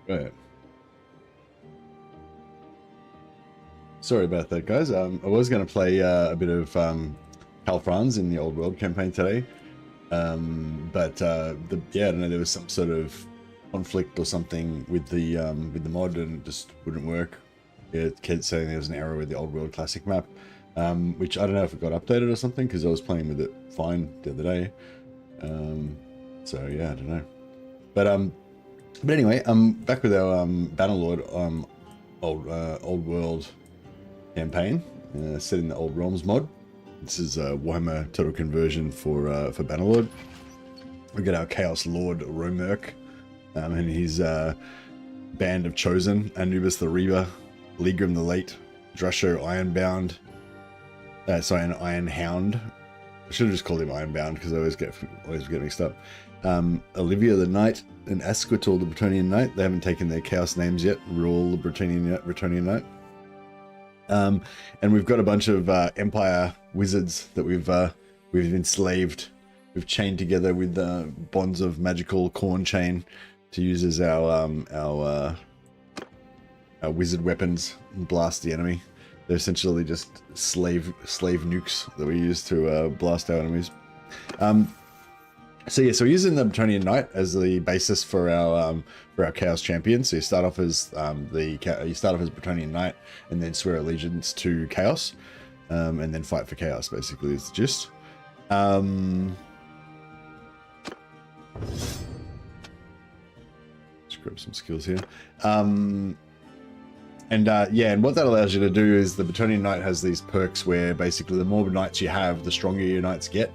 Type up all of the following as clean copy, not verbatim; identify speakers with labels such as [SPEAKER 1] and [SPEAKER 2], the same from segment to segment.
[SPEAKER 1] Right. Sorry about that, guys. I was going to play a bit of Calfrans in the Old World campaign today, but yeah, I don't know. There was some sort of conflict or something with the mod, and it just wouldn't work. It kept saying there was an error with the Old World Classic map, which I don't know if it got updated or something, because I was playing with it fine the other day. So yeah, I don't know. But anyway, I'm back with our Bannerlord Old World campaign, set in the old Realms mod. This is Warhammer Total Conversion for Bannerlord. We got our Chaos Lord Romerk and his band of chosen: Anubis the Reaver, Ligrim the Late, Drusho Ironbound. Sorry, an Iron Hound. I should have just called him Ironbound because I always get mixed up. Olivia the Knight and Asquithal the Bretonnian Knight. They haven't taken their Chaos names yet. Rule the Bretonnian Knight. And we've got a bunch of Empire wizards that we've enslaved. We've chained together with bonds of magical corn chain to use as our wizard weapons and blast the enemy. They're essentially just slave nukes that we use to blast our enemies. So yeah, so we're using the Bretonnian Knight as the basis for our Chaos Champion. So you start off as Bretonnian Knight, and then swear allegiance to Chaos, and then fight for Chaos. Basically, is the gist. Let's grab some skills here. Yeah, and what that allows you to do is the Bretonnian Knight has these perks where basically the more knights you have, the stronger your knights get.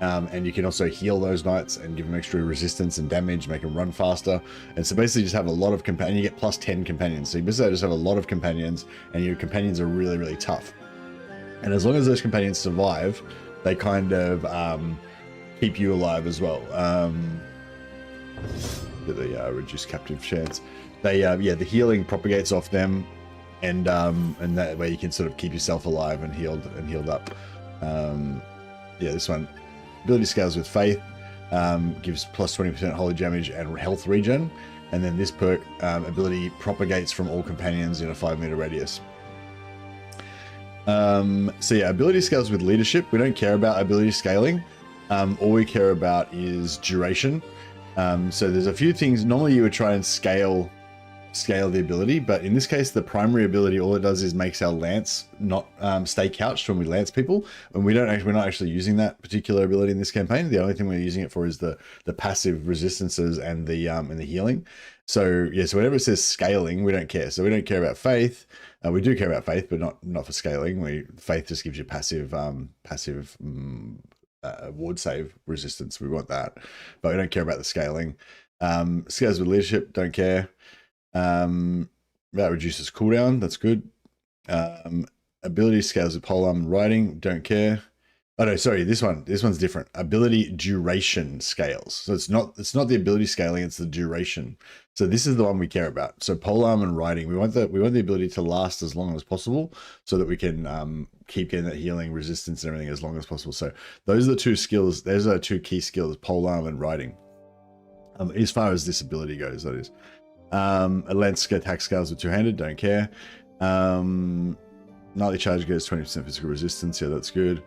[SPEAKER 1] And you can also heal those knights and give them extra resistance and damage, make them run faster. And so basically just have a lot of companions. You get plus 10 companions. So you basically just have a lot of companions, and your companions are really, really tough. And as long as those companions survive, they kind of keep you alive as well. The reduced captive chance. They yeah, the healing propagates off them, and that way you can sort of keep yourself alive and healed up. Yeah, this one. Ability scales with Faith, gives plus 20% holy damage and health regen, and then this perk ability propagates from all companions in a 5-meter radius. So yeah, ability scales with leadership. We don't care about ability scaling. All we care about is duration. So there's a few things. Normally you would try and scale the ability, but in this case the primary ability, all it does is makes our lance not stay couched when we lance people, and we're not actually using that particular ability in this campaign. The only thing we're using it for is the passive resistances and the healing. So yeah, so whenever it says scaling, we don't care. So we don't care about Faith. We do care about Faith, but not for scaling. Faith just gives you passive ward save resistance. We want that, but we don't care about the scaling. Scales with leadership, don't care. That reduces cooldown, that's good. Ability scales with polearm and riding, don't care. Oh no, sorry, this one's different. Ability duration scales. So it's not the ability scaling, it's the duration. So this is the one we care about. So polearm and riding, we want the ability to last as long as possible, so that we can keep getting that healing, resistance, and everything as long as possible. So those are the two skills. Those are two key skills: polearm and riding. As far as this ability goes, that is. A lance attack scales with two-handed, don't care. Nightly charge gets 20% physical resistance, yeah, that's good.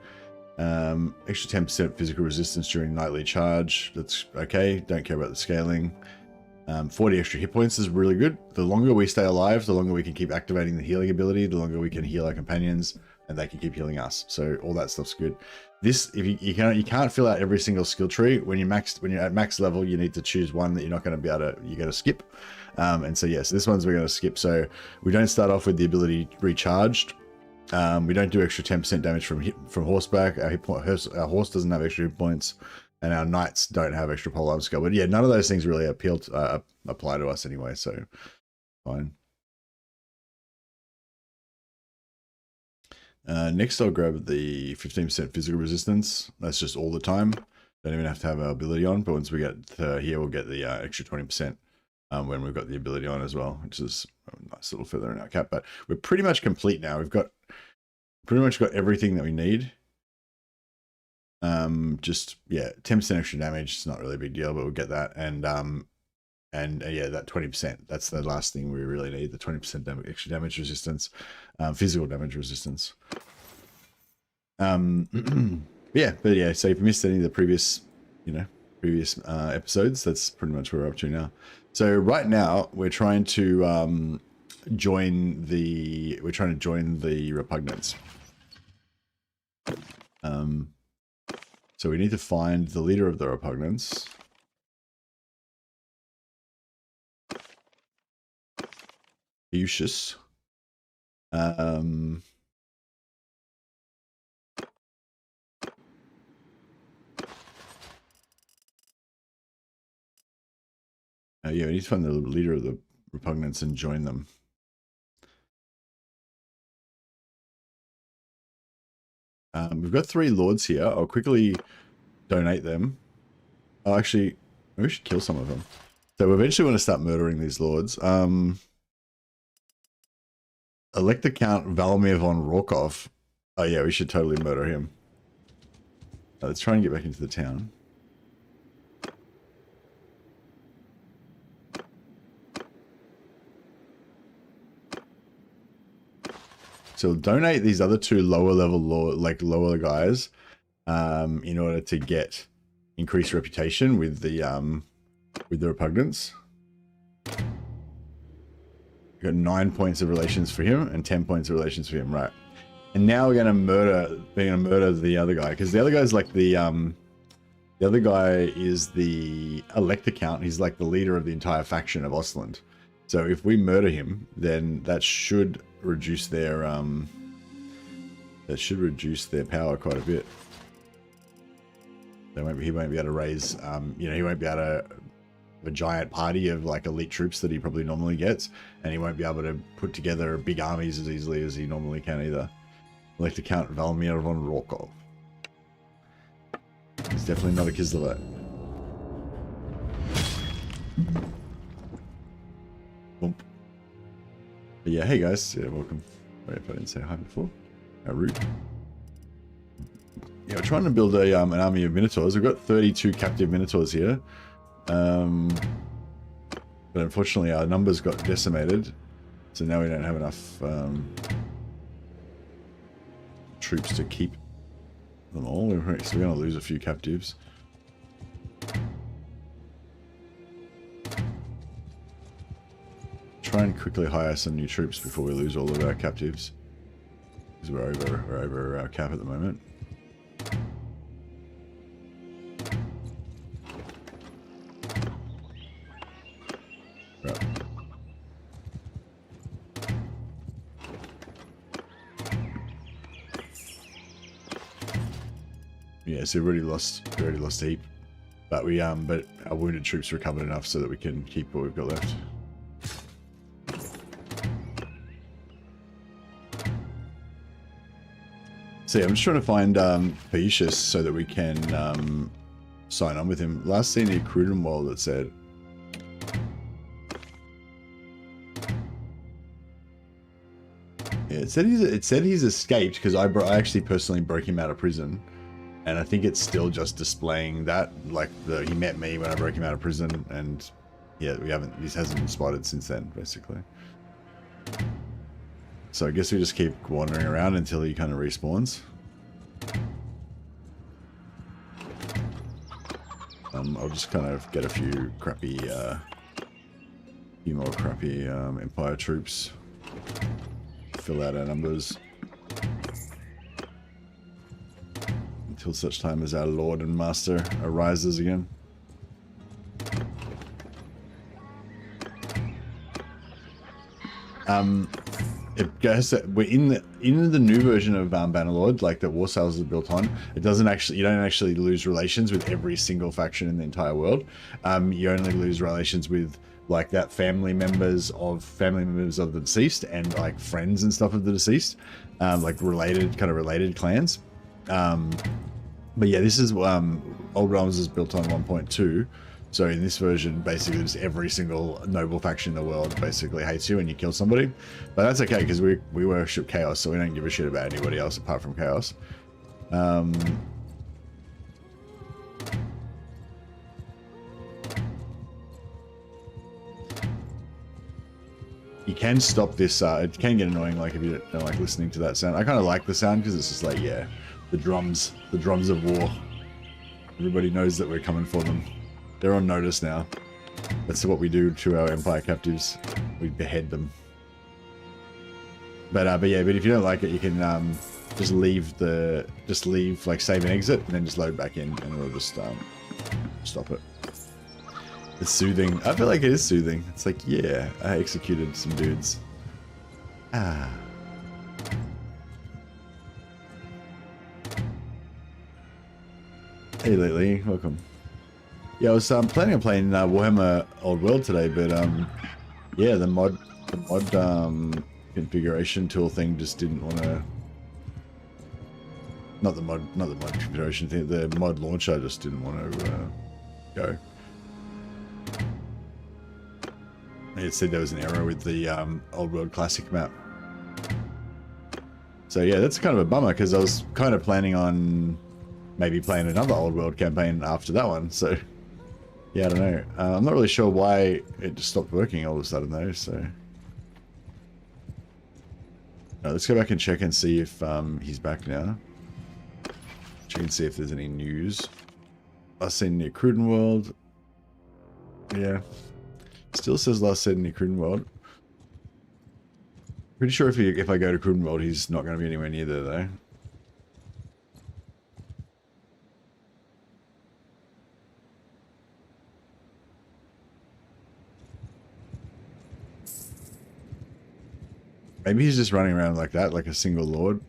[SPEAKER 1] Extra 10% physical resistance during nightly charge, that's okay, don't care about the scaling. 40 extra hit points is really good. The longer we stay alive, the longer we can keep activating the healing ability, the longer we can heal our companions, and they can keep healing us. So all that stuff's good. This, if you can't fill out every single skill tree. When you're at max level, you need to choose one that you're not going to be able to, you're going to skip. And so yes, this one's we're going to skip. So we don't start off with the ability recharged. We don't do extra 10% damage from horseback. Our horse doesn't have extra hit points, and our knights don't have extra polearm scale. But yeah, none of those things really apply to us anyway. So fine. Next, I'll grab the 15% physical resistance. That's just all the time. Don't even have to have our ability on. But once we get here, we'll get the extra 20%. When we've got the ability on as well, which is a nice little feather in our cap. But we're pretty much complete now. We've got pretty much got everything that we need. Just yeah, 10% extra damage. It's not really a big deal, but we'll get that. And And yeah, that 20%, that's the last thing we really need, the 20% extra damage resistance, physical damage resistance. Yeah, but yeah, so if you missed any of the previous, episodes, that's pretty much where we're up to now. So right now we're trying to join the repugnance. So we need to find the leader of the repugnance. Eustace. Yeah, we need to find the leader of the repugnance and join them. We've got 3 lords here. I'll quickly donate them. Oh, actually, maybe we should kill some of them. So we eventually want to start murdering these lords. Elector Count Valmir von Rorkov. Oh yeah, we should totally murder him. Let's try and get back into the town. So donate these other 2 lower level lower guys, in order to get increased reputation with the repugnance. We got 9 points of relations for him and 10 points of relations for him, right? And now we're gonna murder the other guy, because the other guy's like the other guy is the Elector Count. He's like the leader of the entire faction of Ostland. So if we murder him, then that should reduce their power quite a bit. He won't be able to raise, he won't be able to have a giant party of like elite troops that he probably normally gets, and he won't be able to put together big armies as easily as he normally can either. Elector Count Valmir von Rorkov. He's definitely not a Kislev. Bump. But yeah, hey guys, yeah, welcome. Sorry if I didn't say hi before. How rude. Yeah, we're trying to build a an army of Minotaurs. We've got 32 captive Minotaurs here. But unfortunately our numbers got decimated. So now we don't have enough troops to keep them all. So we're going to lose a few captives. Try and quickly hire some new troops before we lose all of our captives, because we're over our cap at the moment. Right. Yeah, so we already lost a heap, but but our wounded troops recovered enough so that we can keep what we've got left. So yeah, I'm just trying to find Paisius so that we can sign on with him. Last seen the Crudenwald that said. Yeah, it said he's escaped because I actually personally broke him out of prison, and I think it's still just displaying that like he met me when I broke him out of prison, and yeah, he hasn't been spotted since then basically. So I guess we just keep wandering around until he kind of respawns. I'll just kind of get a few more crappy Empire troops. Fill out our numbers. Until such time as our Lord and Master arises again. We're in the new version of Bannerlord, like that War Sails is built on. You don't actually lose relations with every single faction in the entire world. You only lose relations with like that family members of the deceased and like friends and stuff of the deceased, like related clans. But yeah, this is Old Realms is built on 1.2. So in this version, basically just every single noble faction in the world basically hates you and you kill somebody. But that's okay, because we worship chaos, so we don't give a shit about anybody else apart from chaos. you can stop this. It can get annoying, like if you don't like listening to that sound. I kind of like the sound because it's just like, yeah, the drums of war. Everybody knows that we're coming for them. They're on notice now. That's what we do to our Empire captives. We behead them. But yeah, but if you don't like it, you can just leave like save and exit, and then just load back in, and it'll just stop it. It's soothing. I feel like it is soothing. It's like, yeah, I executed some dudes. Ah. Hey, Lately, welcome. Yeah, I was planning on playing Warhammer Old World today, but yeah, the mod configuration tool thing just didn't want to. Not the mod configuration thing. The mod launcher just didn't want to go. It said there was an error with the Old World Classic map. So yeah, that's kind of a bummer because I was kind of planning on maybe playing another Old World campaign after that one. So yeah, I don't know. I'm not really sure why it just stopped working all of a sudden though. So let's go back and check and see if he's back now. Check and see if there's any news. Last seen near Cruden World. Yeah. Still says last seen near Cruden World. Pretty sure if I go to Cruden World, he's not going to be anywhere near there though. Maybe he's just running around like that, like a single lord.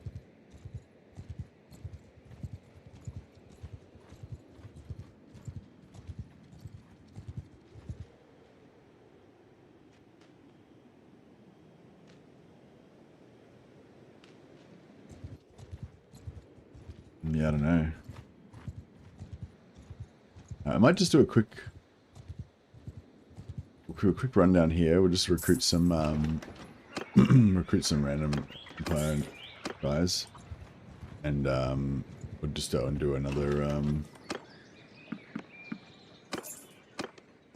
[SPEAKER 1] Yeah, I don't know. I might just do a quick rundown here. We'll just recruit some random Empire guys, and we'll just go and do another. I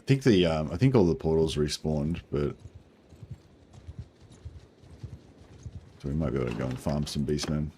[SPEAKER 1] think all the portals respawned, but so we might be able to go and farm some Beastmen.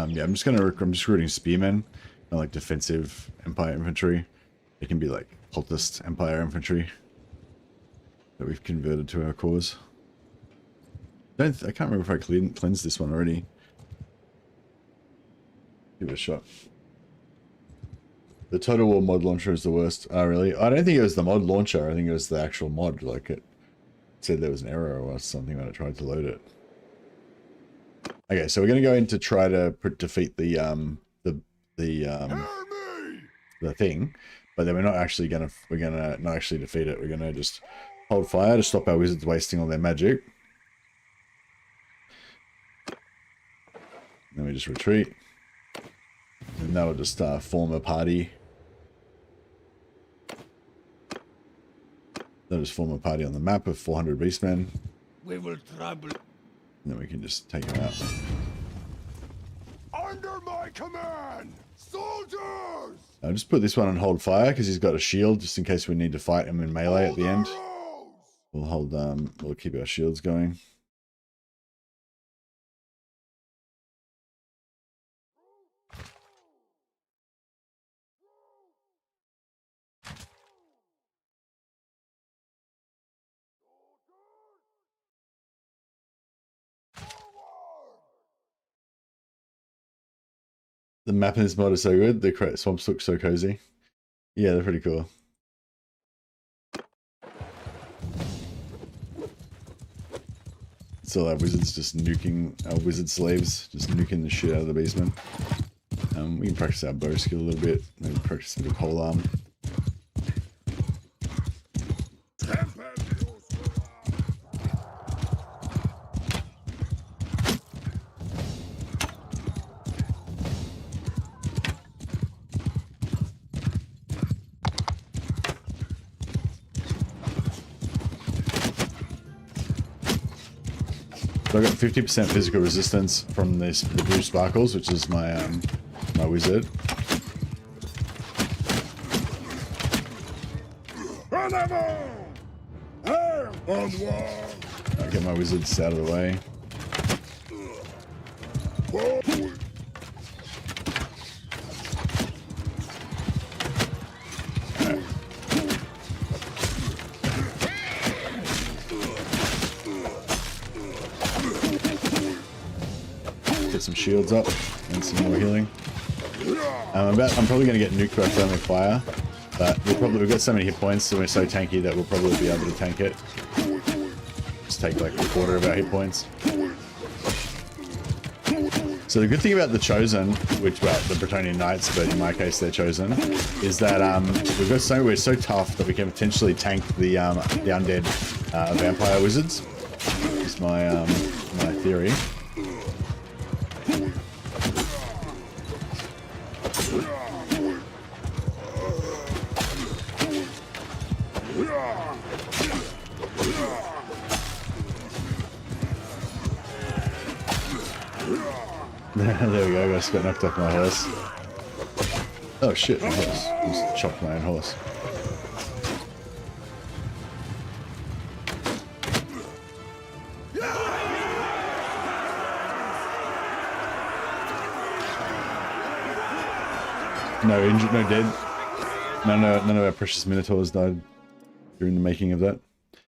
[SPEAKER 1] Yeah, I'm just recruiting spearmen, like defensive Empire infantry. It can be like cultist Empire infantry that we've converted to our cause. I can't remember if I cleansed this one already. Give it a shot. The Total War mod launcher is the worst. Oh, really? I don't think it was the mod launcher. I think it was the actual mod. Like it said there was an error or something when I tried to load it. Okay, so we're going to go in to try to defeat the thing, but then we're not actually going to, not actually defeat it. We're going to just hold fire to stop our wizards wasting all their magic. Then we just retreat. And now we'll just form a party. They'll just form a party on the map of 400 Beastmen.
[SPEAKER 2] We will trample.
[SPEAKER 1] And then we can just take him out.
[SPEAKER 2] Under my command, soldiers!
[SPEAKER 1] I'll just put this one on hold fire because he's got a shield just in case we need to fight him in melee at the end. We'll hold we'll keep our shields going. The map in this mod is so good. The swamps look so cozy. Yeah, they're pretty cool. So our wizards just nuking, our wizard slaves just nuking the shit out of the basement. We can practice our bow skill a little bit. Maybe practice a bit of polearm. So I got 50% physical resistance from the blue sparkles, which is my my wizard. I get my wizards out of the way. Get some shields up and some more healing. I'm probably going to get nuked by friendly fire, but we've got so many hit points and we're so tanky that we'll probably be able to tank it. Just take like a quarter of our hit points. So the good thing about the Chosen, which, well, the Bretonnian Knights, but in my case they're Chosen, is that we're so tough that we can potentially tank the undead vampire wizards. Is my my theory. There we go, I just got knocked off my horse. Oh shit, my horse. I just chopped my own horse. No injured, no dead. None of our precious minotaurs died during the making of that.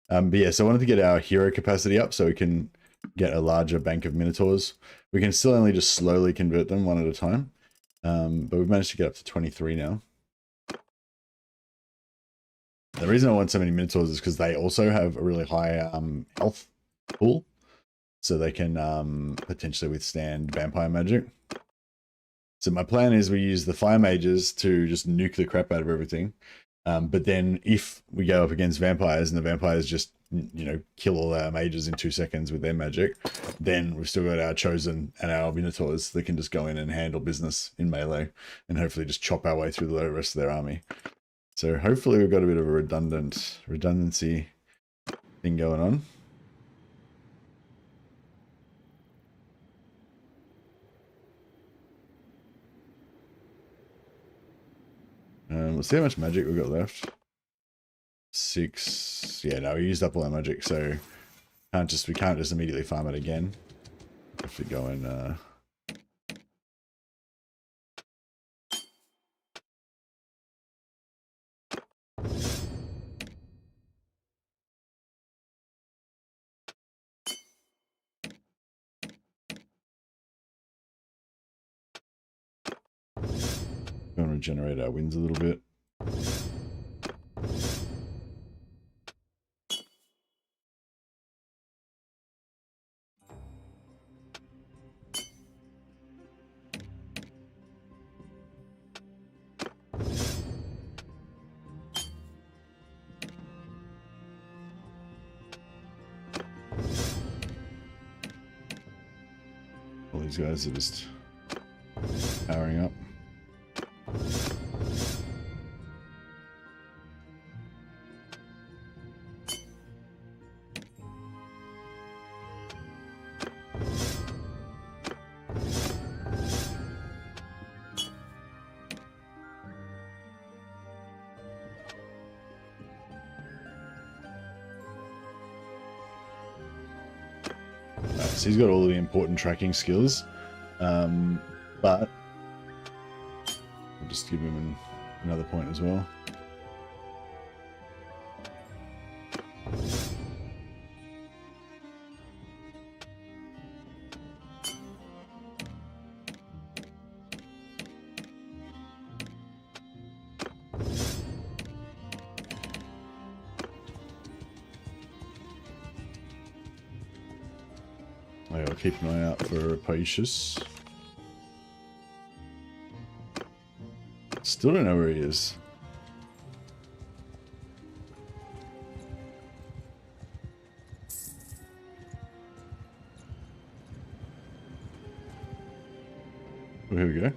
[SPEAKER 1] But yeah, so I wanted to get our hero capacity up so we can get a larger bank of minotaurs. We can still only just slowly convert them one at a time, but we've managed to get up to 23 now. The reason I want so many minotaurs is because they also have a really high health pool, so they can potentially withstand vampire magic. So my plan is we use the fire mages to just nuke the crap out of everything. But then if we go up against vampires and the vampires just, you know, kill all our mages in 2 seconds with their magic, then we've still got our Chosen and our minotaurs that can just go in and handle business in melee and hopefully just chop our way through the rest of their army. So hopefully we've got a bit of a redundancy thing going on. Let's see how much magic we've got left. 6. Yeah, no, we used up all our magic, so we can't just immediately farm it again. If we go in going to regenerate our wins a little bit. All these guys are just powering up. So he's got all the important tracking skills, but we'll just give him another point as well. I'll keep an eye out for Rapacious. Still don't know where he is. Oh, here we go.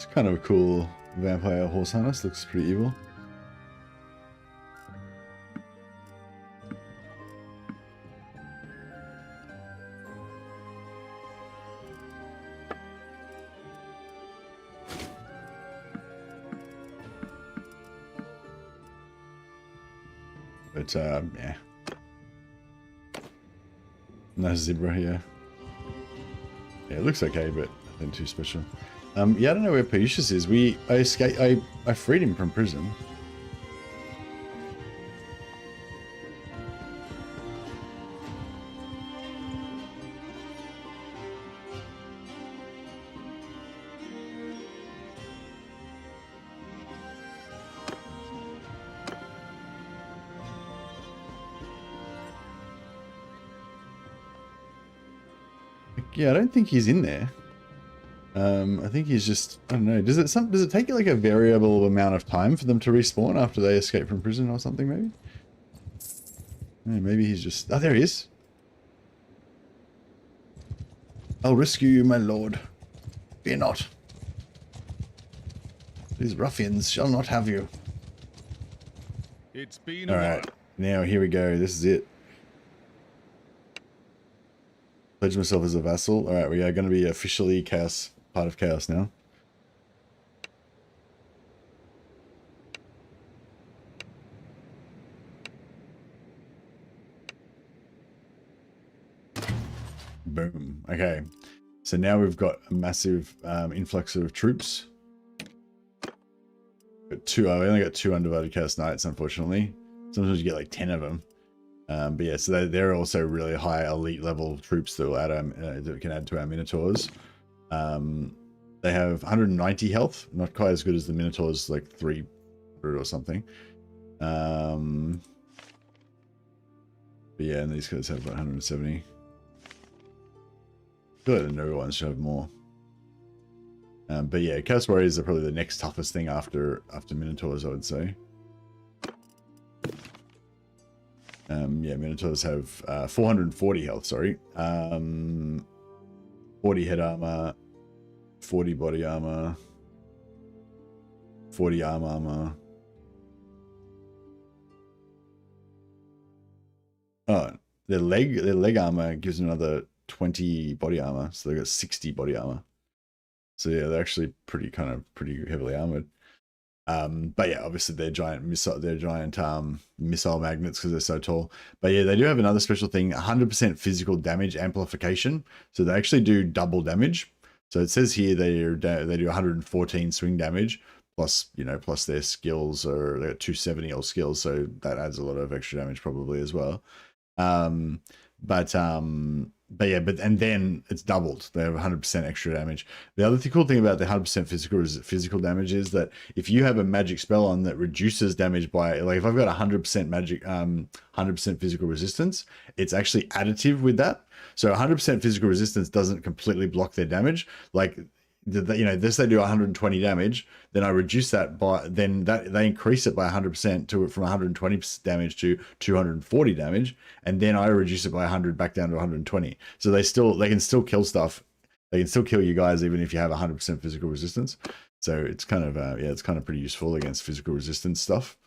[SPEAKER 1] It's kind of a cool vampire horse harness. Looks pretty evil. But yeah. Nice zebra here. Yeah, it looks okay, but nothing too special. Yeah, I don't know where Paisius is. I freed him from prison. Yeah, I don't think he's in there. I think he's just, I don't know. Does it take like a variable amount of time for them to respawn after they escape from prison or something? Maybe. Yeah, maybe he's just. Oh, there he is. I'll rescue you, my lord. Fear not. These ruffians shall not have you.
[SPEAKER 2] It's been
[SPEAKER 1] all
[SPEAKER 2] a
[SPEAKER 1] right. Now here we go. This is it. Pledge myself as a vassal. All right, we are going to be officially chaos, part of chaos now. Boom. Okay, so now we've got a massive influx of troops. I only got 2 undivided chaos knights, unfortunately. Sometimes you get like 10 of them. But yeah, so they're also really high elite level troops that will add that can add to our Minotaurs. They have 190 health, not quite as good as the Minotaurs, like 300 or something. But yeah, and these guys have about 170. I feel like the newer ones should have more. But yeah, Chaos Warriors are probably the next toughest thing after Minotaurs, I would say. Yeah, Minotaurs have 440 health, sorry. 40 head armor, 40 body armor, 40 arm armor. Oh, their leg armor gives them another 20 body armor, so they've got 60 body armor. So yeah, they're actually pretty heavily armored. But yeah, obviously they're giant missile magnets because they're so tall. But yeah, they do have another special thing, 100% physical damage amplification. So they actually do double damage. So it says here they do 114 swing damage plus, plus their skills, or they got 270 all skills. So that adds a lot of extra damage probably as well. But then it's doubled. They have 100% extra damage. The other cool thing about the 100% physical damage is that if you have a magic spell on that reduces damage by, like if I've got 100% magic, 100% physical resistance, it's actually additive with that. So 100% physical resistance doesn't completely block their damage. Like, this they do 120 damage, then I reduce that by, then they increase it by 100% from 120 damage to 240 damage, and then I reduce it by 100 back down to 120. So they can still kill stuff. They can still kill you guys even if you have 100% physical resistance. So it's kind of it's kind of pretty useful against physical resistance stuff.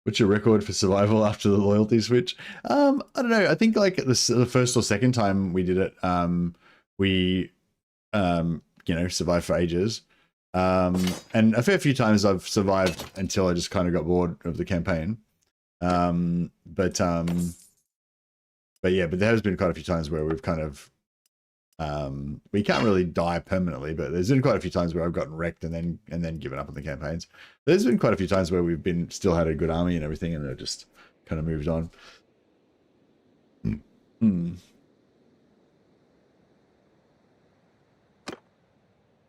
[SPEAKER 1] What's your record for survival after the loyalty switch? I don't know. I think like the first or second time we did it, we survived for ages. And a fair few times I've survived until I just kind of got bored of the campaign. But there has been quite a few times where we've kind of we can't really die permanently, but there's been quite a few times where I've gotten wrecked and then given up on the campaigns. There's been quite a few times where we've still had a good army and everything, and it just kind of moved on.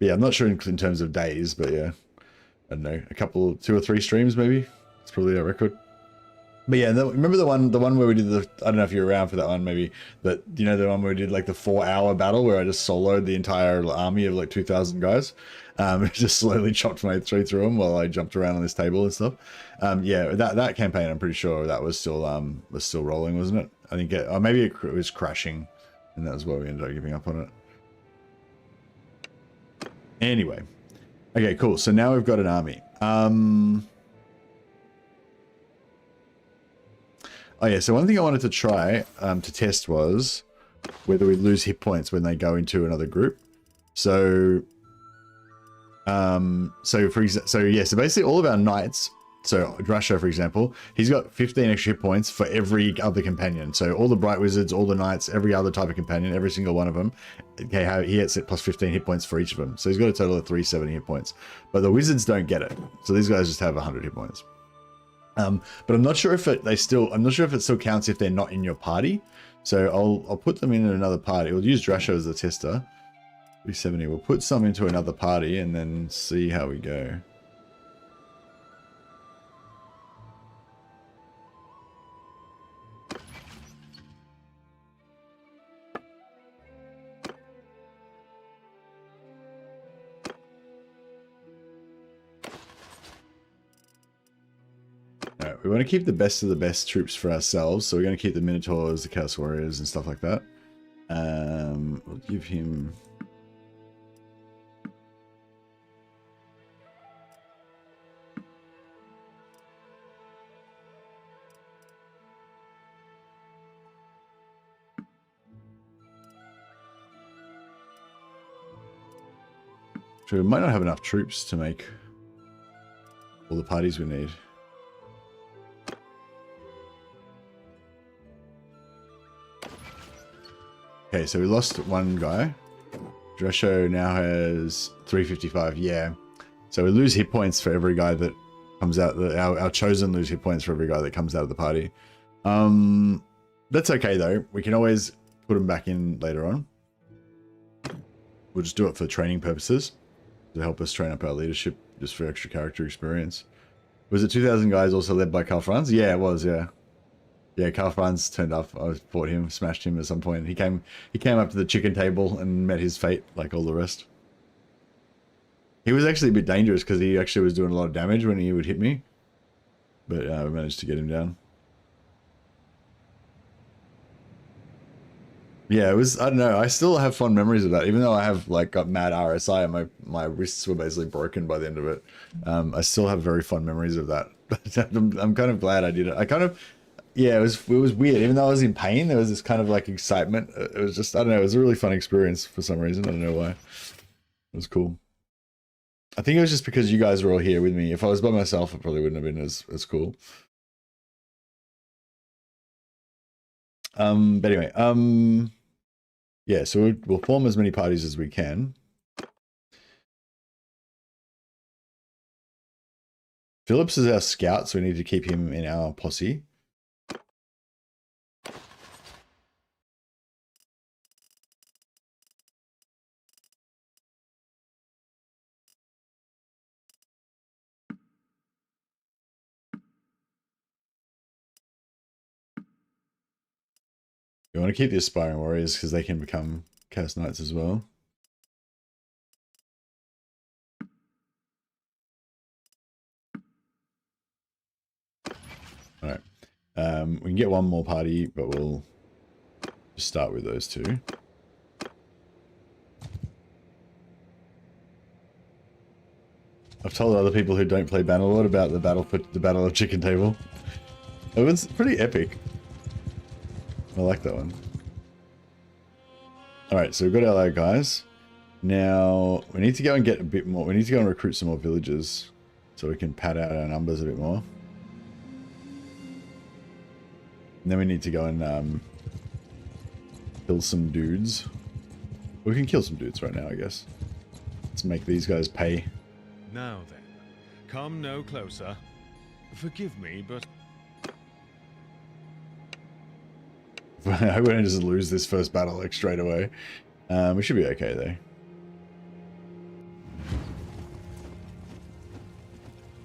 [SPEAKER 1] Yeah, I'm not sure in terms of days, but yeah, I don't know, 2 or 3 streams maybe. It's probably our record. But yeah, remember the one where we did I don't know if you're around for that one maybe, but the one where we did like the 4-hour battle where I just soloed the entire army of like 2,000 guys. Just slowly chopped my way through them while I jumped around on this table and stuff. Yeah, that campaign, I'm pretty sure that was still rolling, wasn't it? I think or maybe it was crashing and that was why we ended up giving up on it. Anyway, okay, cool. So now we've got an army. Oh yeah, so one thing I wanted to try to test was whether we lose hit points when they go into another group. So, so basically all of our knights. So Drasho, for example, he's got 15 extra hit points for every other companion. So all the Bright Wizards, all the Knights, every other type of companion, every single one of them, okay, he gets it plus 15 hit points for each of them. So he's got a total of 370 hit points. But the Wizards don't get it. So these guys just have 100 hit points. But I'm not sure if it still counts if they're not in your party. So I'll put them in another party. We'll use Drasho as the tester. 370. We'll put some into another party and then see how we go. Alright, we want to keep the best of the best troops for ourselves, so we're going to keep the Minotaurs, the Chaos Warriors, and stuff like that. We'll give him... So we might not have enough troops to make all the parties we need. Okay, so we lost one guy. Dresho now has 355. Yeah. So we lose hit points for every guy that comes out. Our chosen lose hit points for every guy that comes out of the party. That's okay, though. We can always put them back in later on. We'll just do it for training purposes to help us train up our leadership, just for extra character experience. Was it 2,000 guys also led by Karl Franz? Yeah, it was, yeah. Yeah, Karl Franz turned up. I fought him, smashed him at some point. He came up to the chicken table and met his fate, like all the rest. He was actually a bit dangerous because he actually was doing a lot of damage when he would hit me. But we managed to get him down. Yeah, it was, I don't know, I still have fond memories of that. Even though I have like got mad RSI and my wrists were basically broken by the end of it. I still have very fond memories of that. I'm kind of glad I did it. I kind of, yeah, it was weird. Even though I was in pain, there was this kind of like excitement. It was just, I don't know, it was a really fun experience for some reason. I don't know why. It was cool. I think it was just because you guys were all here with me. If I was by myself, it probably wouldn't have been as cool. But anyway, yeah, so we'll form as many parties as we can. Phillips is our scout, so we need to keep him in our posse. You want to keep the Aspiring Warriors because they can become Chaos Knights as well. Alright. We can get one more party, but we'll just start with those two. I've told other people who don't play Bannerlord about the Battle of Chicken Table. It was pretty epic. I like that one. Alright, so we've got our guys. Now, we need to go and get a bit more. We need to go and recruit some more villagers so we can pad out our numbers a bit more. And then we need to go and kill some dudes. We can kill some dudes right now, I guess. Let's make these guys pay.
[SPEAKER 3] Now then, come no closer. Forgive me, but...
[SPEAKER 1] I hope we don't just lose this first battle like straight away. We should be okay though.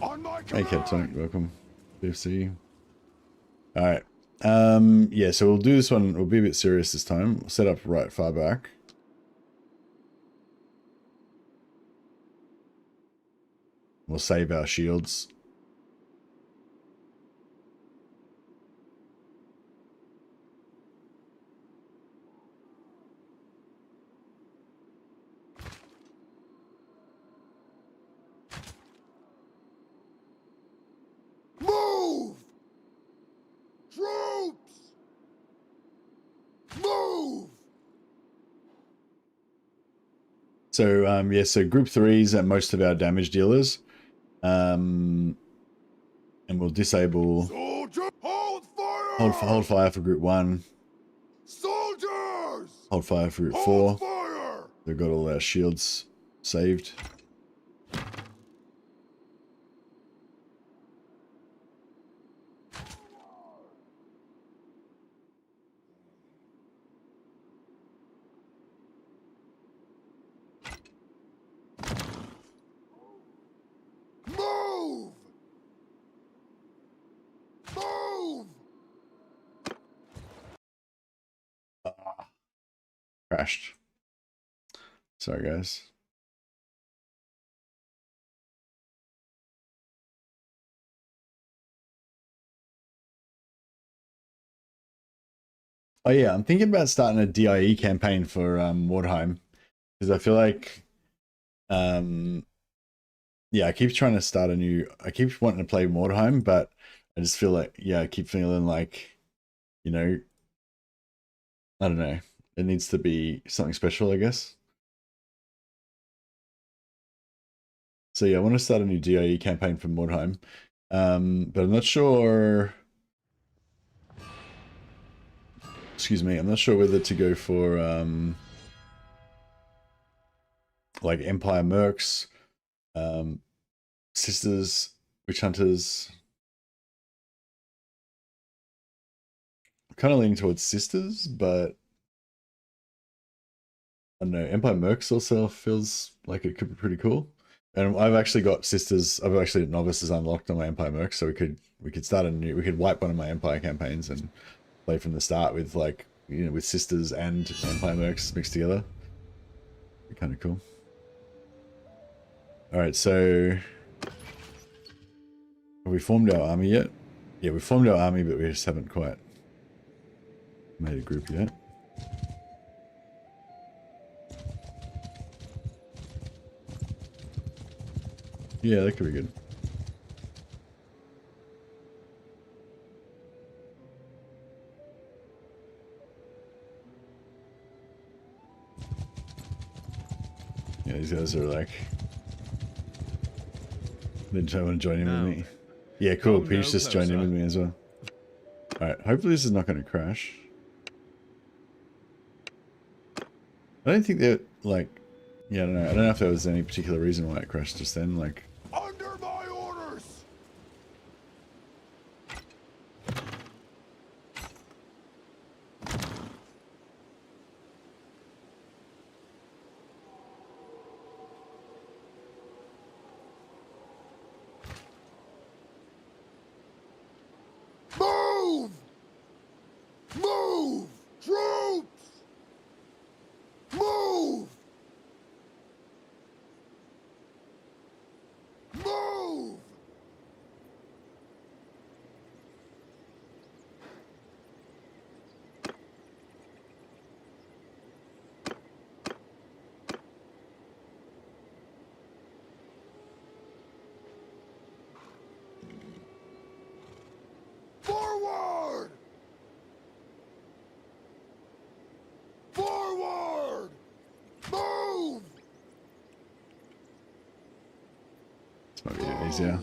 [SPEAKER 2] On my
[SPEAKER 1] Hey
[SPEAKER 2] command.
[SPEAKER 1] Captain, welcome. BFC. Alright. Yeah, so we'll do this one, we'll be a bit serious this time. We'll set up right far back. We'll save our shields.
[SPEAKER 2] Troops! Move!
[SPEAKER 1] So yeah, so group 3s are most of our damage dealers. And we'll disable
[SPEAKER 2] Soldier, hold fire!
[SPEAKER 1] hold fire for group 1,
[SPEAKER 2] Soldiers!
[SPEAKER 1] hold fire for group
[SPEAKER 2] Hold
[SPEAKER 1] 4.
[SPEAKER 2] fire!
[SPEAKER 1] They've got all our shields saved.
[SPEAKER 2] Move! Move!
[SPEAKER 1] Crashed. Sorry, guys. Oh yeah, I'm thinking about starting a DIE campaign for Mordheim, because I feel like, yeah, I keep wanting to play Mordheim, but I just feel like, yeah, I keep feeling like, you know, I don't know, it needs to be something special, I guess. So yeah, I want to start a new DIE campaign for Mordheim, but I'm not sure. Excuse me, I'm not sure whether to go for like Empire Mercs, Sisters, Witch Hunters. I'm kind of leaning towards Sisters, but I don't know. Empire Mercs also feels like it could be pretty cool. And I've actually got Sisters. I've actually Novices unlocked on my Empire Mercs, so we could start a new. We could wipe one of my Empire campaigns and play from the start with, like, you know, with Sisters and Empire Mercs mixed together. Be kind of cool. All right, so have we formed our army yet? Yeah, we formed our army, but we just haven't quite made a group yet. Yeah, that could be good. Yeah, these guys are like, they want to join in with me. Yeah, cool. Peach just joined in with me as well. Alright, hopefully this is not going to crash. I don't think that, like, yeah, I don't know. I don't know if there was any particular reason why it crashed just then, like.
[SPEAKER 2] Under my orders! Move! Move! Troops! Move! Move! Forward! Forward! Move!
[SPEAKER 1] This might be a bit easier.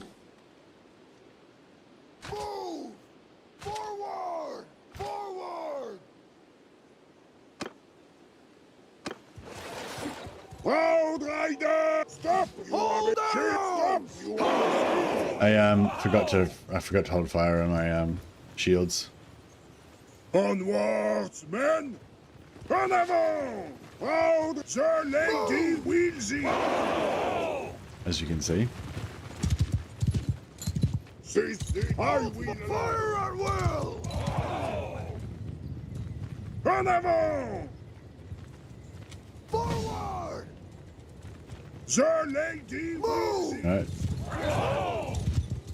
[SPEAKER 2] Move! Forward! Forward! Proud Rider! Stop! You
[SPEAKER 4] Hold
[SPEAKER 2] Stop! You
[SPEAKER 1] I forgot to hold fire on my shields.
[SPEAKER 2] Onwards, men! En avant! Proud Sir Lady Wilsey!
[SPEAKER 1] As you can see.
[SPEAKER 2] I will fire at will! En avant! Forward! Sir Lady Wilsey!
[SPEAKER 1] Alright.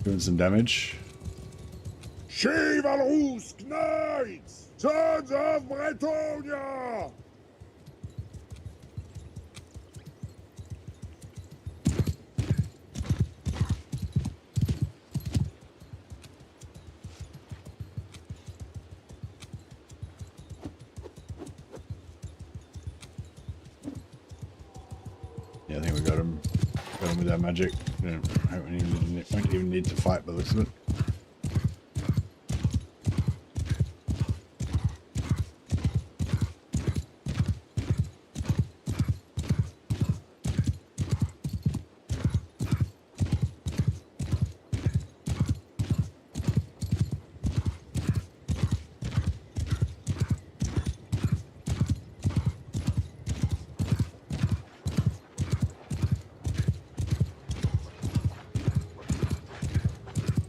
[SPEAKER 1] Doing some damage.
[SPEAKER 2] Chivalrous Knights! Sons of Bretonia!
[SPEAKER 1] him with our magic. You know, won't even need to fight by the looks of it.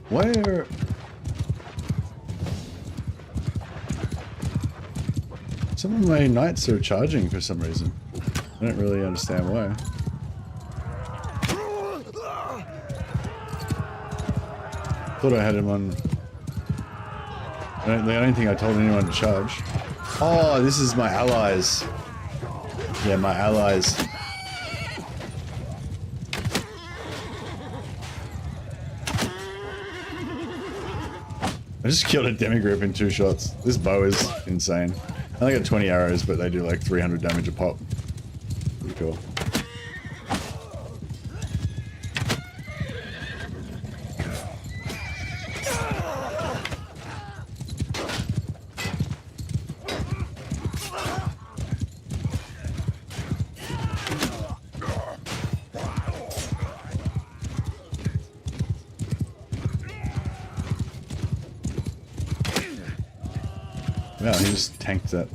[SPEAKER 1] Where? Some of my knights are charging for some reason. I don't really understand why. Thought I had him on... I don't think I told anyone to charge. Oh, this is my allies. Yeah, my allies. I just killed a demigroup in 2 shots. This bow is insane. I only got 20 arrows, but they do like 300 damage a pop. Pretty cool. Wow, he just tanked that.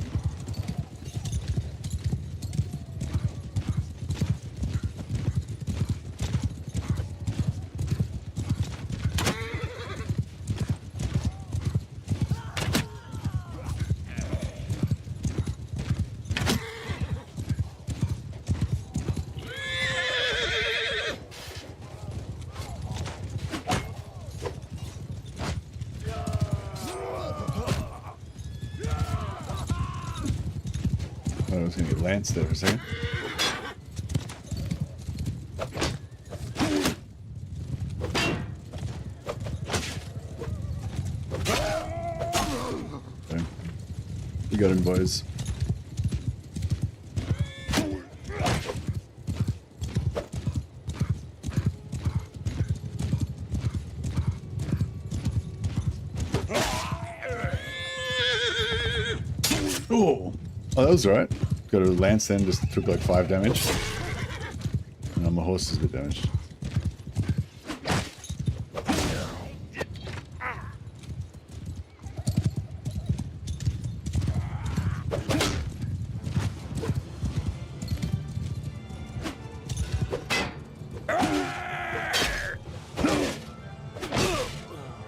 [SPEAKER 1] I was gonna get Lance there for a second. Okay. You got him, boys. Oh, that was right. Got a lance then, just took like 5 damage. And my horse is a bit damaged.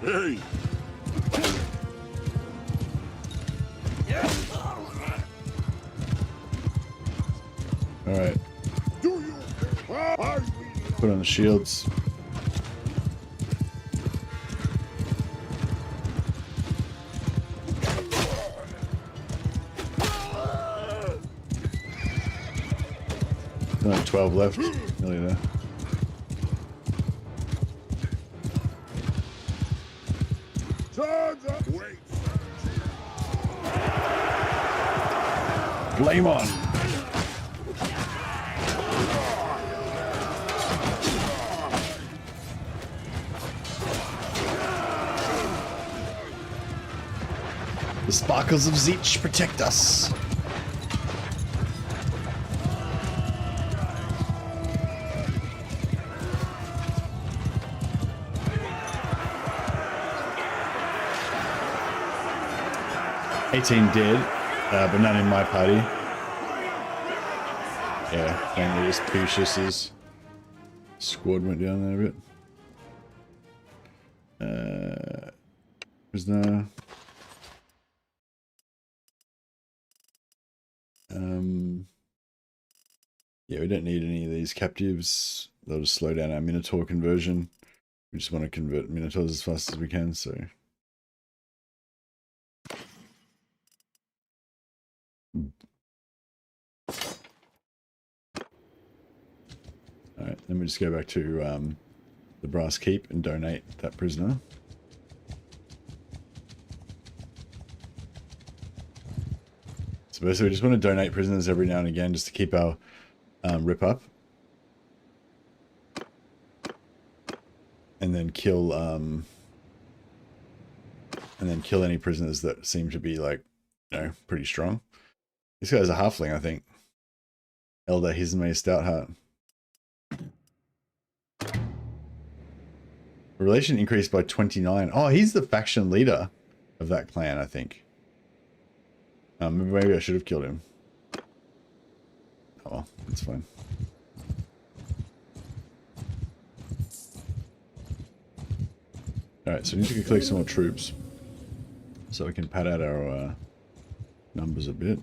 [SPEAKER 2] Hey!
[SPEAKER 1] Alright. Put on the shields. Only 12 left. Nearly there.
[SPEAKER 2] Wait.
[SPEAKER 1] Flame on! The sparkles of Zeech protect us. $18 dead, but none in my party. Yeah, mainly just Pucius's squad went down there a bit. Prisoner. Yeah, we don't need any of these captives. They'll just slow down our Minotaur conversion. We just want to convert Minotaurs as fast as we can, so. Alright, then we just go back to the Brass Keep and donate that prisoner. So basically we just want to donate prisoners every now and again just to keep our rip up. and then kill any prisoners that seem to be like, you know, pretty strong. This guy's a halfling, I think. Elder Hisme Stoutheart. Relation increased by 29. Oh, he's the faction leader of that clan, I think. Maybe I should have killed him. Oh, well, that's fine. Alright, so we need to collect some more troops so we can pad out our numbers a bit.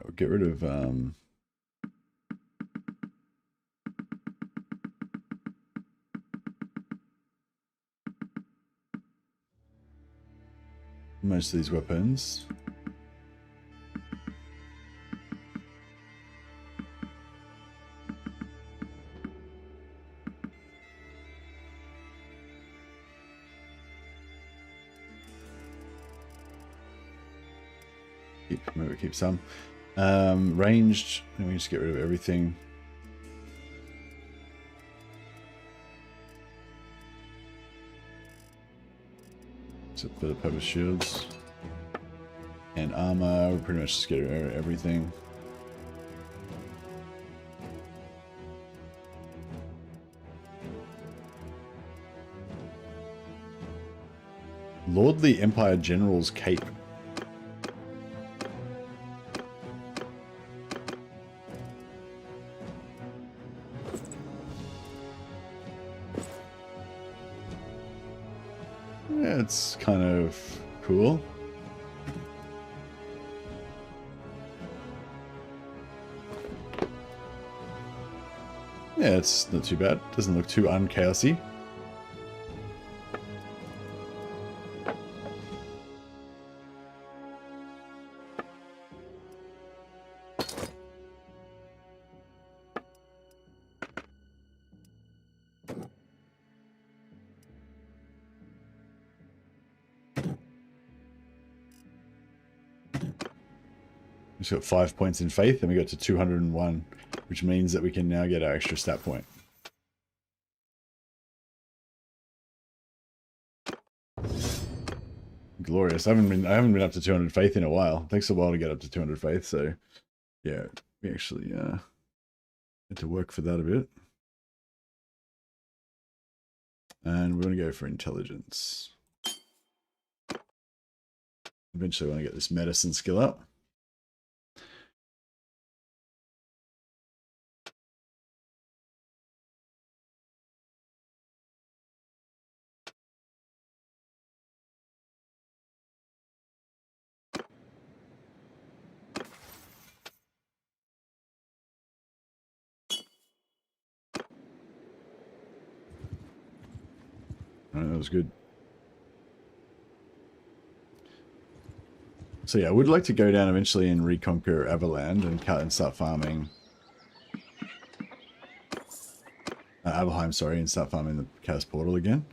[SPEAKER 1] We'll get rid of most of these weapons. Maybe keep some. Ranged, let me just get rid of everything. Except for the purpose shields. And armor, we'll pretty much just get rid of everything. Lordly Empire General's Cape. It's kind of cool. Yeah, it's not too bad. Doesn't look too unchaosy. We've got 5 points in faith, and we got to 201, which means that we can now get our extra stat point. Glorious. I haven't been up to 200 faith in a while. It takes a while to get up to 200 faith, so yeah, we actually had to work for that a bit. And we're going to go for intelligence. Eventually I want to get this medicine skill up. That was good. So yeah, I would like to go down eventually and reconquer Everland and start farming. Mheim, sorry, and start farming the Chaos Portal again.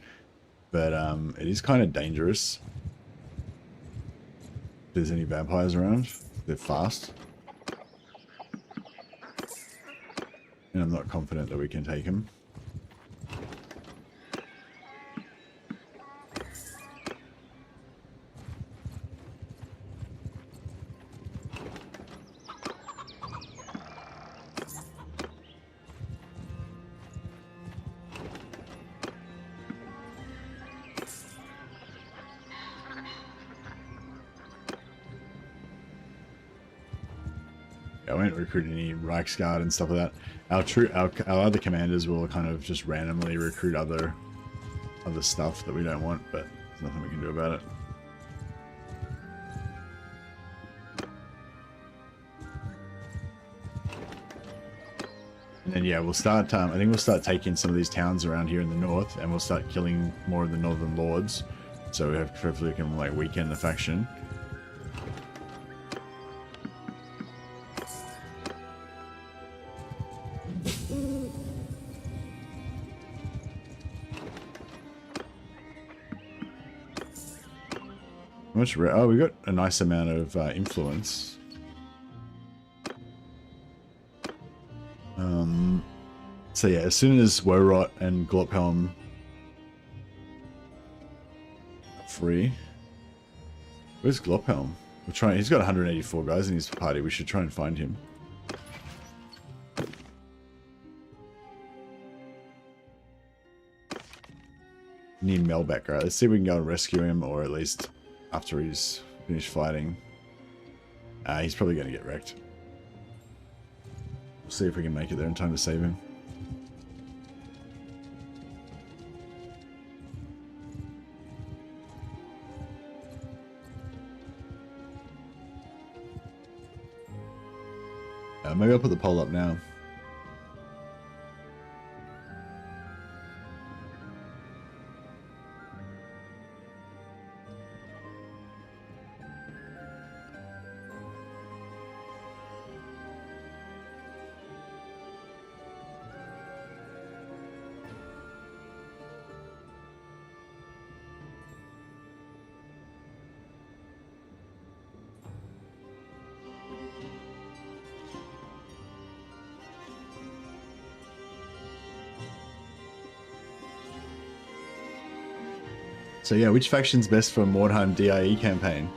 [SPEAKER 1] But it is kind of dangerous. If there's any vampires around, they're fast. And I'm not confident that we can take them. I won't recruit any Reichsguard and stuff like that. Our other commanders will kind of just randomly recruit other stuff that we don't want, but there's nothing we can do about it. And then yeah, we'll start. I think we'll start taking some of these towns around here in the north, and we'll start killing more of the northern lords. So hopefully we can like weaken the faction. How much? Oh, we got a nice amount of influence. So yeah, as soon as Woerot and Glophelm are free. Where's Glophelm? We're trying. He's got 184 guys in his party. We should try and find him. Near Melbeck, right? Let's see if we can go and rescue him, or at least after he's finished fighting. He's probably going to get wrecked. We'll see if we can make it there in time to save him. Maybe I'll put the poll up now. So yeah, which faction's best for a Mordheim DIE campaign?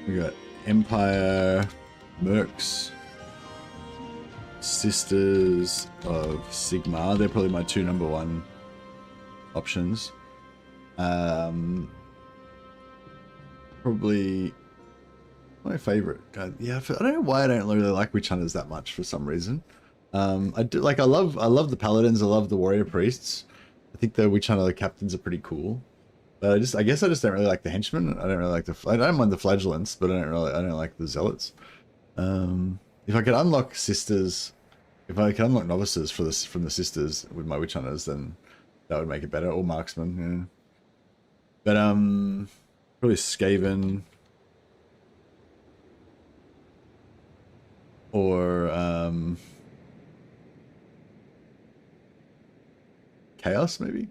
[SPEAKER 1] We got Empire, Mercs, Sisters of Sigmar. They're probably my two #1 options. Probably my favorite. God, yeah, I don't know why I don't really like Witch Hunters that much for some reason. I do like. I love the Paladins. I love the Warrior Priests. I think the Witch Hunter captains are pretty cool. But I guess I just don't really like the Henchmen. I don't really like I don't mind the Flagellants, but I don't like the Zealots. If I could unlock Sisters, if I could unlock Novices from the Sisters with my Witch Hunters, then that would make it better. Or Marksmen, yeah. But probably Skaven. Or Chaos, maybe?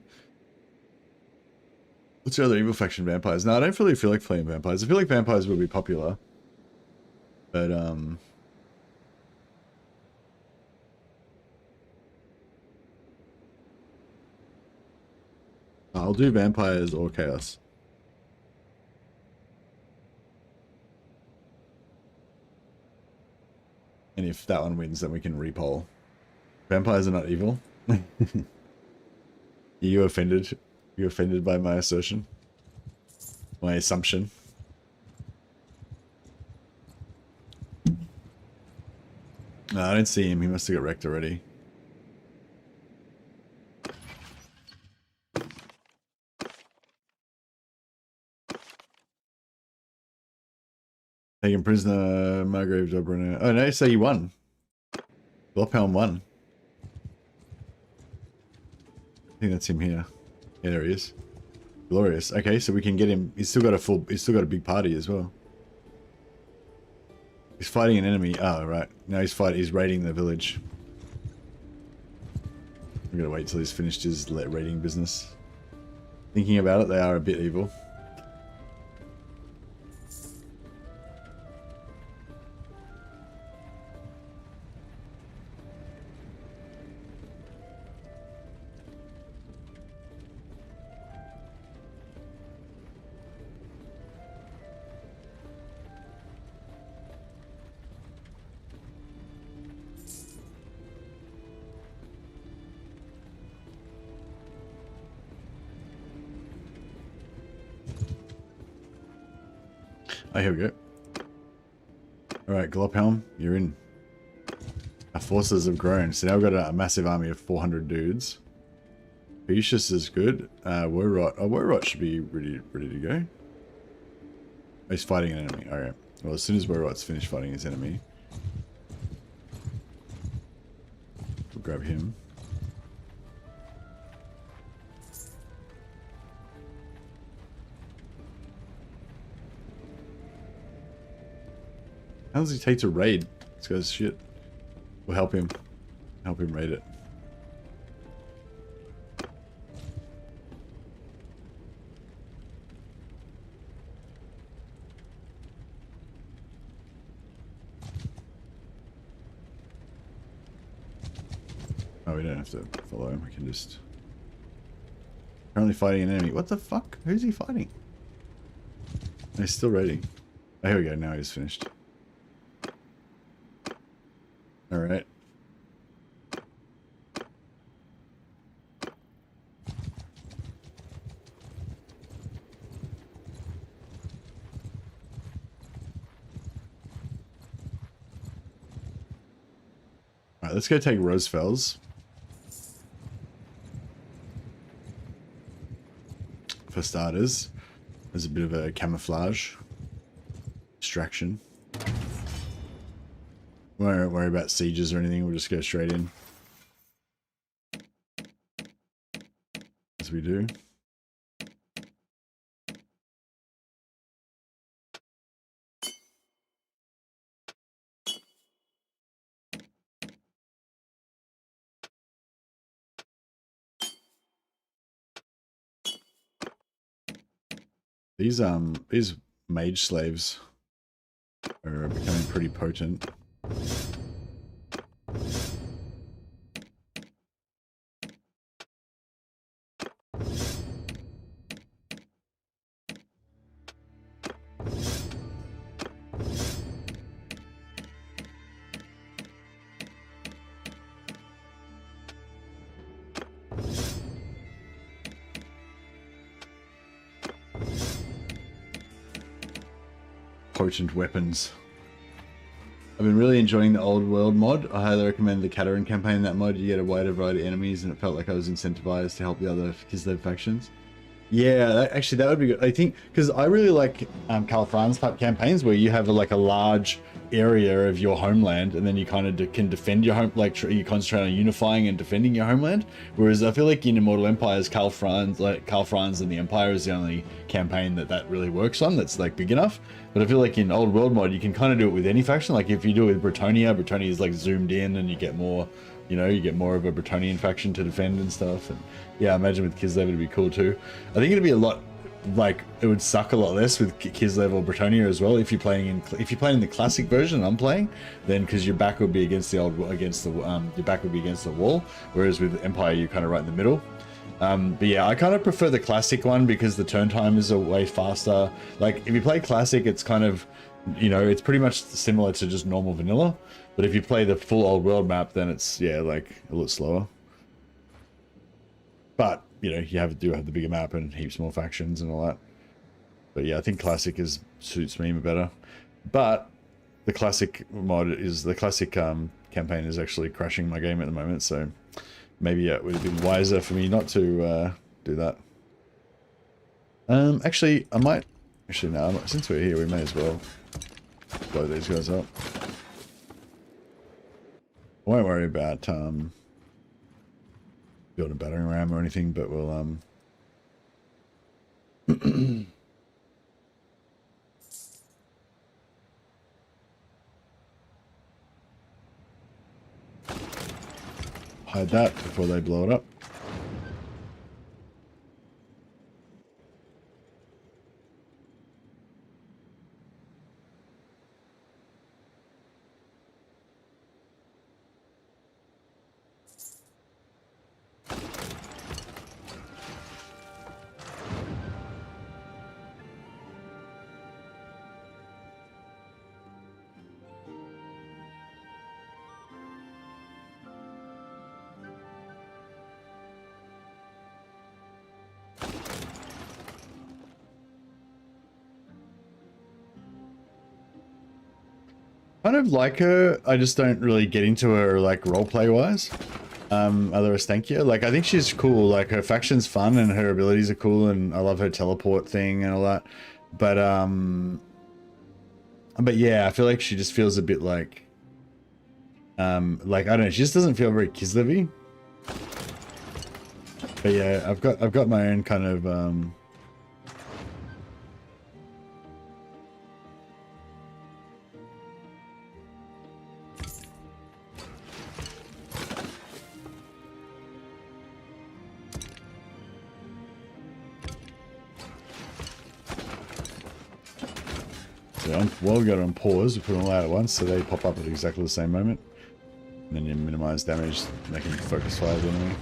[SPEAKER 1] What's your other evil faction? Vampires? No, I don't really feel like playing vampires. I feel like vampires would be popular. But, I'll do vampires or chaos. And if that one wins, then we can repoll. Vampires are not evil. Are you offended? Are you offended by my assertion? My assumption? No, I don't see him. He must have got wrecked already. Taken prisoner, Margrave Dobrunner. Oh no, so he won. Glophelm won. I think that's him here. Yeah, there he is. Glorious. Okay, so we can get him. He's still got a big party as well. He's fighting an enemy. Oh, right. Now he's raiding the village. We're gonna wait till he's finished his raiding business. Thinking about it, they are a bit evil. Oh, here we go. Alright, Glophelm, you're in. Our forces have grown, so now we've got a massive army of 400 dudes. Vicious is good. Woerot. Oh, Woerot should be ready to go. Oh, he's fighting an enemy. Alright. Well, as soon as Woerot's finished fighting his enemy, we'll grab him. How does he take to raid? This guy's shit. We'll help him. Help him raid it. Oh, we don't have to follow him. We can just... Currently fighting an enemy. What the fuck? Who's he fighting? He's still raiding. Oh, here we go. Now he's finished. Alright. Alright, let's go take Rosefells. For starters, there's a bit of a camouflage distraction. We won't worry about sieges or anything, we'll just go straight in. As we do. These mage slaves are becoming pretty potent. Potent weapons. I've been really enjoying the old world mod. I highly recommend the Cateran campaign in that mod. You get a wider variety of enemies and it felt like I was incentivized to help the other Kislev factions. Yeah, actually that would be good. I think, because I really like Calfran's type campaigns where you have like a large area of your homeland and then you kind of can defend your home, like you concentrate on unifying and defending your homeland. Whereas I feel like in Immortal Empires, Calfran's and the Empire is the only campaign that really works on, that's like big enough. But I feel like in Old World mod, you can kind of do it with any faction. Like if you do it with Bretonnia is like zoomed in and you get more, you know, you get more of a Bretonnian faction to defend and stuff. And yeah, I imagine with Kislev it'd be cool too. I think it'd be a lot, like it would suck a lot less with Kislev or Bretonnia as well. If you're playing in the classic version I'm playing, then because your back would be against the your back would be against the wall. Whereas with Empire, you're kind of right in the middle. But yeah, I kind of prefer the classic one because the turn time is a way faster. Like if you play classic, it's kind of, you know, it's pretty much similar to just normal vanilla. But if you play the full old world map, then it's, yeah, like a little slower. But, you know, you do have the bigger map and heaps more factions and all that. But yeah, I think classic suits me better. But the classic mod is, the classic campaign is actually crashing my game at the moment, so maybe it would have been wiser for me not to do that. Actually, I might... Actually, no, since we're here, we may as well blow these guys up. I won't worry about building a battering ram or anything, but we'll hide that before they blow it up. Kind of like her, I just don't really get into her like roleplay wise. Other Astankia, like I think she's cool, like her faction's fun and her abilities are cool and I love her teleport thing and all that. But yeah, I feel like she just feels a bit like I don't know, she just doesn't feel very Kislev-y. But yeah, I've got my own kind of well, we got it on pause, we put them all out at once so they pop up at exactly the same moment. And then you minimize damage, making focus fire the enemy.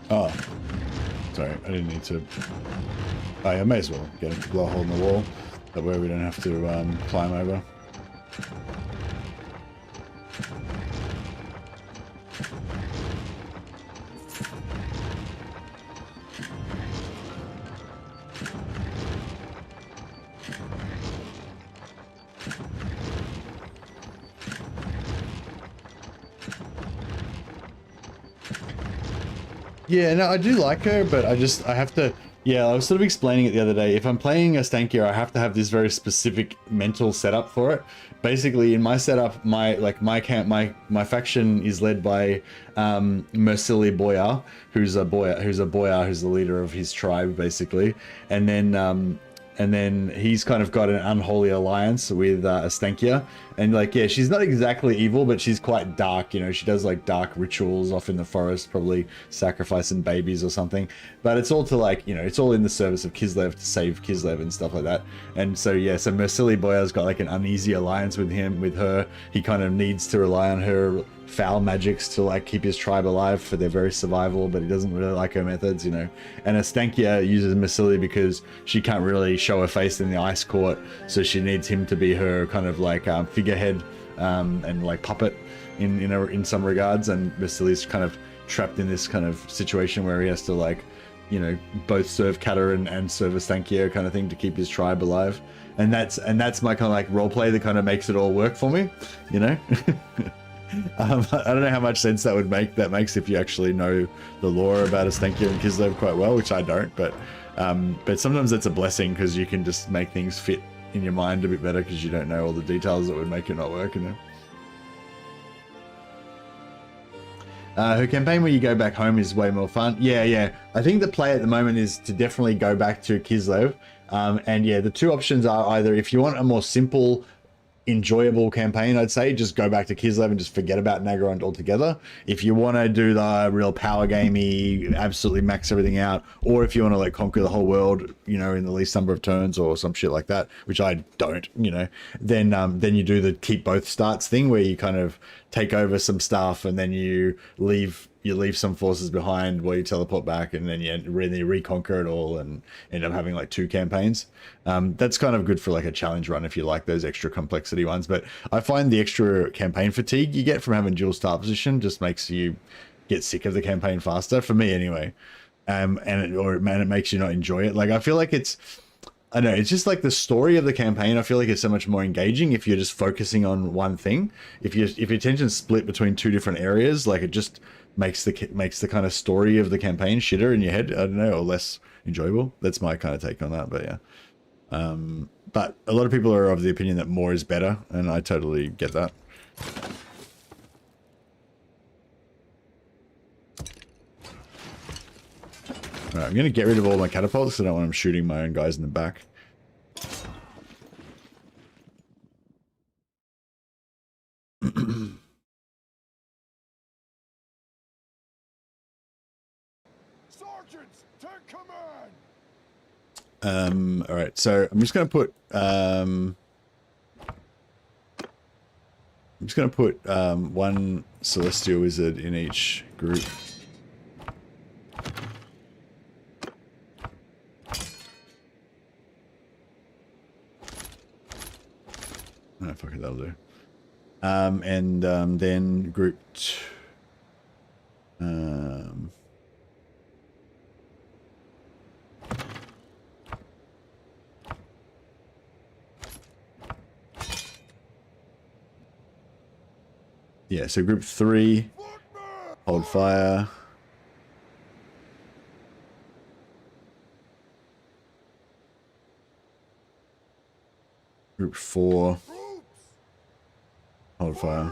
[SPEAKER 1] Oh, sorry, I didn't need to. Oh, yeah, I may as well get him to blow a hole in the wall. That way we don't have to climb over. Yeah, no, I do like her, but I have to, yeah, I was sort of explaining it the other day. If I'm playing a Stankier, I have to have this very specific mental setup for it. Basically, in my setup, my faction is led by Mercili Boyar, who's a boyar who's the leader of his tribe, basically, and then he's kind of got an unholy alliance with Stankia. And like, yeah, she's not exactly evil, but she's quite dark, you know, she does like dark rituals off in the forest, probably sacrificing babies or something. But it's all to like, you know, it's all in the service of Kislev to save Kislev and stuff like that. And so, yeah, so Mercili Boyar's got like an uneasy alliance with her. He kind of needs to rely on her foul magics to like keep his tribe alive for their very survival, but he doesn't really like her methods, you know. And Stankia uses Mercili because she can't really show her face in the ice court, so she needs him to be her kind of like figurehead and like puppet in some regards. And Mercili's kind of trapped in this kind of situation where he has to like, you know, both serve Kata and serve a Stankia kind of thing to keep his tribe alive. And that's my kind of like roleplay that kind of makes it all work for me, you know. I don't know how much sense that makes if you actually know the lore about Stankia and Kislev quite well, which I don't, but sometimes that's a blessing because you can just make things fit in your mind a bit better because you don't know all the details that would make it not work, you know. Her campaign where you go back home is way more fun. Yeah. I think the play at the moment is to definitely go back to Kislev. And yeah, the two options are either if you want a more simple, enjoyable campaign, I'd say just go back to Kislev and just forget about Nagorond altogether. If you want to do the real power gamey, absolutely max everything out, or if you want to like conquer the whole world, you know, in the least number of turns or some shit like that, which I don't, you know, then you do the keep both starts thing where you kind of take over some stuff and then you leave some forces behind while you teleport back, and then you really reconquer it all and end up having like 2 campaigns. That's kind of good for like a challenge run if you like those extra complexity ones. But I find the extra campaign fatigue you get from having dual start position just makes you get sick of the campaign faster, for me anyway. And it makes you not enjoy it. Like I feel like I know, it's just like the story of the campaign. I feel like it's so much more engaging if you're just focusing on one thing. If your attention's split between 2 different areas, like it just makes the kind of story of the campaign shitter in your head, I don't know, or less enjoyable. That's my kind of take on that, but yeah. But a lot of people are of the opinion that more is better, and I totally get that. Alright, I'm going to get rid of all my catapults because I don't want them shooting my own guys in the back. All right, so I'm just going to put one Celestial Wizard in each group. Oh, fuck it, that'll do. And then group yeah, so group 3, hold fire. Group 4, hold fire.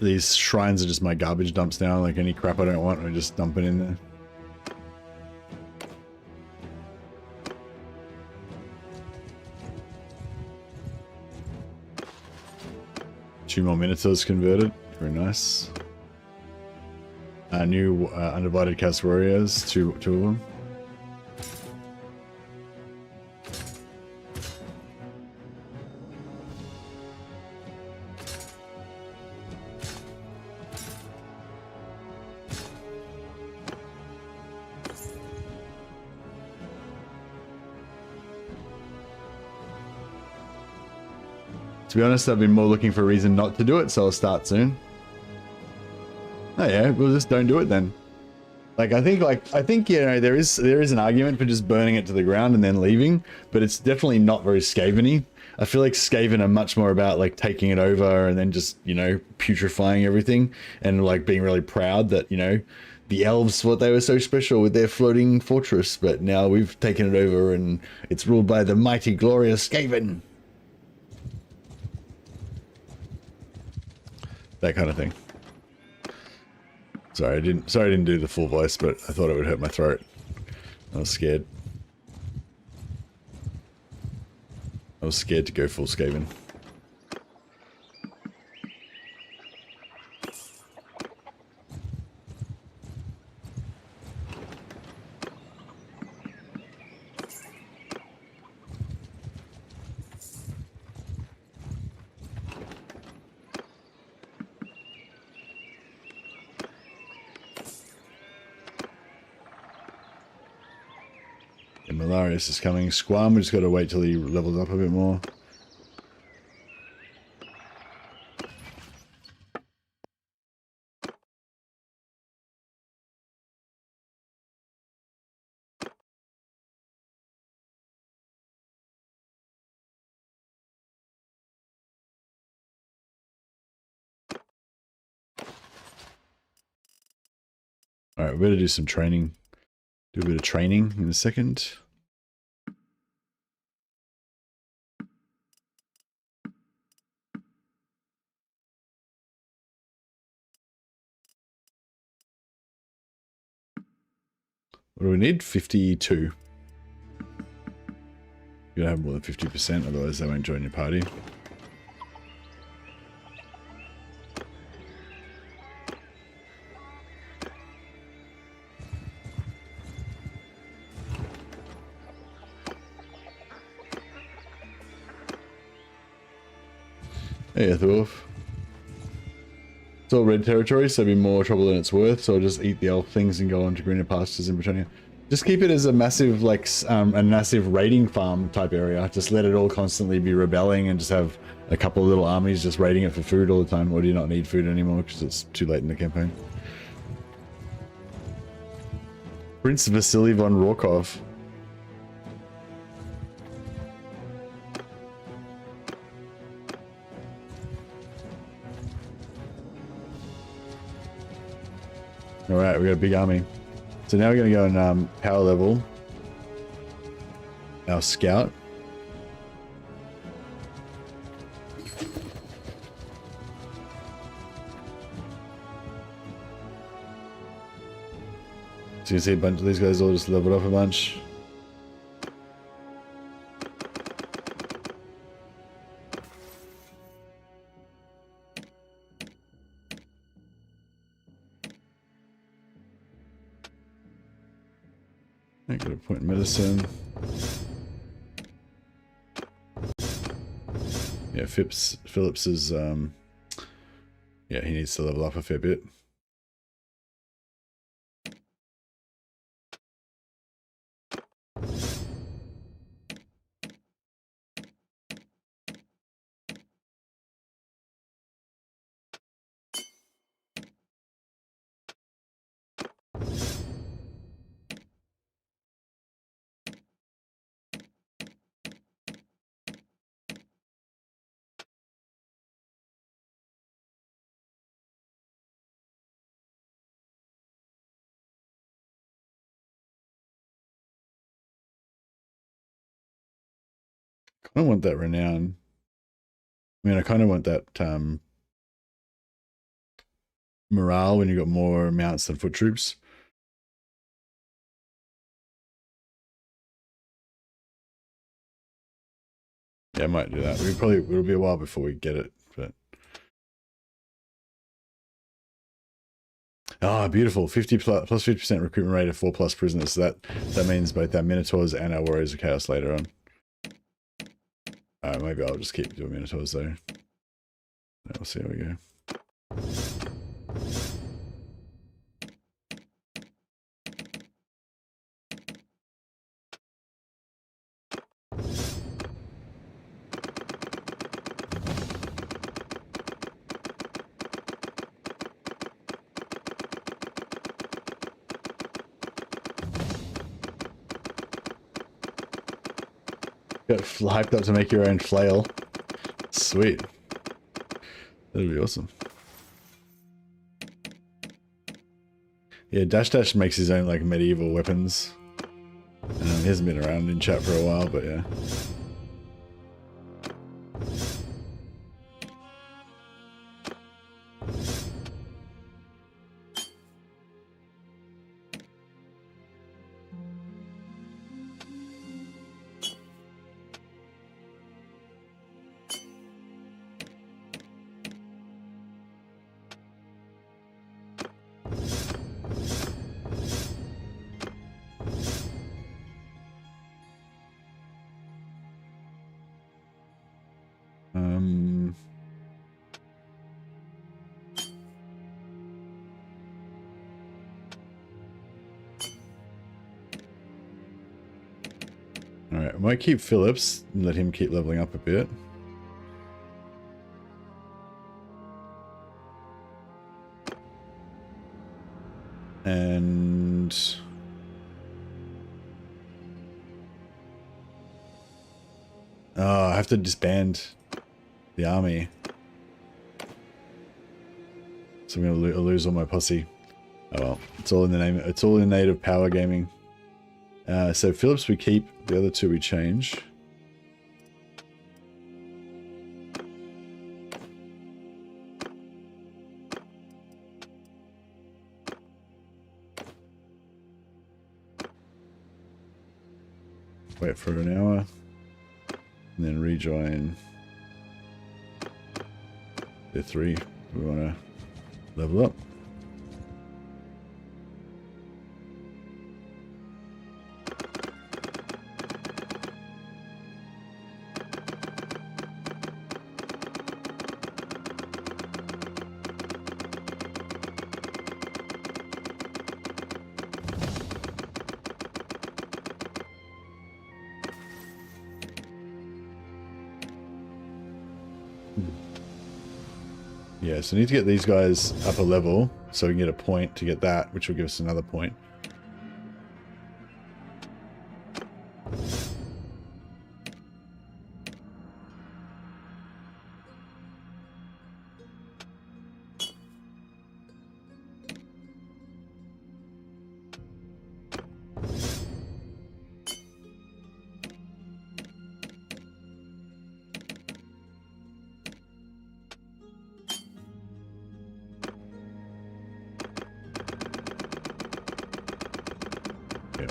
[SPEAKER 1] these shrines are just my garbage dumps now. Like any crap I don't want, I just dump it in there. Two more Minotaurs converted. Very nice. New Undivided Cast Warriors, two of them. To be honest, I've been more looking for a reason not to do it, so I'll start soon. Oh yeah, we'll just don't do it then. Like I think you know there is an argument for just burning it to the ground and then leaving, but it's definitely not very Skaven-y. I feel like Skaven are much more about like taking it over and then just, you know, putrefying everything and like being really proud that, you know, the elves thought they were so special with their floating fortress, but now we've taken it over and it's ruled by the mighty glorious Skaven. That kind of thing. Sorry, I didn't do the full voice, but I thought it would hurt my throat. I was scared. I was scared to go full Skaven. Malarius is coming. Squam, we just got to wait till he levels up a bit more. Alright, we better do some training. Do a bit of training in a second. What do we need? 52. You gotta have more than 50%, otherwise they won't join your party. Hey, Earthwolf. It's all red territory, so it'll be more trouble than it's worth, so I'll just eat the elf things and go on to greener pastures in Britannia. Just keep it as a massive, like, a massive raiding farm type area. Just let it all constantly be rebelling and just have a couple of little armies just raiding it for food all the time, or do you not need food anymore because it's too late in the campaign? Prince Vasily von Rorkov. Alright, we got a big army. So now we're going to go and power level our scout. So you can see a bunch of these guys all just leveled up a bunch. I got a point in medicine. Yeah, Phillips is yeah, he needs to level up a fair bit. I don't want that renown. I mean, I kind of want that morale when you've got more mounts than foot troops. Yeah, I might do that. It'll be a while before we get it, but oh, beautiful. 50 plus 50% recruitment rate of 4+ prisoners. So that means both our Minotaurs and our Warriors of Chaos later on. Maybe I'll just keep doing Minotaurs though. We'll see how we go. Got hyped up to make your own flail. Sweet. That'd be awesome. Yeah, Dash makes his own like medieval weapons. He hasn't been around in chat for a while, but yeah. Alright, I might keep Phillips and let him keep leveling up a bit. And I have to disband the army. So I'm gonna lose all my posse. Oh well, it's all in the name. It's all in the name of power gaming. So Phillips we keep, the other two we change. Wait for an hour, and then rejoin the three. We want to level up. Yeah, so I need to get these guys up a level so we can get a point to get that, which will give us another point.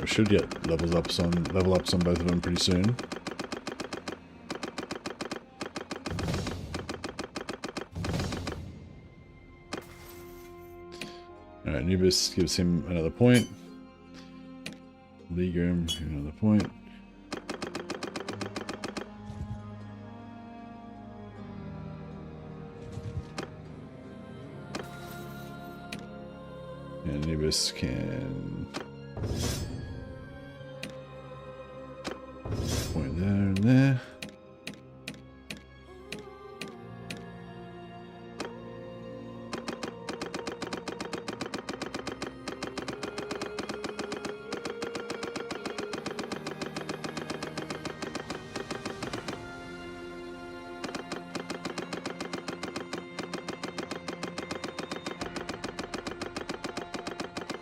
[SPEAKER 1] Should get level ups on both of them pretty soon. All right, Nubis gives him another point. Legum another point. And Nubis can point there and there.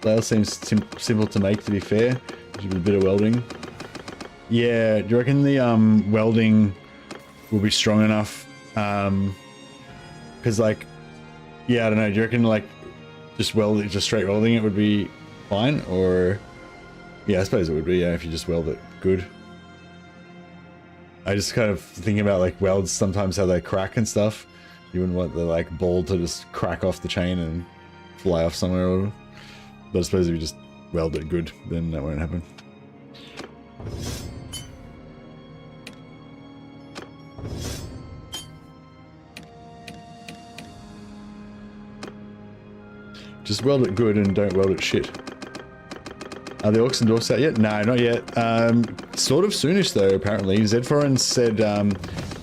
[SPEAKER 1] Flail seems simple to make, to be fair. Just a bit of welding. Yeah, do you reckon the welding will be strong enough? Because like, yeah, I don't know. Do you reckon like just straight welding it would be fine, or yeah, I suppose it would be, yeah, if you just weld it good. I just kind of thinking about like welds sometimes how they crack and stuff. You wouldn't want the like ball to just crack off the chain and fly off somewhere, or but I suppose if you just weld it good, then that won't happen. Just weld it good and don't weld it shit. Are the orcs and dwarfs out yet? No, not yet. Sort of soonish though, apparently. Zedforan said,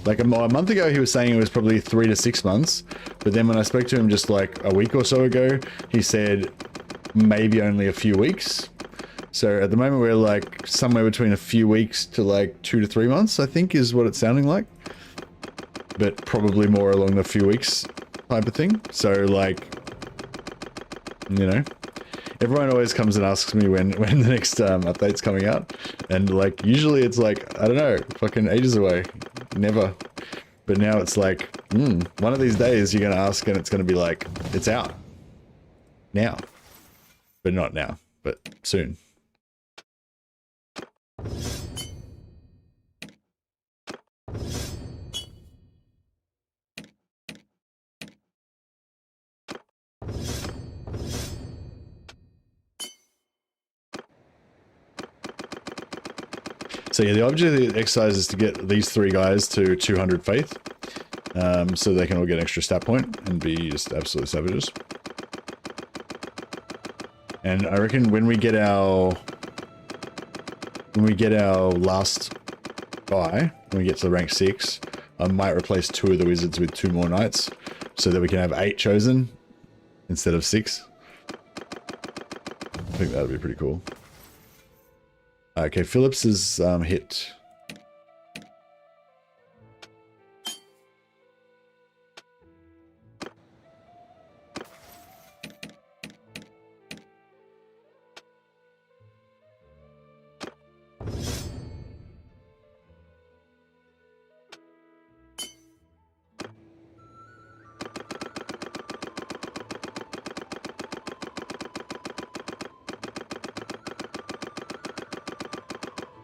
[SPEAKER 1] like a month ago he was saying it was probably 3 to 6 months. But then when I spoke to him just like a week or so ago, he said maybe only a few weeks. So at the moment we're like somewhere between a few weeks to like 2 to 3 months, I think is what it's sounding like. But probably more along the few weeks type of thing. So like, you know, everyone always comes and asks me when the next update's coming out, and like usually it's like, I don't know, fucking ages away, never. But now it's like, one of these days you're gonna ask and it's gonna be like, it's out now, but not now, but soon. So yeah, the object of the exercise is to get these 3 guys to 200 faith, so they can all get an extra stat point and be just absolute savages. And I reckon when we get our last guy, when we get to rank 6, I might replace 2 of the wizards with 2 more knights, so that we can have 8 chosen instead of 6. I think that would be pretty cool. Okay, Phillips is hit.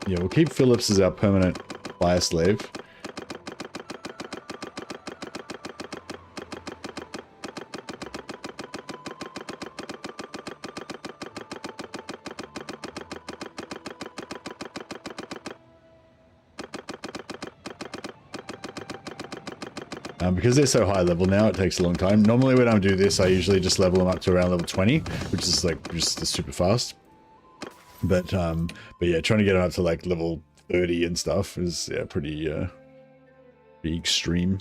[SPEAKER 1] Yeah, we'll keep Phillips as our permanent fire slave. Because they're so high level now, it takes a long time. Normally when I do this, I usually just level them up to around level 20, which is like just super fast. But yeah, trying to get them up to like level 30 and stuff is, yeah, pretty extreme.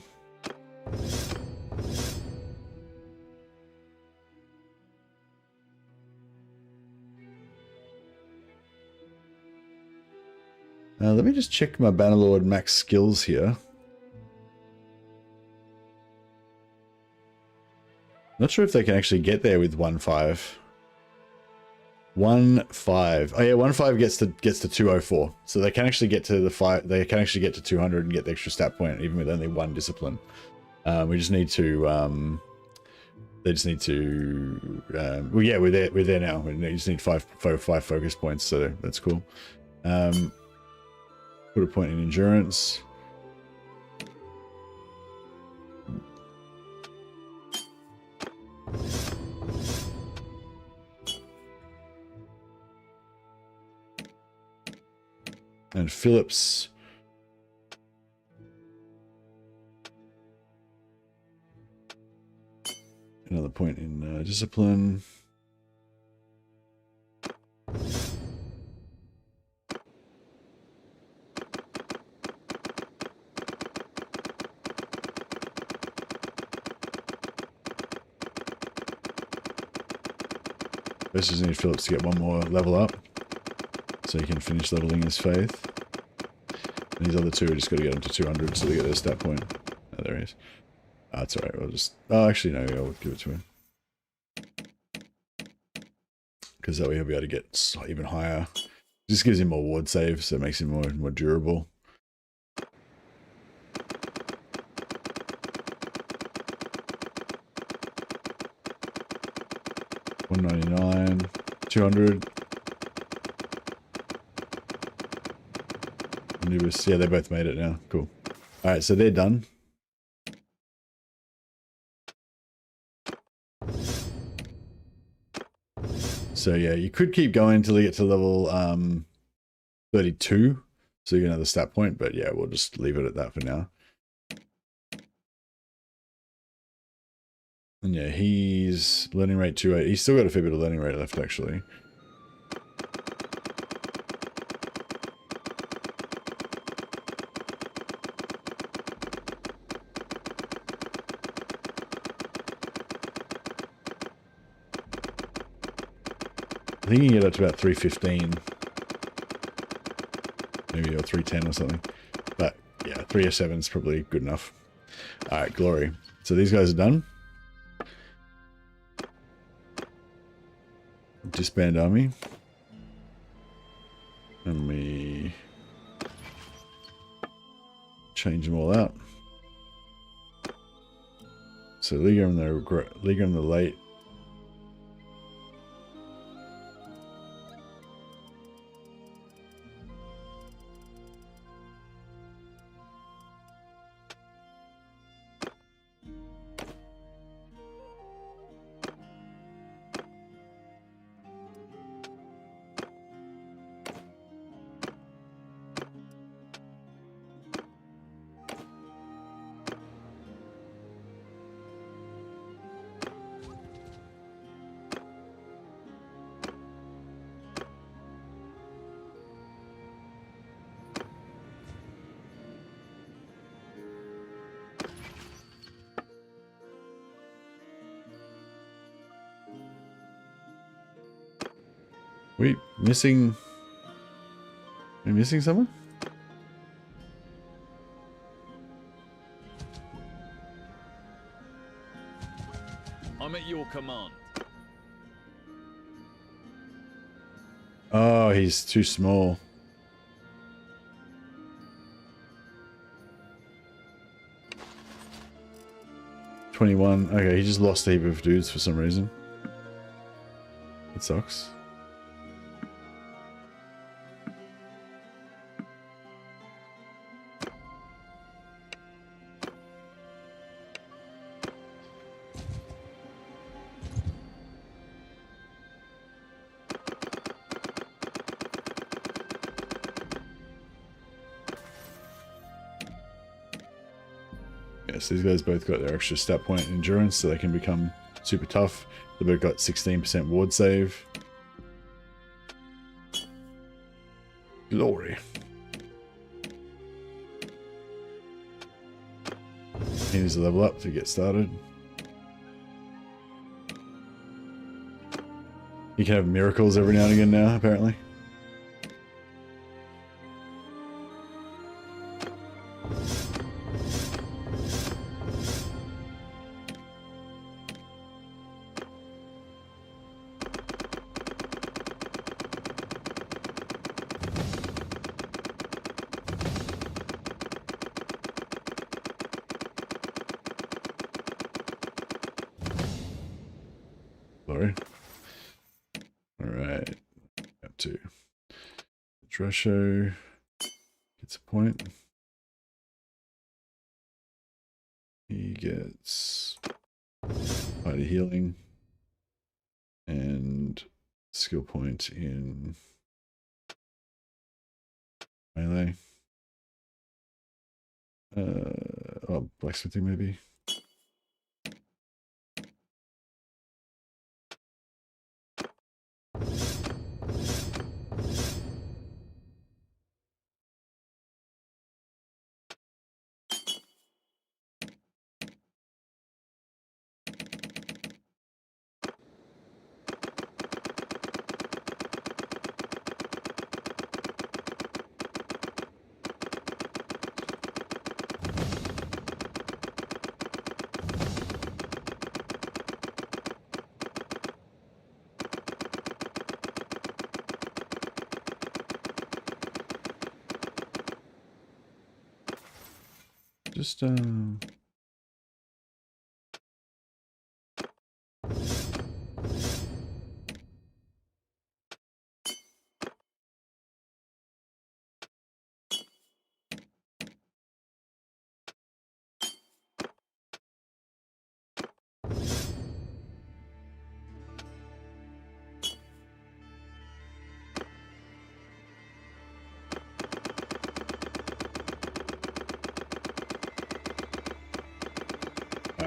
[SPEAKER 1] Let me just check my Bannerlord max skills here. Not sure if they can actually get there with 1.5. 1.5. Oh yeah, 1.5 gets to 204. So they can actually get to the 5. They can actually get to 200 and get the extra stat point, even with only 1 discipline. We just need to. They just need to. Well, yeah, we're there now. We just need 5 focus points, so that's cool. Put a point in endurance. And Phillips. Another point in discipline. This just need Phillips to get 1 more level up, so he can finish leveling his faith. And these other 2 are just got to get him to 200, so they get their stat point. Oh, there he is. Oh, that's alright, we'll just... Oh, actually, no, I'll give it to him. Because that way he'll be able to get even higher. Just gives him more ward save, so it makes him more durable. 199, 200. Anubis, yeah, they both made it now. Cool. All right, so they're done. So yeah, you could keep going until you get to level 32. So you get another stat point, but yeah, we'll just leave it at that for now. And yeah, he's learning rate 2.8. He's still got a fair bit of learning rate left, actually. I think you can get up to about 315. Maybe, or 310 or something. But yeah, 307 is probably good enough. Alright, glory. So these guys are done. Disband army. And we change them all out. So Leaguer in the late. We missing? Are we missing someone?
[SPEAKER 4] I'm at your command.
[SPEAKER 1] Oh, he's too small. $21. Okay, he just lost a heap of dudes for some reason. That sucks. So these guys both got their extra stat point endurance, so they can become super tough. They both got 16% ward save. Glory. He needs to level up to get started. You can have miracles every now and again now, apparently. Glory. Alright. Up to Dresho gets a point. He gets mighty healing and skill point in melee. Oh, blacksmithing maybe. Just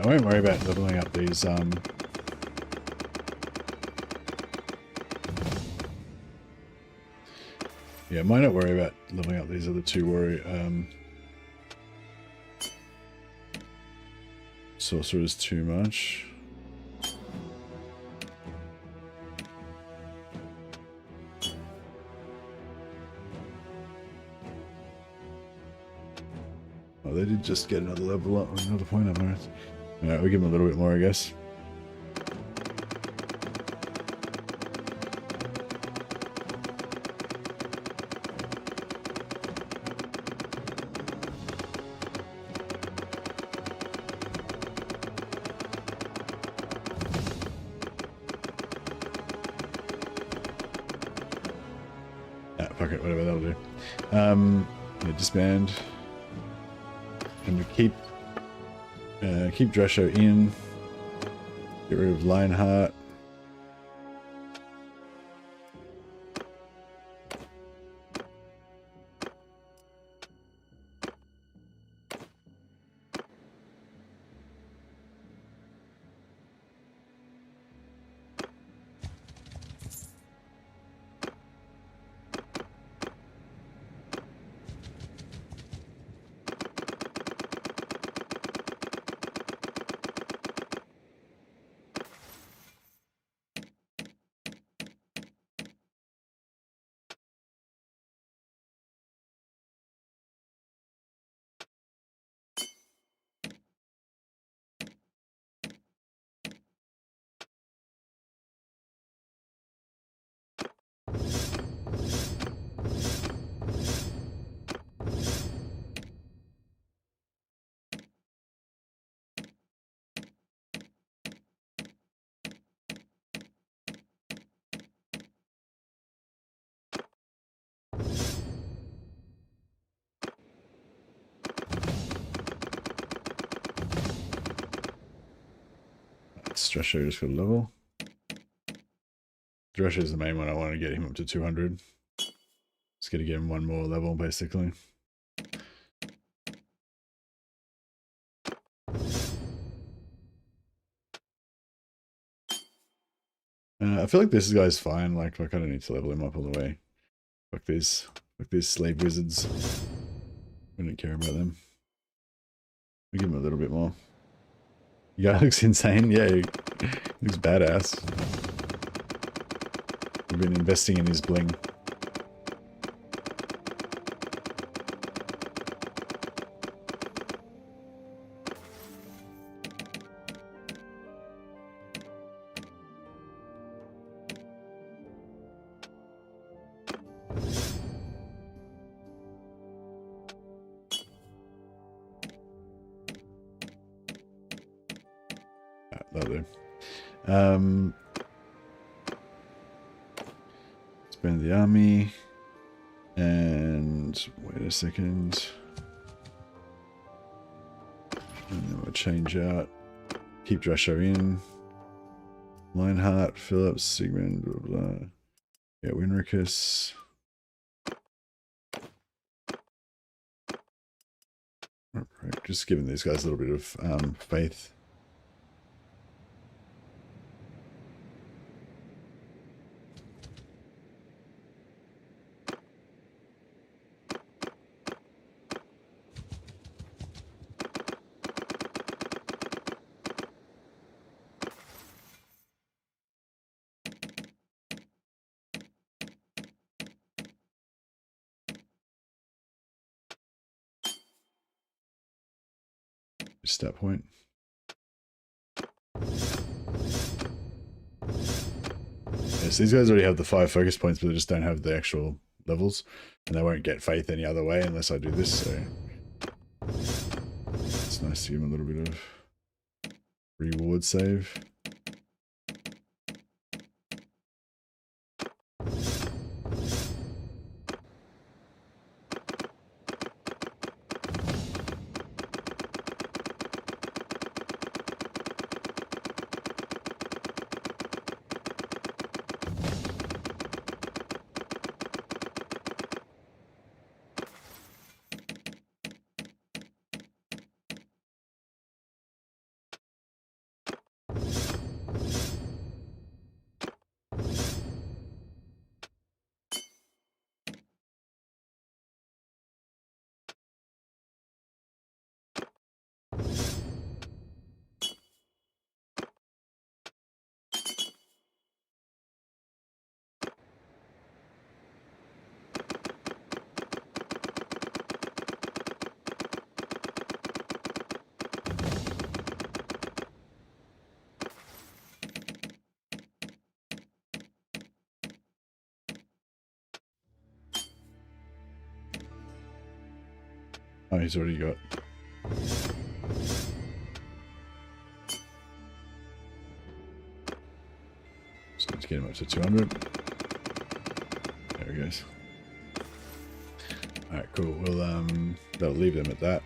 [SPEAKER 1] I won't worry about leveling up these. Yeah, I might not worry about leveling up these other two sorcerers too much. Oh, they did just get another level up, another point up. Alright, we'll give them a little bit more, I guess. Fuck it, whatever, that'll do. Yeah, disband. And we keep Dresho in. Get rid of Lionheart. Dresho just got a level. Dresho is the main one. I want to get him up to 200. Just got to get him one more level, basically. I feel like this guy's fine. Like I don't need to level him up all the way. Fuck these slave wizards. We don't care about them. We give him a little bit more. The guy looks insane. Yeah, he looks badass. We've been investing in his bling. That'll do. Spend the army. And wait a second. And then we'll change out. Keep Dresho in. Lionheart, Phillips, Sigmund, blah, blah. Yeah, Winricus. Right, just giving these guys a little bit of faith. Stat point. Yes, these guys already have the 5 focus points, but they just don't have the actual levels, and they won't get faith any other way unless I do this. So it's nice to give them a little bit of reward save. Oh, he's already got. Just need to get him up to 200. There he goes. Alright, cool. We'll that'll leave them at that.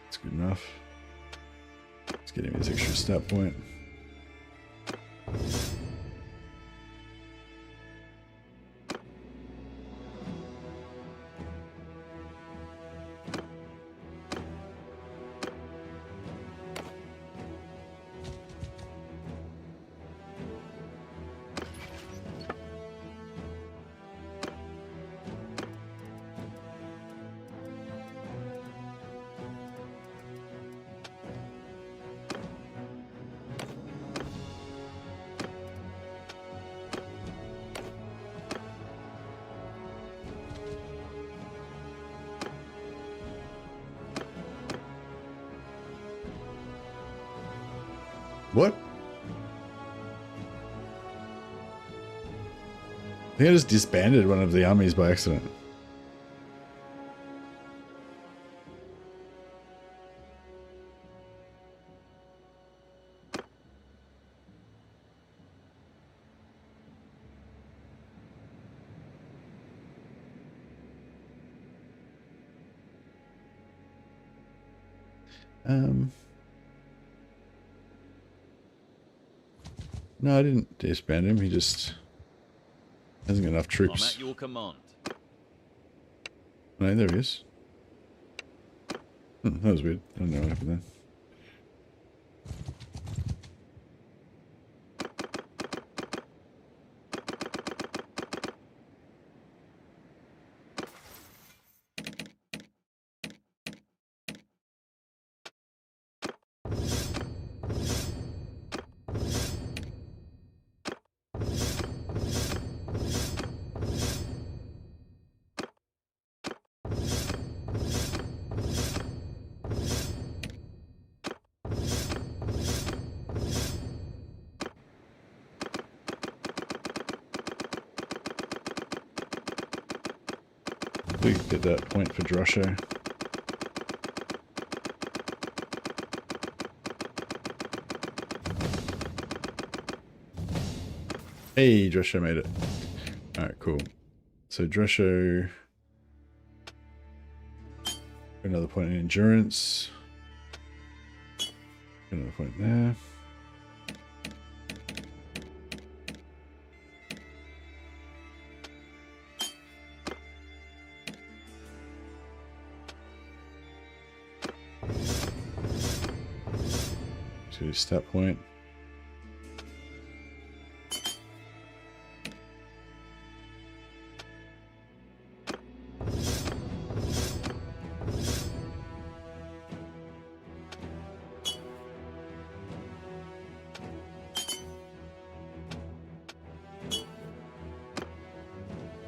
[SPEAKER 1] That's good enough. Let's get him his extra stat point. What? I think I just disbanded one of the armies by accident. No, I didn't disband him. He just hasn't got enough
[SPEAKER 4] I'm
[SPEAKER 1] troops.
[SPEAKER 4] at your command.
[SPEAKER 1] No, there he is. That was weird. I don't know what happened there. We could get that point for Drosho. Hey, Drosho made it. Alright, cool. So Drosho, another point in endurance. Another point there. To stat point.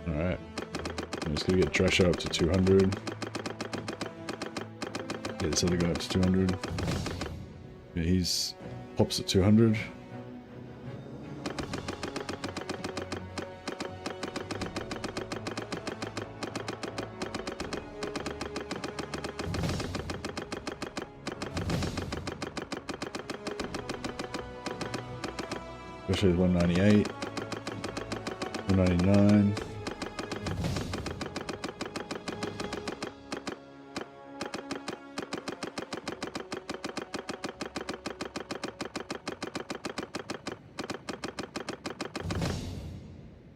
[SPEAKER 1] Alright. I'm just gonna get Drescher up to 200. Get this other guy up to 200. Yeah, he's pops at 200. Drescher is 198. 199.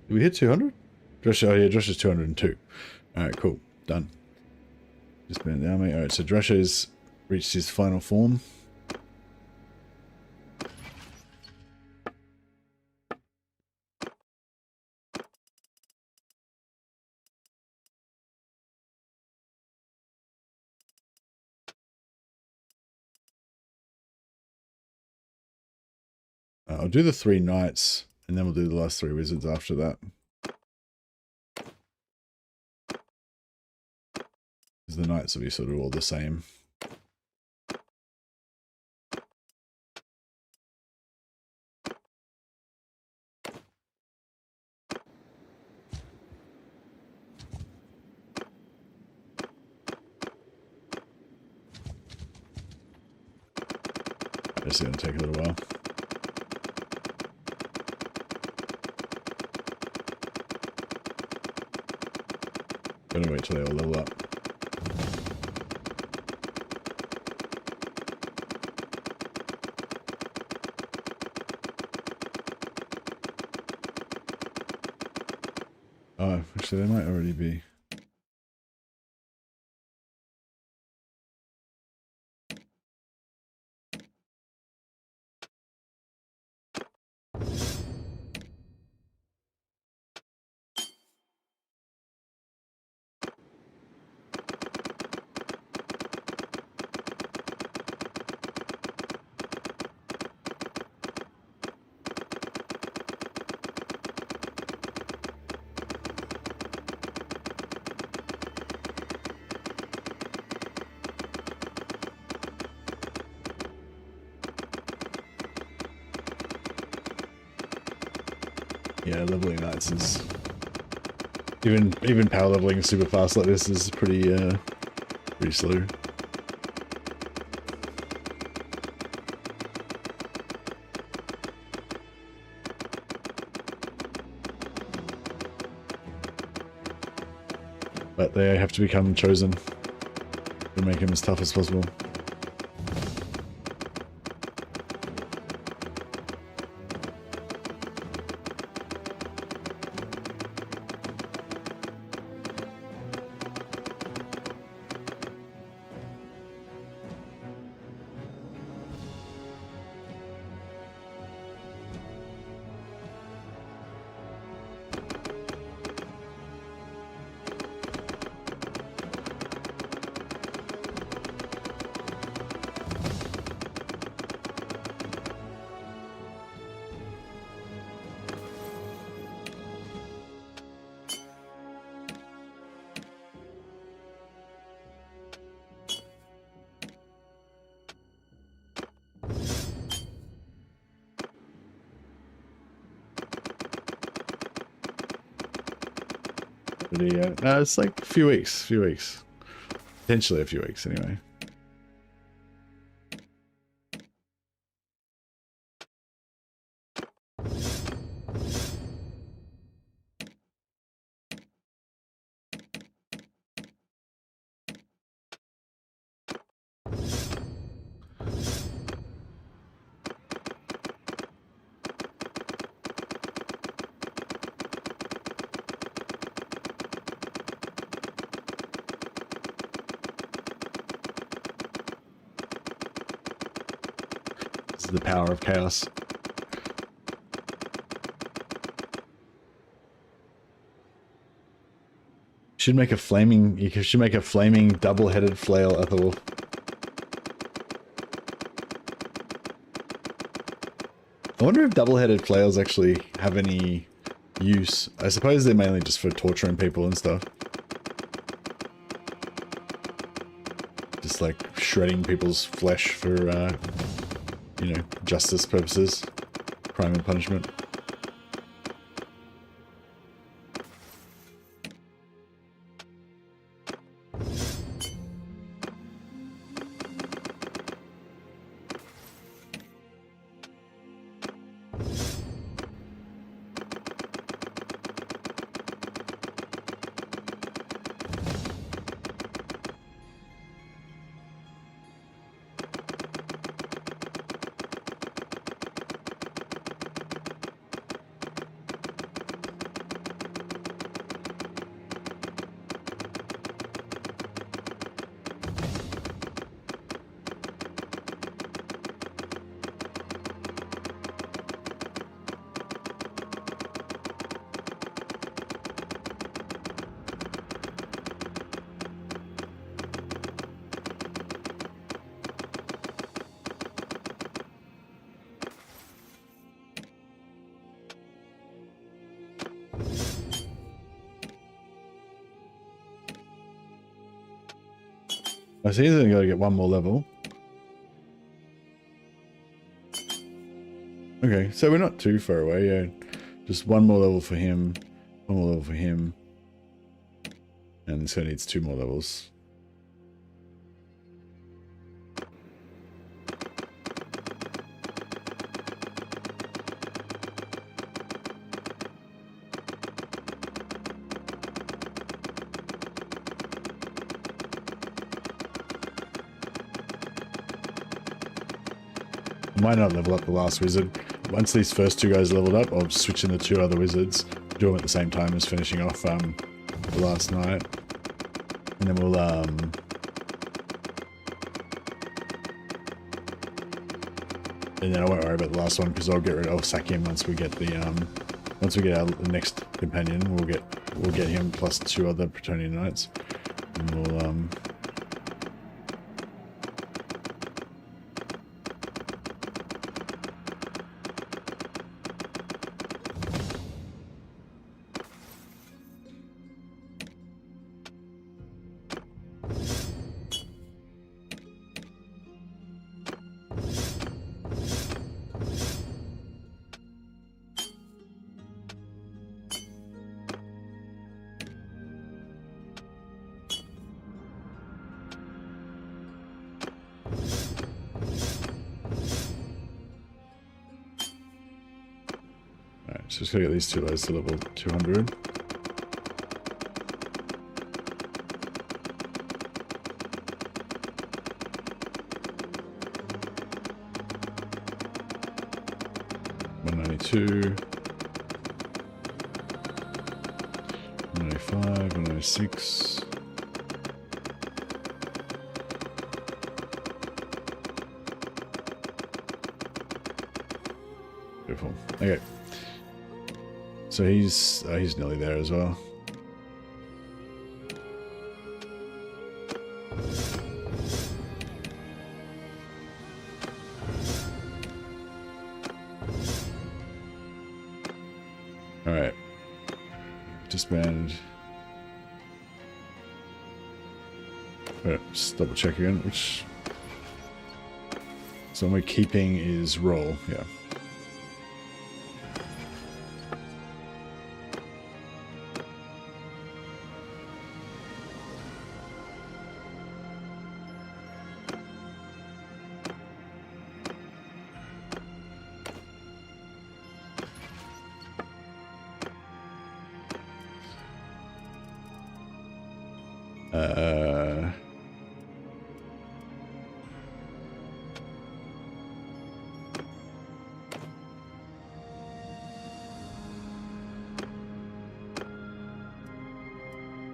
[SPEAKER 1] Did we hit 200? Drescher, oh yeah, Drescher's 202. Alright, cool. Done. Just been the army. Alright, so Drescher's reached his final form. I'll do the 3 knights, and then we'll do the last 3 wizards after that. Because the knights will be sort of all the same. It's going to take a little while. Gotta wait till they all level up. Oh, actually, they might already be. Yeah, leveling knights is even power leveling super fast like this is pretty slow. But they have to become chosen to make him as tough as possible. No, it's like a few weeks, potentially a few weeks anyway. The power of chaos. You should make a flaming double-headed flail, Ethelwolf. I wonder if double-headed flails actually have any use. I suppose they're mainly just for torturing people and stuff. Just like shredding people's flesh for you know, justice purposes, crime and punishment. I see he's only got to get one more level. Okay, so we're not too far away, yeah. Just one more level for him, one more level for him. And so needs 2 more levels. I might not level up the last wizard. Once these first 2 guys leveled up, I'll switch in the 2 other wizards, do them at the same time as finishing off the last night. And then we'll and then I won't worry about the last one because I'll sack him once we get the once we get our next companion. We'll get him plus 2 other Bretonian knights. And we'll so just gotta get these 2 guys to level 200. $192, $195, $196. Beautiful. Okay. So he's nearly there as well. All right, disband. Just double check again. Which so we're keeping is roll. Yeah.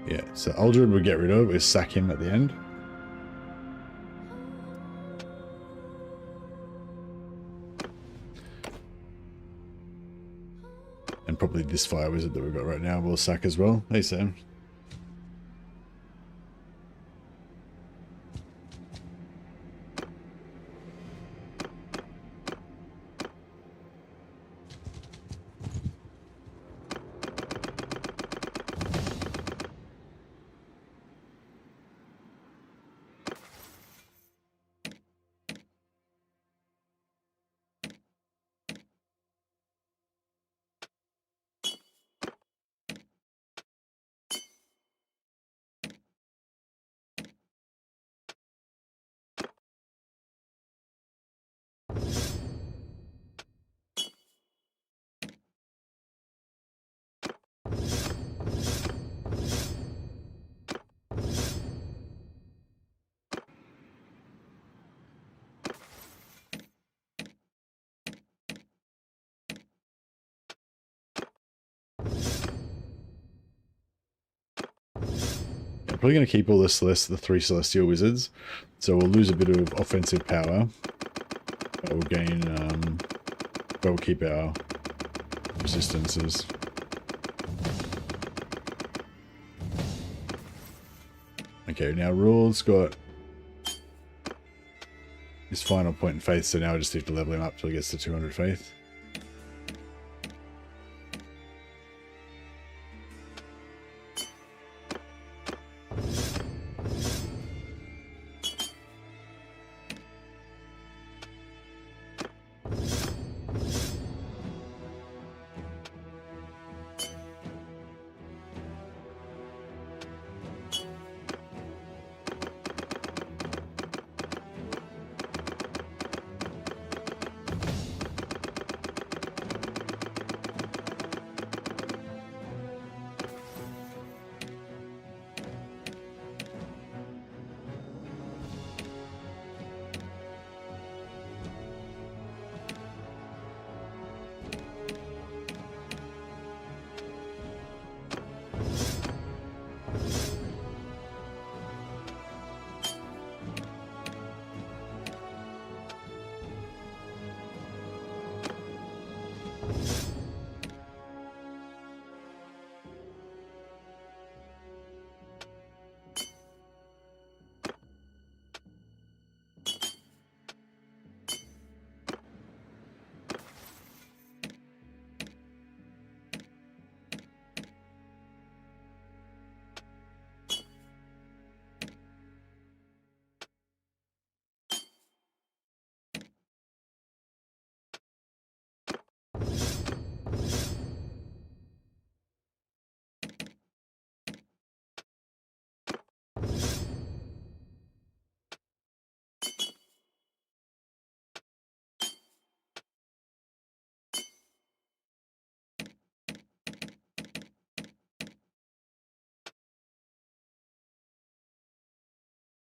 [SPEAKER 1] Yeah, so Aldred we'll get rid of, we'll sack him at the end. And probably this fire wizard that we've got right now we'll sack as well. Hey Sam. I'm probably going to keep all the 3 Celestial Wizards, so we'll lose a bit of offensive power, but we'll gain, but we'll keep our resistances. Okay, now Rule's got his final point in faith, so now I just have to level him up till he gets to 200 faith.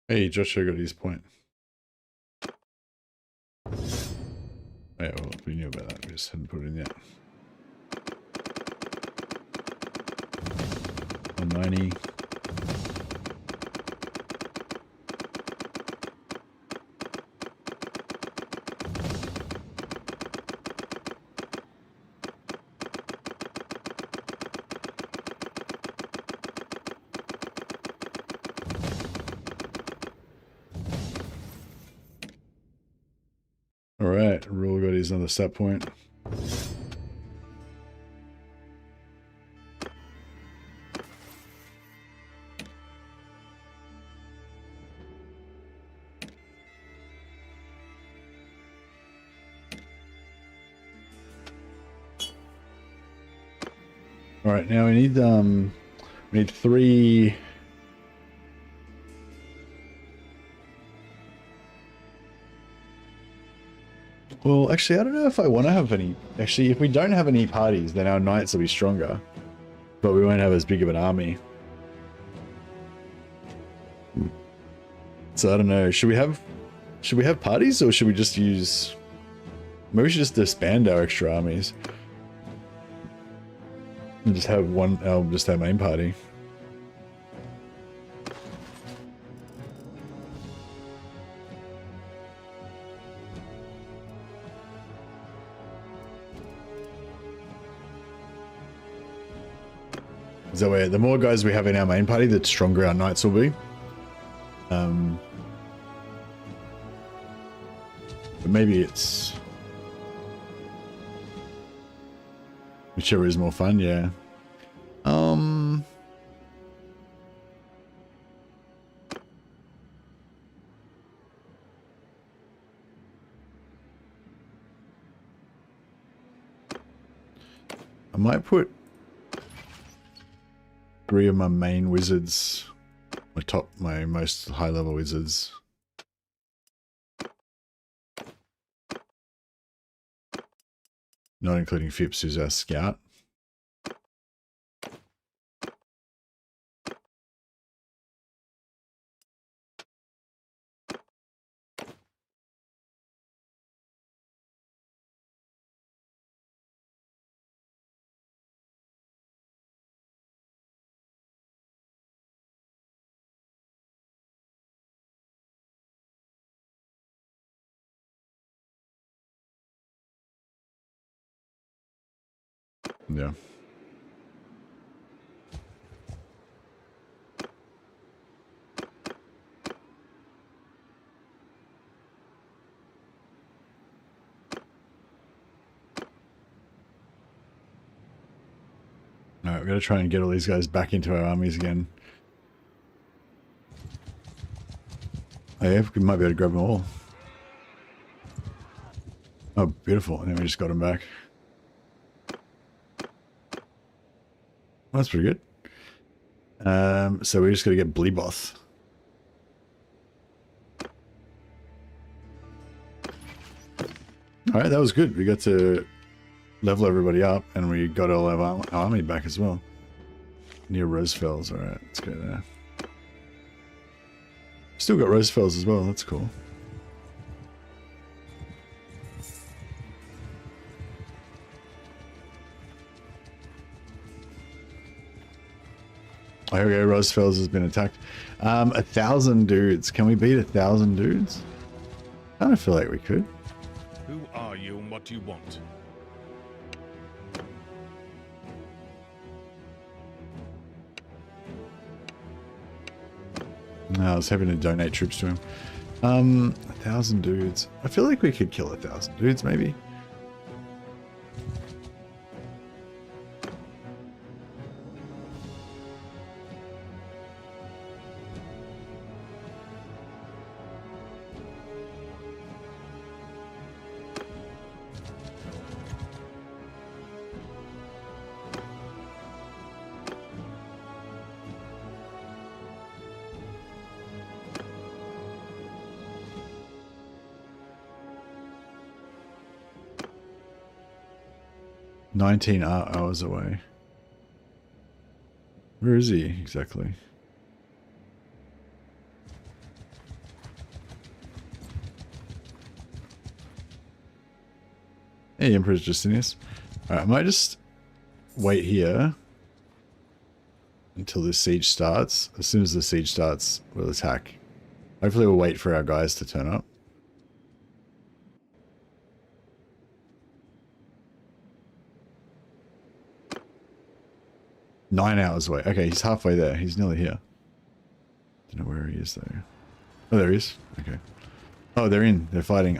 [SPEAKER 1] Hey, Joshua got his point. Yeah, well, we knew about that. We just hadn't put it in yet. 190. All right, Rule got his another set point. All right, now we need 3. Well, actually, I don't know if I want to have any. Actually, if we don't have any parties, then our knights will be stronger, but we won't have as big of an army. So I don't know. Should we have parties, or should we just use? Maybe we should just disband our extra armies and just have just our main party. That way, the more guys we have in our main party, the stronger our knights will be. But maybe it's whichever is more fun, yeah. I might put 3 of my main wizards, my most high level wizards. Not including Phipps, who's our scout. Yeah. Alright, we're gonna try and get all these guys back into our armies again. Oh yeah, we might be able to grab them all. Oh, beautiful. And then we just got them back. Well, that's pretty good. So we just got to get Bleeboth. Alright, that was good. We got to level everybody up, and we got all of our army back as well. Near Rosefells. Alright, let's go there. Still got Rosefells as well. That's cool. Okay, Rosefells has been attacked. 1,000 dudes. Can we beat 1,000 dudes? I don't feel like we could.
[SPEAKER 3] Who are you and what do you want?
[SPEAKER 1] No, I was having to donate troops to him. 1,000 dudes. I feel like we could kill 1,000 dudes, maybe. Hours away. Where is he exactly? Hey, Emperor Justinius. Alright, I might just wait here until the siege starts. As soon as the siege starts, we'll attack. Hopefully we'll wait for our guys to turn up. Nine hours away. Okay, he's halfway there. He's nearly here. Don't know where he is though. Oh, there he is. Okay. Oh, they're in. They're fighting.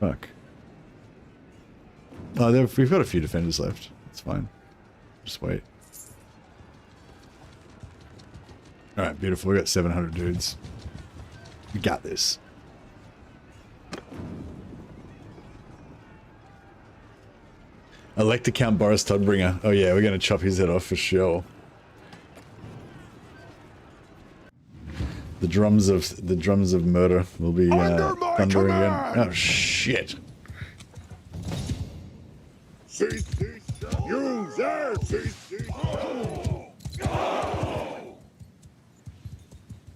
[SPEAKER 1] Fuck. Oh, we've got a few defenders left. It's fine. Just wait. Alright, beautiful. We got 700 dudes. We got this. Elect to Count Boris Toddbringer. Oh yeah, we're gonna chop his head off for sure. The drums of murder will be thundering again. Oh shit!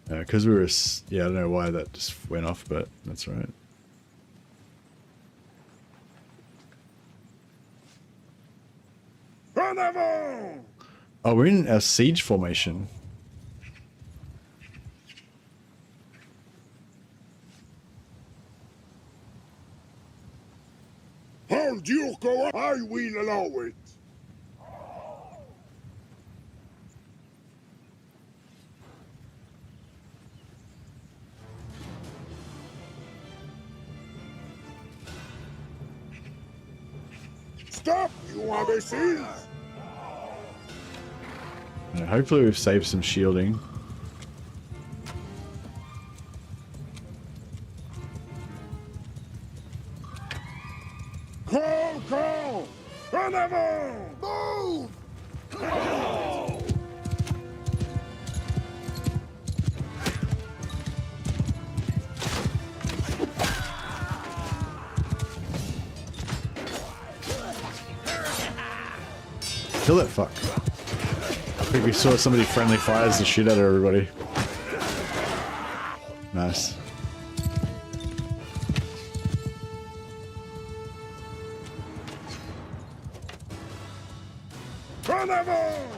[SPEAKER 1] Because we were, yeah, I don't know why that just went off, but that's right. Oh, we're in a siege formation.
[SPEAKER 2] Hold you go, I will allow it. Stop, you imbeciles!
[SPEAKER 1] Hopefully we've saved some shielding.
[SPEAKER 2] Call! En avant! Move!
[SPEAKER 1] Kill that fuck. I think we saw somebody friendly fires the shit out of everybody. Nice.
[SPEAKER 2] En avant!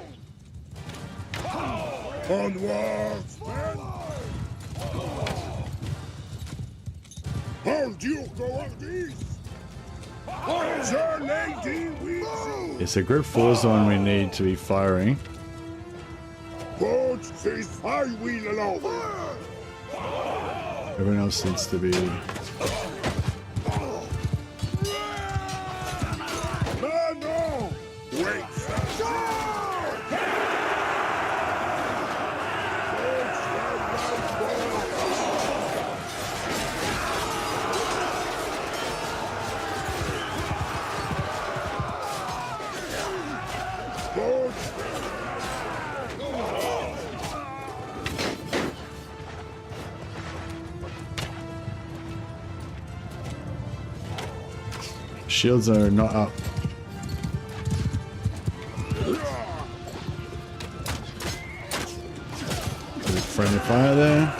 [SPEAKER 2] Onwards, men! Hold you go Your lady will.
[SPEAKER 1] Yeah, so group 4 is the one we need to be firing.
[SPEAKER 2] God says I will allow it.
[SPEAKER 1] Everyone else needs to be...
[SPEAKER 2] No! Wait!
[SPEAKER 1] Shields are not up. Friendly fire there.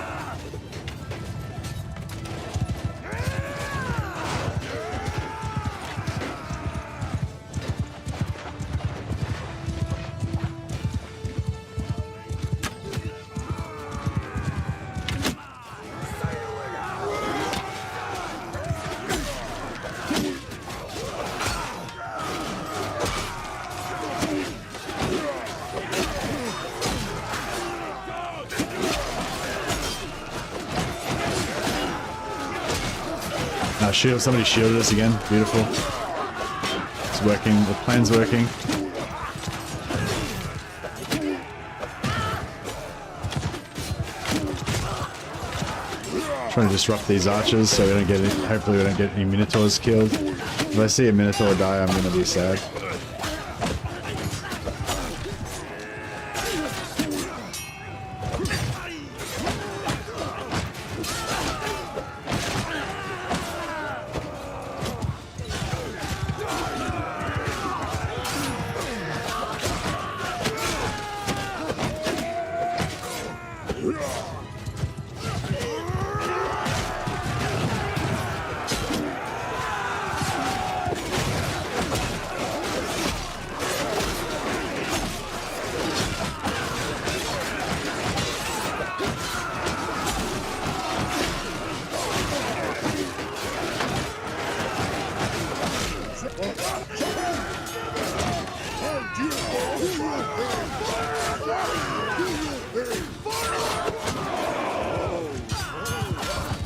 [SPEAKER 1] Shield, somebody shielded us again. Beautiful. It's working. The plan's working. Trying to disrupt these archers so we don't get it. Hopefully we don't get any minotaurs killed. If I see a minotaur die, I'm gonna be sad.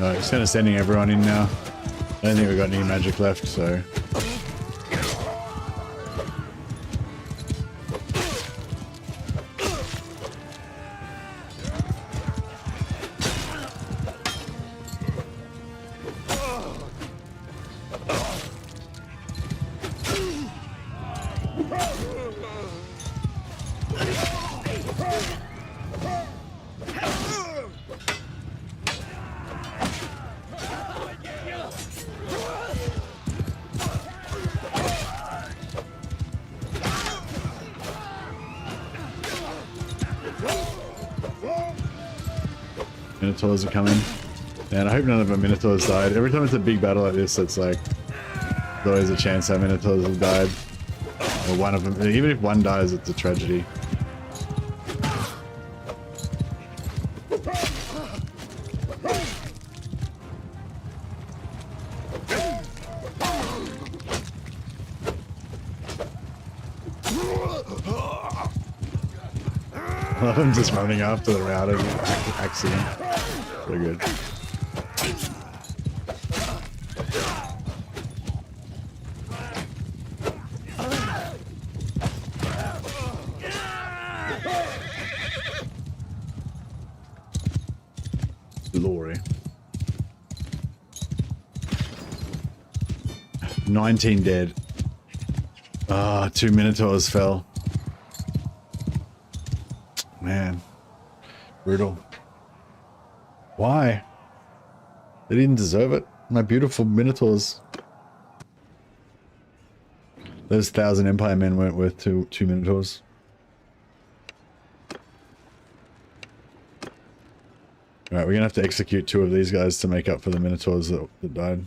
[SPEAKER 1] Alright, just kind of sending everyone in now. I don't think we've got any magic left, so... Minotaurs are coming. And I hope none of the Minotaurs died. Every time it's a big battle like this, it's like... there's always a chance that Minotaurs have died. Or one of them. Even if one dies, it's a tragedy. I'm just running after the router accident. So good. Glory. 19 dead. Ah, 2 Minotaurs fell. Man. Brutal. Why? They didn't deserve it. My beautiful Minotaurs. Those 1,000 Empire men weren't worth two Minotaurs. Alright, we're gonna have to execute 2 of these guys to make up for the Minotaurs that died.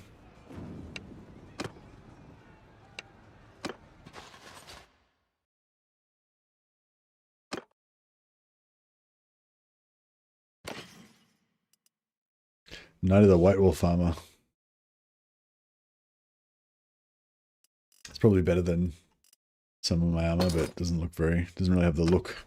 [SPEAKER 1] Night of the White Wolf armor. It's probably better than some of my armor, but it doesn't really have the look.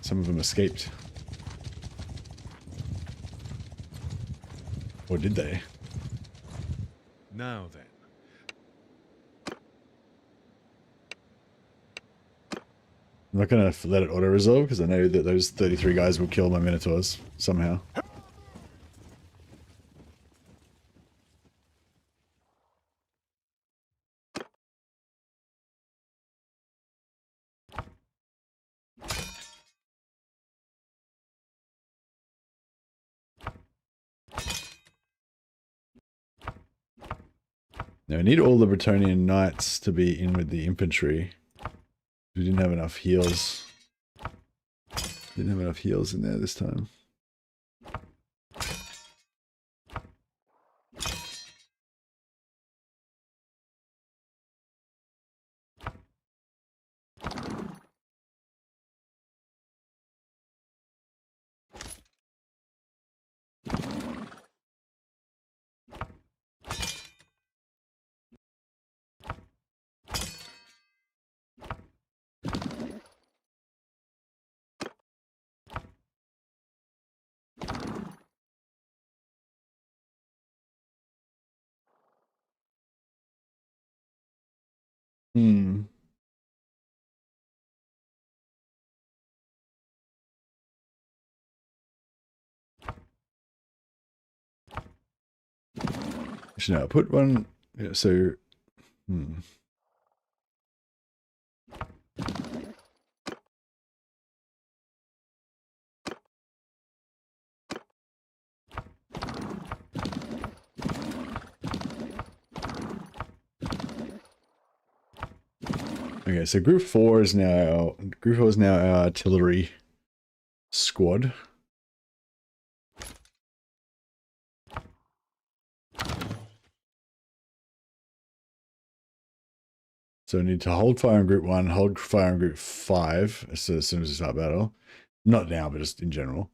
[SPEAKER 1] Some of them escaped. Or did they?
[SPEAKER 3] Now then.
[SPEAKER 1] I'm not going to let it auto-resolve because I know that those 33 guys will kill my Minotaurs somehow. Now we need all the Bretonnian knights to be in with the infantry. We didn't have enough heals. Didn't have enough heals in there this time. Actually, no, put one. Yeah, so. Okay, so Group 4 is now our artillery squad. So we need to hold fire on Group 1, hold fire on Group 5 as soon as we start battle. Not now, but just in general.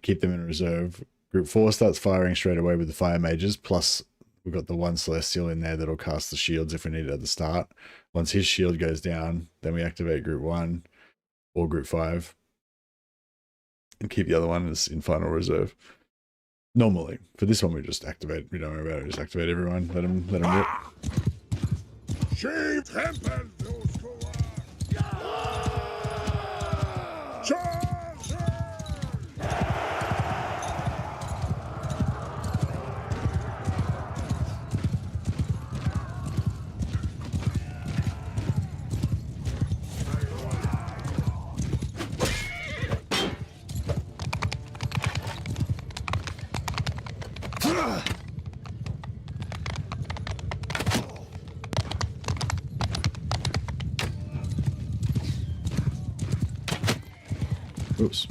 [SPEAKER 1] Keep them in reserve. Group 4 starts firing straight away with the fire mages, plus we've got the one celestial in there that'll cast the shields if we need it at the start. Once his shield goes down, then we activate group 1 or group 5 and keep the other one as in final reserve. Normally, for this one we just activate. We don't worry about it. Just activate everyone. Let them rip.
[SPEAKER 2] Shame temple those go on. Charge!
[SPEAKER 1] Oops.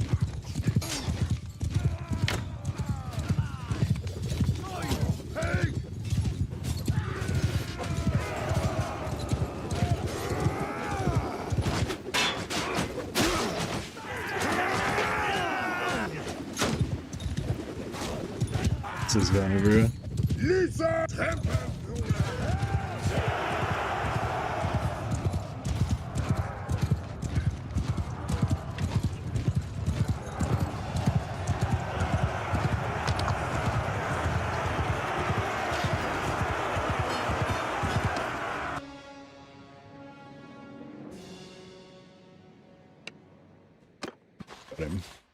[SPEAKER 1] This is going everywhere.
[SPEAKER 2] Lisa temple.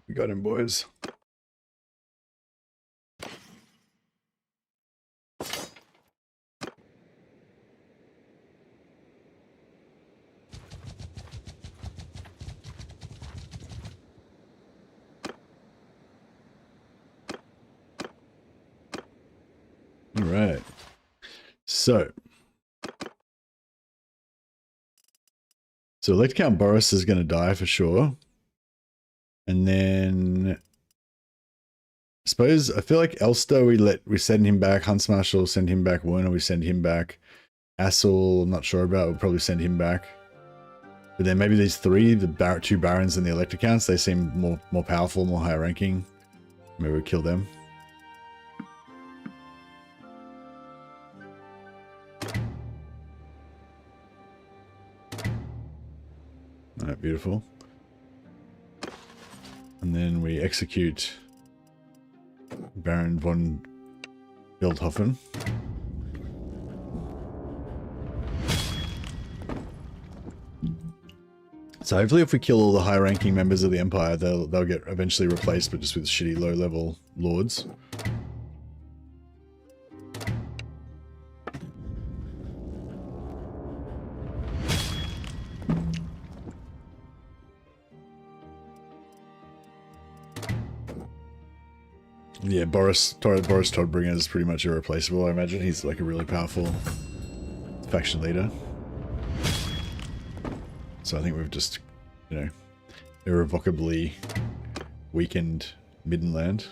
[SPEAKER 1] We got him, boys. All right. So Elect Count Boris is going to die for sure. And then I feel like Elster we send him back. Hunts Marshal send him back. Werner we send him back. Assel, I'm not sure about. We'll probably send him back. But then maybe these three, the two Barons and the Elect Counts, they seem more powerful, more high ranking. Maybe we'll kill them. All right, beautiful. And then we execute Baron von Bildhofen. So hopefully if we kill all the high-ranking members of the Empire, they'll get eventually replaced, but just with shitty low-level lords. Yeah, Boris Todbringer is pretty much irreplaceable, I imagine. He's like a really powerful faction leader. So I think we've just, you know, irrevocably weakened Middenland.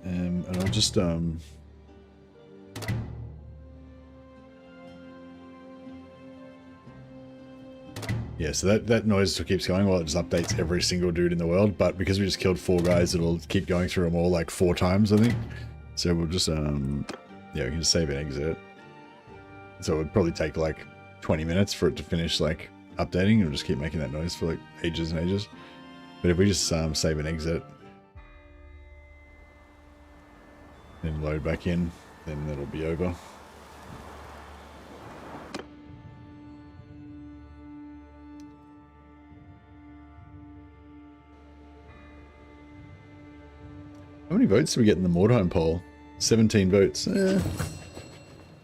[SPEAKER 1] And I'll just yeah, so that noise still keeps going while it just updates every single dude in the world, but because we just killed 4 guys, it'll keep going through them all like 4 times, I think. So we'll just yeah, we can just save and exit. So it would probably take like 20 minutes for it to finish like updating. It'll just keep making that noise for like ages and ages. But if we just save and exit, then load back in, then that'll be over. How many votes do we get in the Mordheim poll? 17 votes.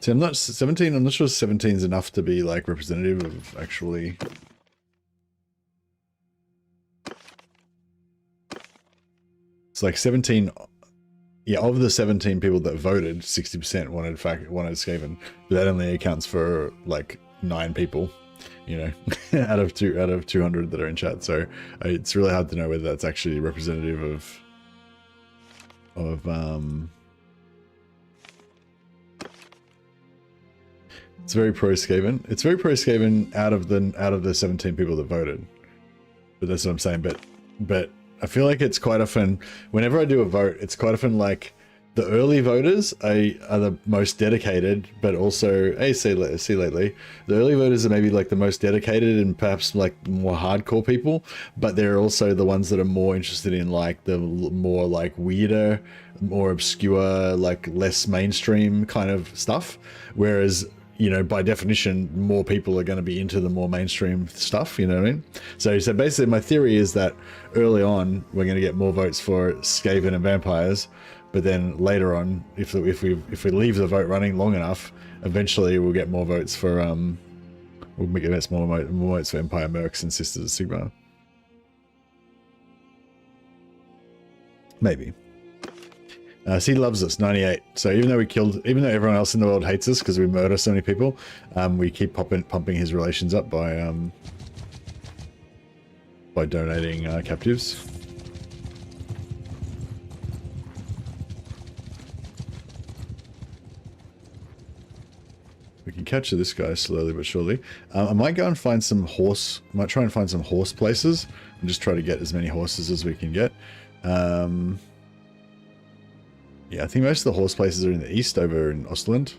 [SPEAKER 1] See, I'm not sure 17 is enough to be like representative of actually. It's like 17. Yeah, of the 17 people that voted, 60% wanted Skaven, but that only accounts for like 9 people you know, out of 200 that are in chat. So it's really hard to know whether that's actually representative of it's very pro Skaven. It's very pro Skaven out of the 17 people that voted. But that's what I'm saying. But I feel like it's quite often, whenever I do a vote, it's quite often like the early voters are the most dedicated, but also, hey, see lately, the early voters are maybe like the most dedicated and perhaps like more hardcore people, but they're also the ones that are more interested in like the more like weirder, more obscure, like less mainstream kind of stuff. Whereas, you know, by definition, more people are going to be into the more mainstream stuff, you know what I mean? So basically my theory is that early on, we're going to get more votes for Skaven and vampires, but then later on, if we leave the vote running long enough, eventually we'll get more votes for, we'll get more votes for Empire Mercs and Sisters of Sigmar. Maybe. So he loves us, 98. So even though everyone else in the world hates us because we murder so many people, we keep pumping his relations up by donating captives. We can capture this guy slowly but surely. I might go and find some horse. I might try and find some horse places and just try to get as many horses as we can get. Yeah, I think most of the horse places are in the east over in Ostland.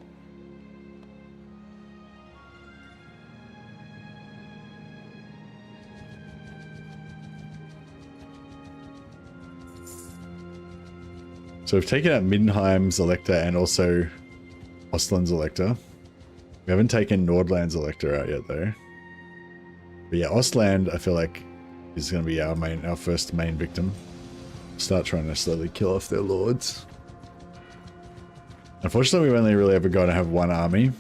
[SPEAKER 1] So we've taken out Mheim's Elector and also Ostland's Elector. We haven't taken Nordland's Elector out yet though. But yeah, Ostland I feel like is going to be our first main victim. Start trying to slowly kill off their lords. Unfortunately, we've only really ever got to have one army.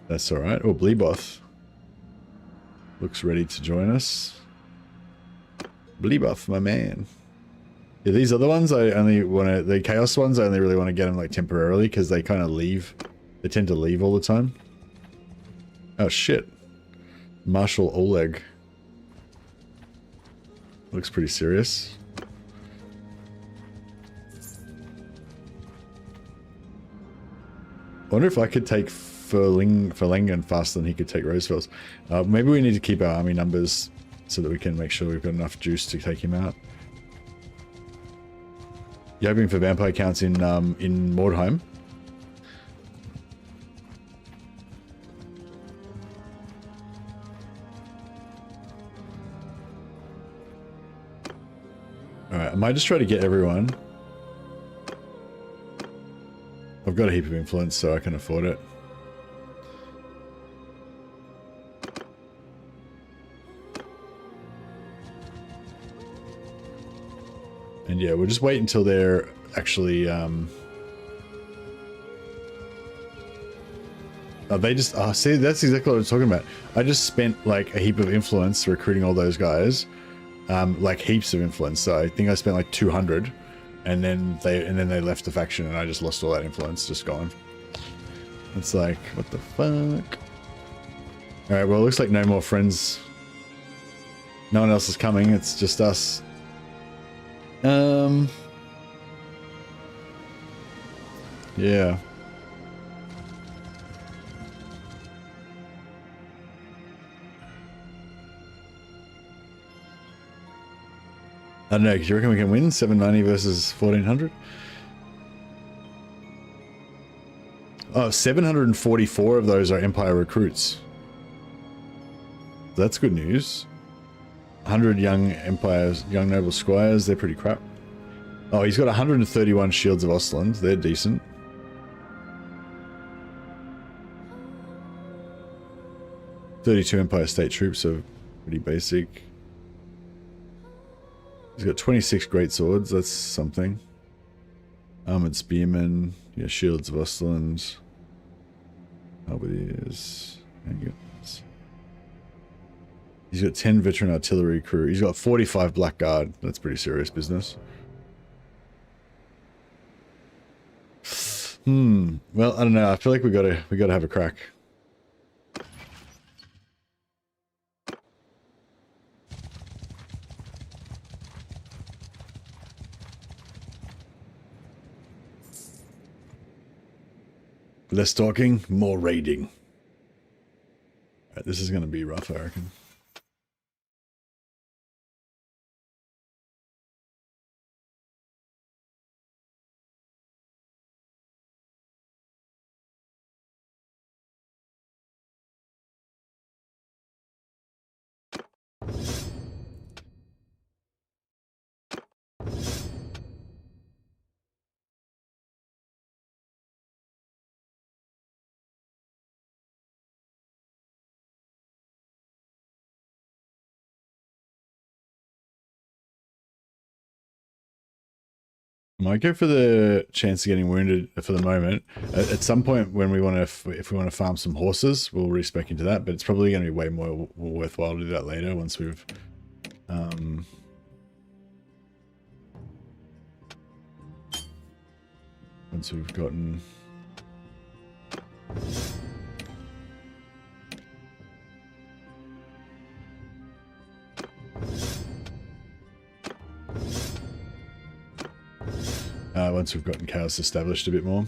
[SPEAKER 1] That's alright. Oh, Bleeboth looks ready to join us. Bleeboth, my man. Yeah, these other ones, I only want to... The Chaos ones, I only really want to get them like temporarily because they kind of leave. They tend to leave all the time. Oh, shit. Marshal Oleg. Looks pretty serious. I wonder if I could take Verlingen faster than he could take Roosevelt. Maybe we need to keep our army numbers so that we can make sure we've got enough juice to take him out. You're hoping for vampire counts in Mordheim? Alright, I might just try to get everyone. I've got a heap of influence, so I can afford it. And yeah, we'll just wait until they're actually, see, that's exactly what I was talking about. I just spent like a heap of influence recruiting all those guys. Like heaps of influence. So I think I spent like 200. And then they left the faction and I just lost all that influence, just gone. It's like, what the fuck? Alright, well it looks like no more friends. No one else is coming, it's just us. Yeah. I don't know, because you reckon we can win 790 versus 1400? Oh, 744 of those are Empire recruits. That's good news. 100 young Empires, young noble squires, they're pretty crap. Oh, he's got 131 shields of Ostland, they're decent. "32 Empire State troops are pretty basic. He's got 26 great swords, that's something. Armored spearmen, yeah, shields of Ostland. Halberdiers, handguns. He's got 10 veteran artillery crew. He's got 45 black guard. That's pretty serious business. Well, I don't know. I feel like we gotta have a crack. Less talking, more raiding. Right, this is going to be rough, I reckon. I might go for the chance of getting wounded for the moment. At some point when we want to, if we want to farm some horses, we'll respec into that, but it's probably going to be way more worthwhile to do that later once we've, gotten... once we've gotten chaos established a bit more.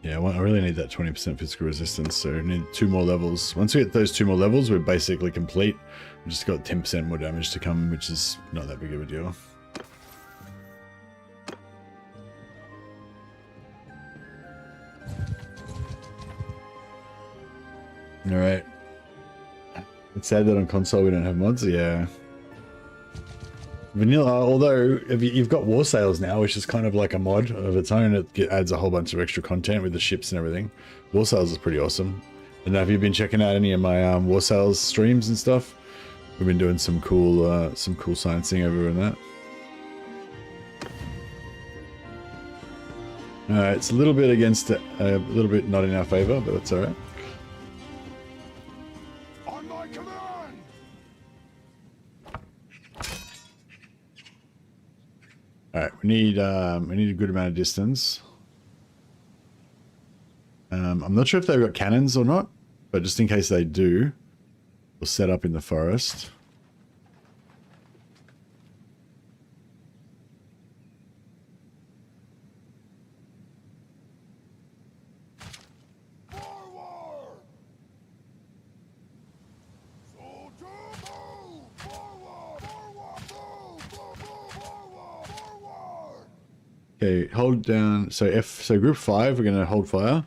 [SPEAKER 1] Yeah, I really need that 20% physical resistance, so I need 2 more levels. Once we get those 2 more levels, we're basically complete. We've just got 10% more damage to come, which is not that big of a deal. Alright. It's sad that on console we don't have mods, yeah. Vanilla, although you've got War Sails now, which is kind of like a mod of its own. It adds a whole bunch of extra content with the ships and everything. War Sails is pretty awesome. And have you been checking out any of my War Sails streams and stuff? We've been doing some cool sciencing over in that. Alright, it's a little bit against it, a little bit not in our favor, but that's alright.
[SPEAKER 2] On my command!
[SPEAKER 1] Alright, we need a good amount of distance. I'm not sure if they've got cannons or not, but just in case they do, we'll set up in the forest.
[SPEAKER 2] Forward! Soldier, move! Forward! Forward! Forward!
[SPEAKER 1] Okay, hold down. So group 5, we're gonna hold fire.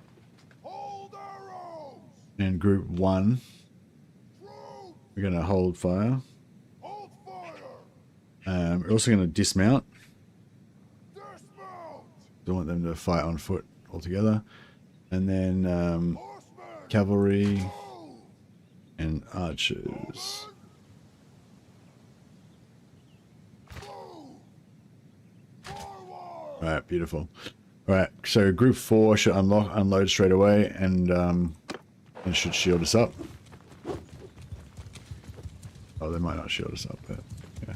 [SPEAKER 2] Hold arrows!
[SPEAKER 1] And group 1,
[SPEAKER 2] Troops!
[SPEAKER 1] we're gonna hold fire.
[SPEAKER 2] Hold fire!
[SPEAKER 1] We're also gonna dismount.
[SPEAKER 2] Dismount!
[SPEAKER 1] Don't want them to fight on foot altogether. And then
[SPEAKER 2] Horsemen!
[SPEAKER 1] cavalry
[SPEAKER 2] Move!
[SPEAKER 1] and archers.
[SPEAKER 2] Move! Forward!
[SPEAKER 1] Right, beautiful. Right, so group 4 should unload straight away, and it should shield us up. Oh, they might not shield us up, but yeah.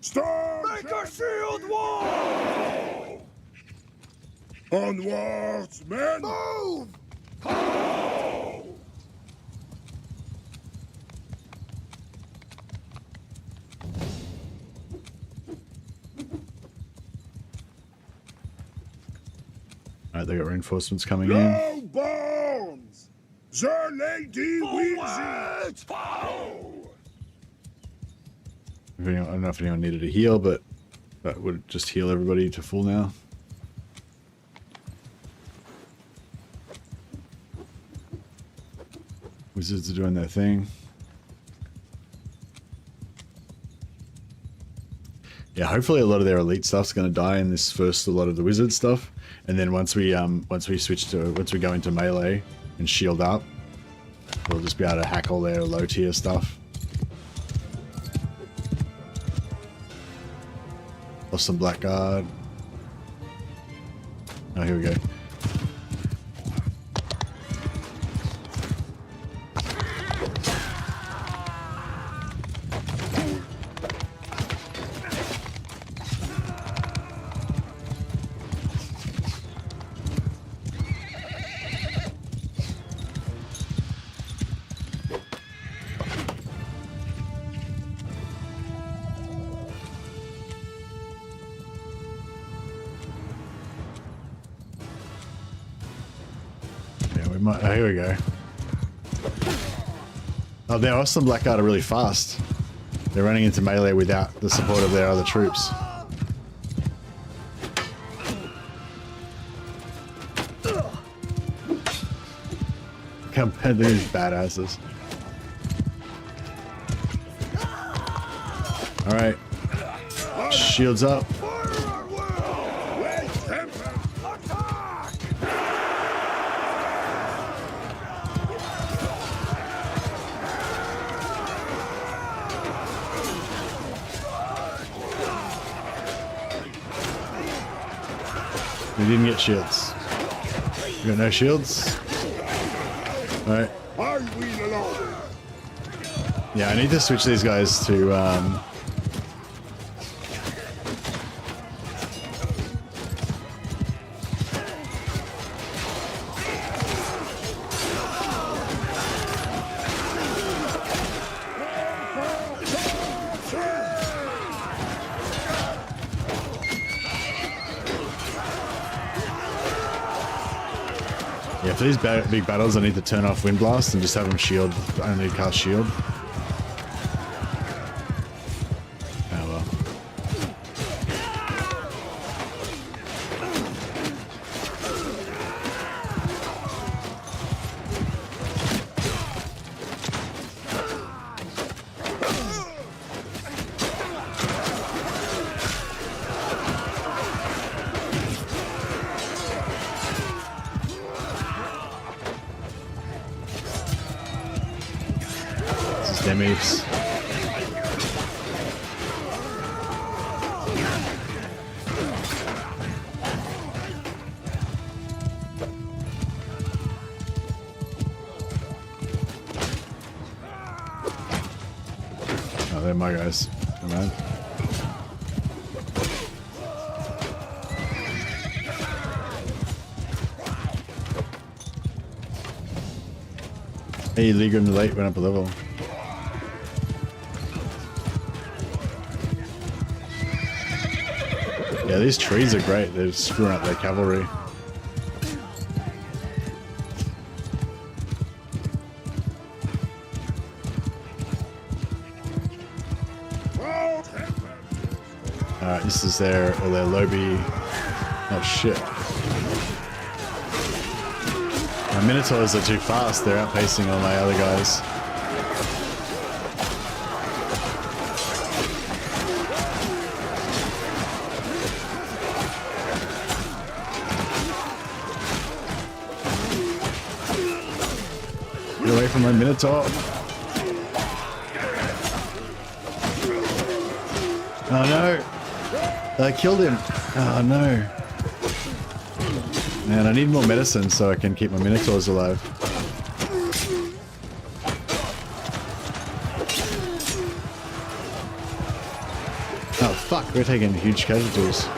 [SPEAKER 2] Stand! Make a shield wall! Onwards, men! Move!
[SPEAKER 1] Alright, they got reinforcements coming in.
[SPEAKER 2] No bones! The lady wins it!
[SPEAKER 1] I don't know if anyone needed a heal, but that would just heal everybody to full now. Wizards are doing their thing. Yeah, hopefully a lot of their elite stuff's going to die in this first a lot of the wizard stuff, and then once we go into melee and shield up, we'll just be able to hack all their low tier stuff. Lost some blackguard. Oh, here we go. Oh, here we go. Oh, their Austin Blackguard are really fast. They're running into melee without the support of their other troops. Compared to these badasses. Alright. Shields up. We didn't get shields. We got no shields. Alright. Yeah, I need to switch these guys to yeah, for these big battles, I need to turn off Wind Blast and just have them shield. I only cast shield. Oh well. Demis. Oh, they're my guys. Come on. Hey, League in the late went up a level. Yeah, these trees are great. They're screwing up their cavalry. Alright, this is their lobby. Oh shit. My Minotaurs are too fast. They're outpacing all my other guys. Get away from my Minotaur. Oh no. I killed him. Oh no. Man, I need more medicine so I can keep my Minotaurs alive. Oh fuck, we're taking huge casualties.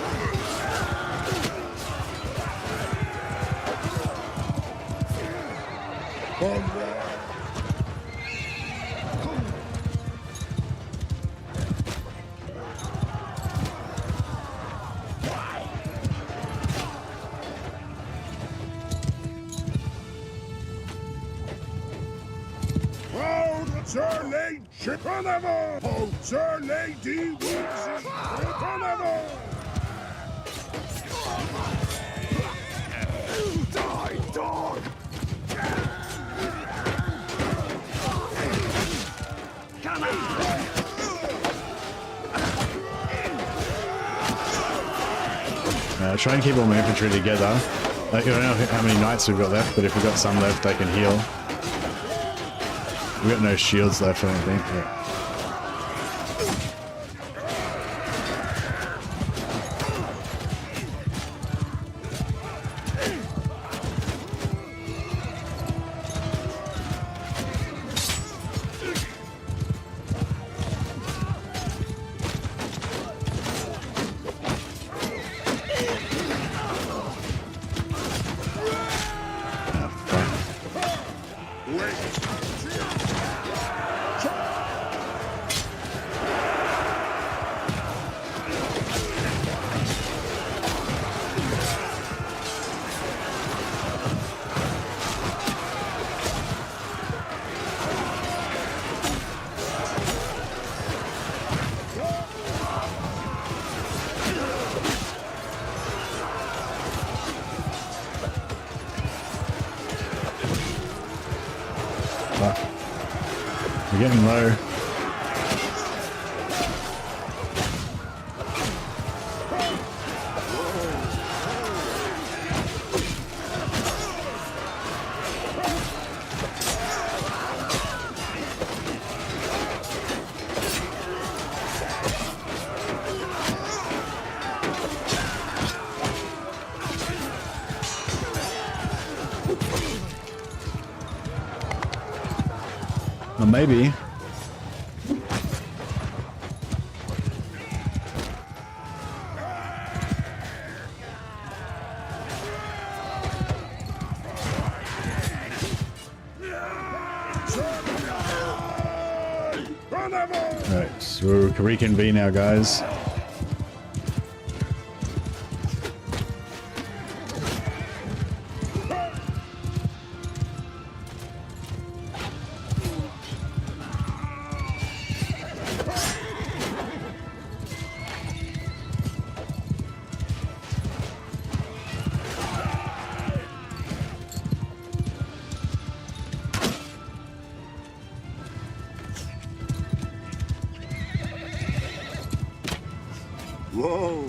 [SPEAKER 2] Sir Lady Shipanamo! Oh, Sir Lady Wheezy Shipanamo! Die, dog! Come on!
[SPEAKER 1] Try and keep all my infantry together. Like, I don't know how many knights we've got left, but if we've got some left, they can heal. We've got no shields left, I don't think. Yeah. We're getting low. Well, maybe. Alright, so we'll reconvene now, guys.
[SPEAKER 2] Whoa!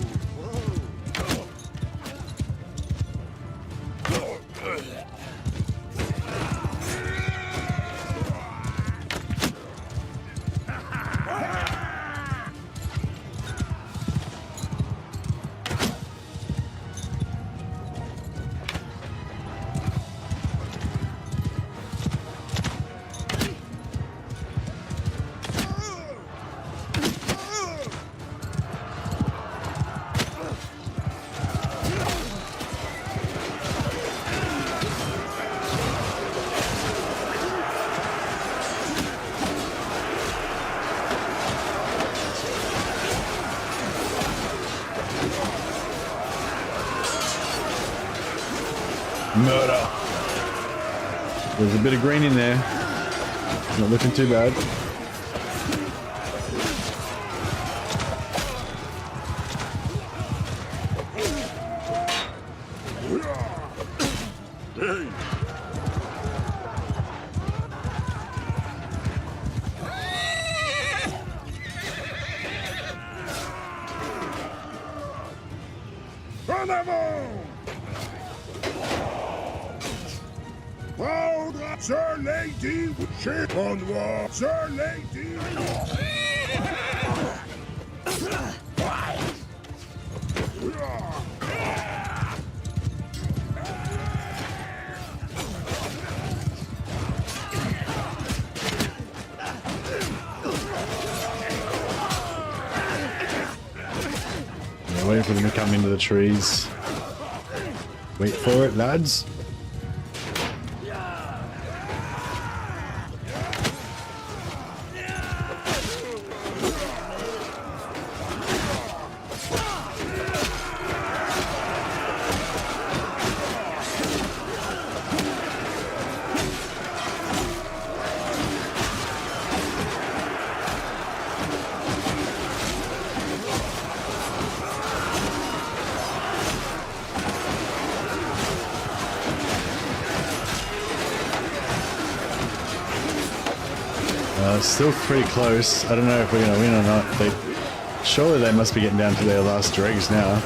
[SPEAKER 1] Murder. There's a bit of green in there. Not looking too bad.
[SPEAKER 2] Sir Lady Ship on wall. Sir Lady.
[SPEAKER 1] Yeah, waiting for them to come into the trees. Wait for it, lads. Still pretty close. I don't know if we're going to win or not. Surely they must be getting down to their last dregs now.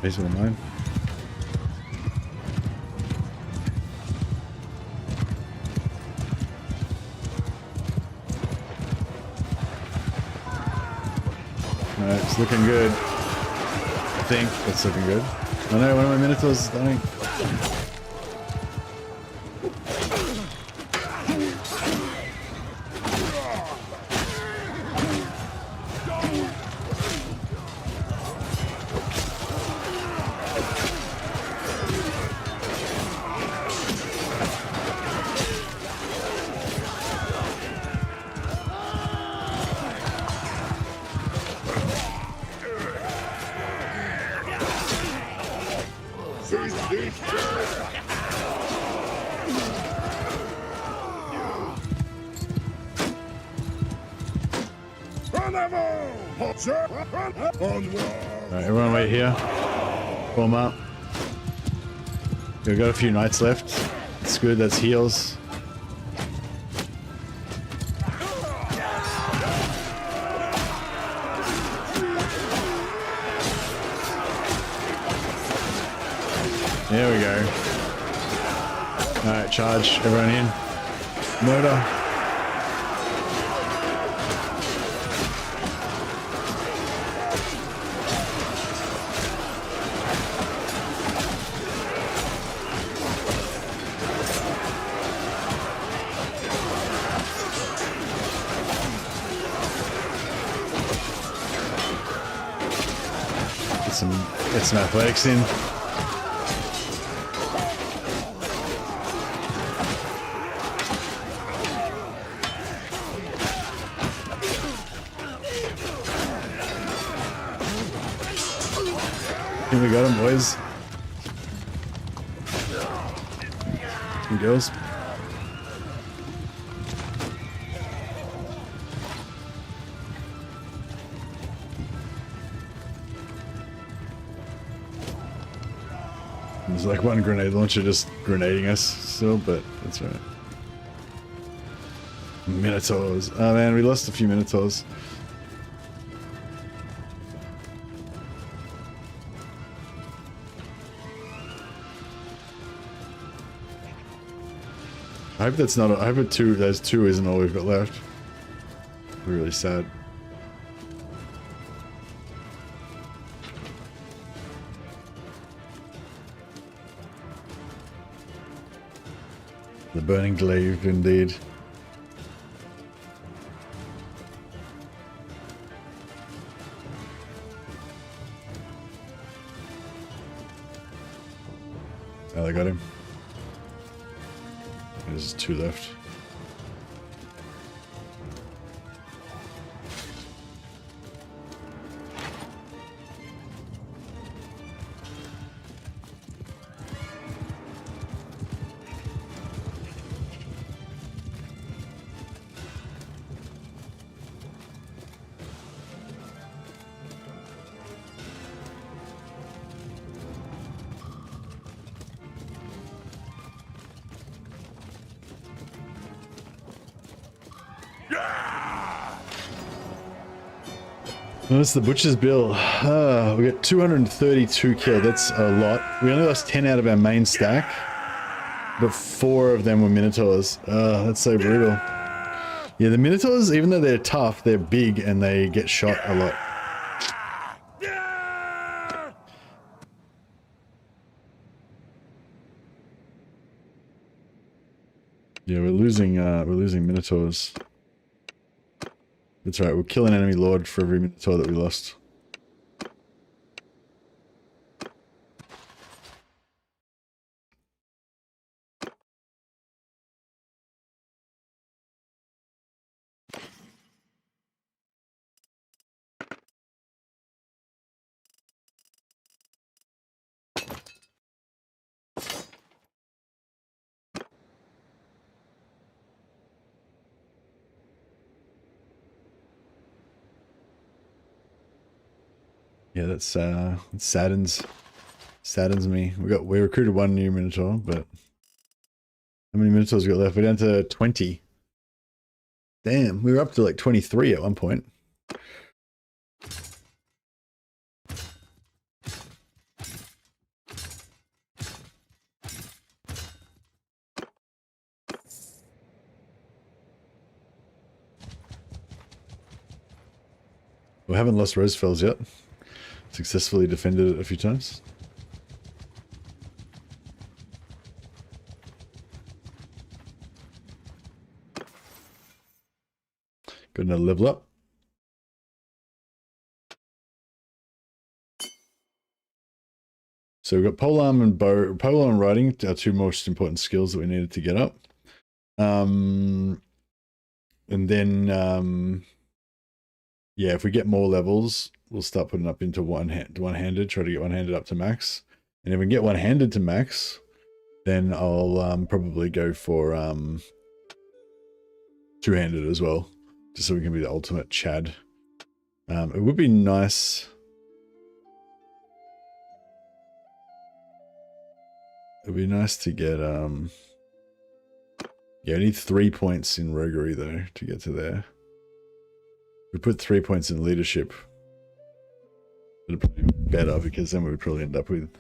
[SPEAKER 1] Basement of mine. Alright, it's looking good. I think it's looking good. Oh no, one of my Minotaurs is dying. Alright, everyone wait here. Form up. We've got a few knights left. It's good, that's heals. There we go. Alright, charge, everyone in. Murder. Get some athletics in. I think we got him, boys. Some girls. There's like one grenade launcher just grenading us still, but that's right. Minotaurs. Oh man, we lost a few Minotaurs. I hope that's not. I hope those two isn't all we've got left. Really sad. The burning glaive, indeed. Oh, they got him. There's two left. That's the butcher's bill. We got 232 killed. That's a lot. We only lost 10 out of our main stack, but 4 of them were Minotaurs. That's so brutal. Yeah, the Minotaurs, even though they're tough, they're big and they get shot a lot. Yeah, we're losing Minotaurs. That's right, we'll kill an enemy lord for every Minotaur that we lost. Yeah, that's it saddens me. We recruited one new Minotaur, but how many Minotaurs we got left? We're down to 20. Damn, we were up to like 23 at one point. We haven't lost Rosefells yet. Successfully defended it a few times. Got another level up. So we've got polearm and polearm and riding are two most important skills that we needed to get up. And then yeah, if we get more levels, we'll start putting up into one-handed, try to get one-handed up to max. And if we can get one-handed to max, then I'll probably go for two-handed as well, just so we can be the ultimate Chad. It would be nice. It'd be nice to get yeah, I need 3 points in roguery though to get to there. We put 3 points in leadership. It'd probably be better because then we would probably end up with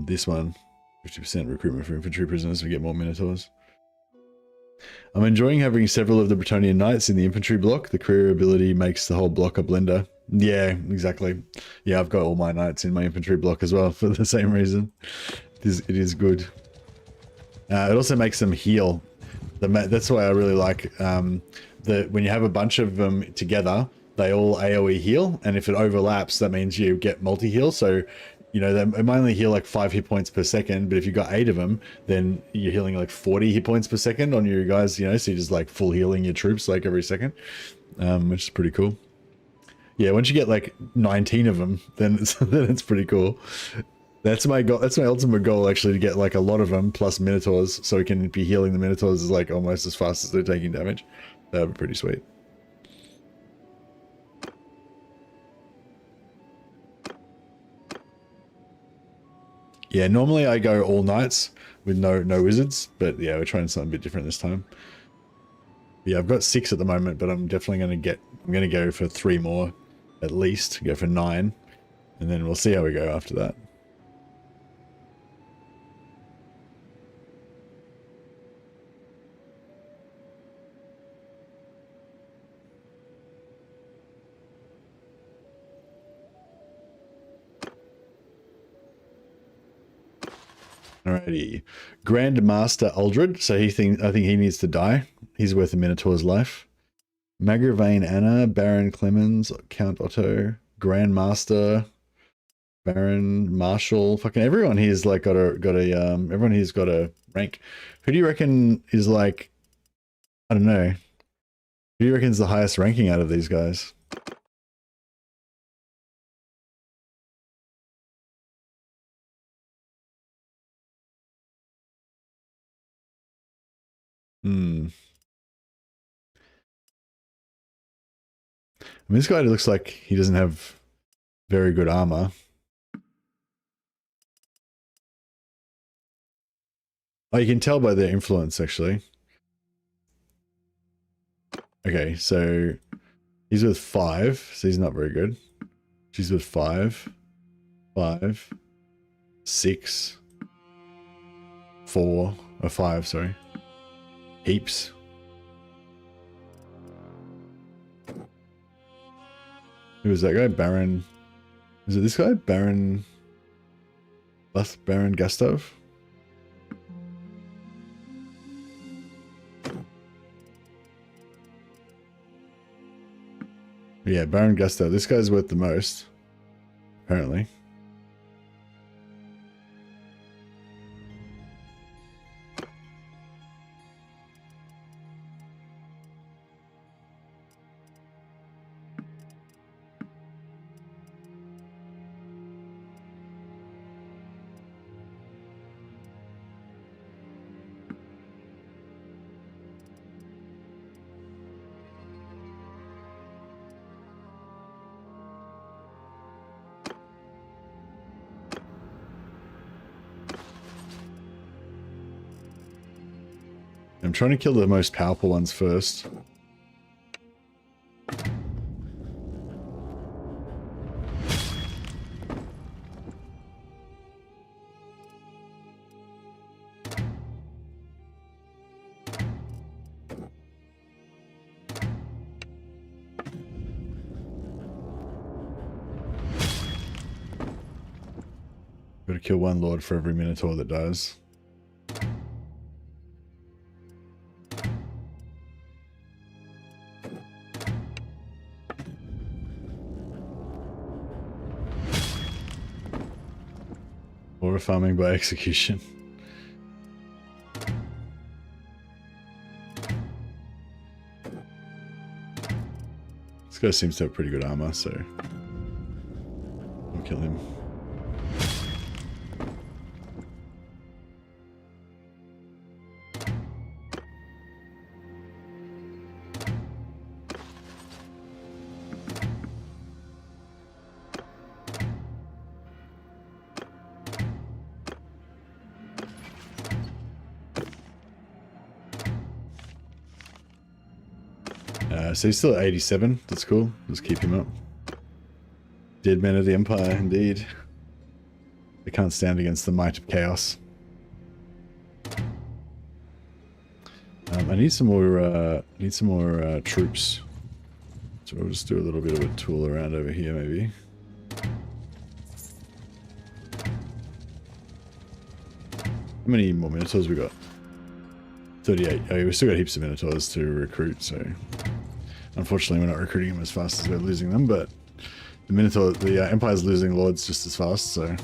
[SPEAKER 1] this one, 50% recruitment for infantry prisoners. We get more Minotaurs. I'm enjoying having several of the Bretonnian Knights in the infantry block. The career ability makes the whole block a blender. Yeah, exactly. Yeah, I've got all my Knights in my infantry block as well for the same reason. It is good. It also makes them heal. That's why I really like when you have a bunch of them together, they all AoE heal, and if it overlaps, that means you get multi-heal. So, you know, they might only heal like 5 hit points per second, but if you've got 8 of them, then you're healing like 40 hit points per second on your guys, you know, so you're just like full healing your troops like every second, which is pretty cool. Yeah, once you get like 19 of them, then it's pretty cool. That's my goal. That's my ultimate goal, actually, to get like a lot of them plus Minotaurs, so we can be healing the Minotaurs like almost as fast as they're taking damage. That would be pretty sweet. Yeah, normally I go all Knights with no wizards, but yeah, we're trying something a bit different this time. Yeah, I've got 6 at the moment, but I'm definitely I'm gonna go for 3 more at least. Go for 9, and then we'll see how we go after that. Alrighty, Grand Master Uldred. So I think he needs to die. He's worth a Minotaur's life. Magravane Anna, Baron Clemens, Count Otto, Grand Master, Baron Marshal. Fucking everyone here's like everyone here's got a rank. Who do you reckon is like, I don't know. Who do you reckon is the highest ranking out of these guys? I mean, this guy looks like he doesn't have very good armor. Oh, you can tell by their influence, actually. Okay, so he's with 5, so he's not very good. She's with 5, 5, 6, 4, or 5, sorry. Heaps. Who was that guy? Baron. Is it this guy? Baron Gustav? Yeah, Baron Gusto. This guy's worth the most, apparently. I'm trying to kill the most powerful ones first. Got to kill one lord for every Minotaur that dies. Or farming by execution. This guy seems to have pretty good armor, so I'll kill him. So he's still at 87. That's cool. Let's keep him up. Dead men of the Empire, indeed. They can't stand against the might of chaos. I need some more. Troops. So we'll just do a little bit of a tool around over here, maybe. How many more Minotaurs we got? 38. Oh, we still got heaps of Minotaurs to recruit, so unfortunately we're not recruiting them as fast as we're losing them, but the Empire's losing lords just as fast, so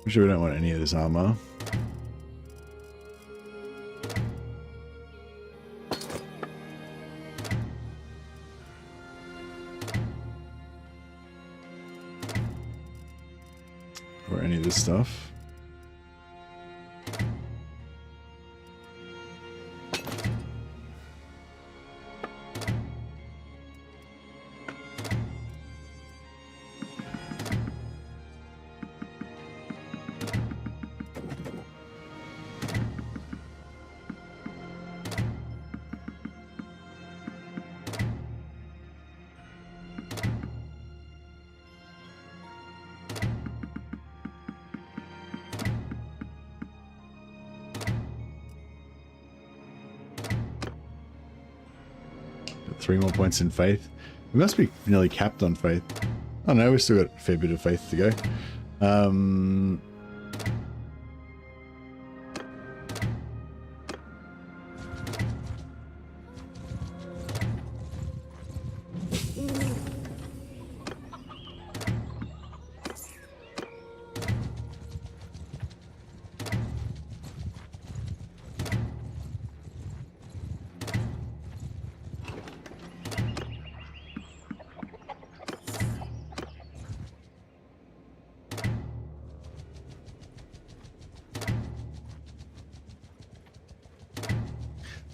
[SPEAKER 1] I'm sure we don't want any of this armor. Or any of this stuff. Got 3 more points in faith. We must be nearly capped on faith. Oh no, we've still got a fair bit of faith to go.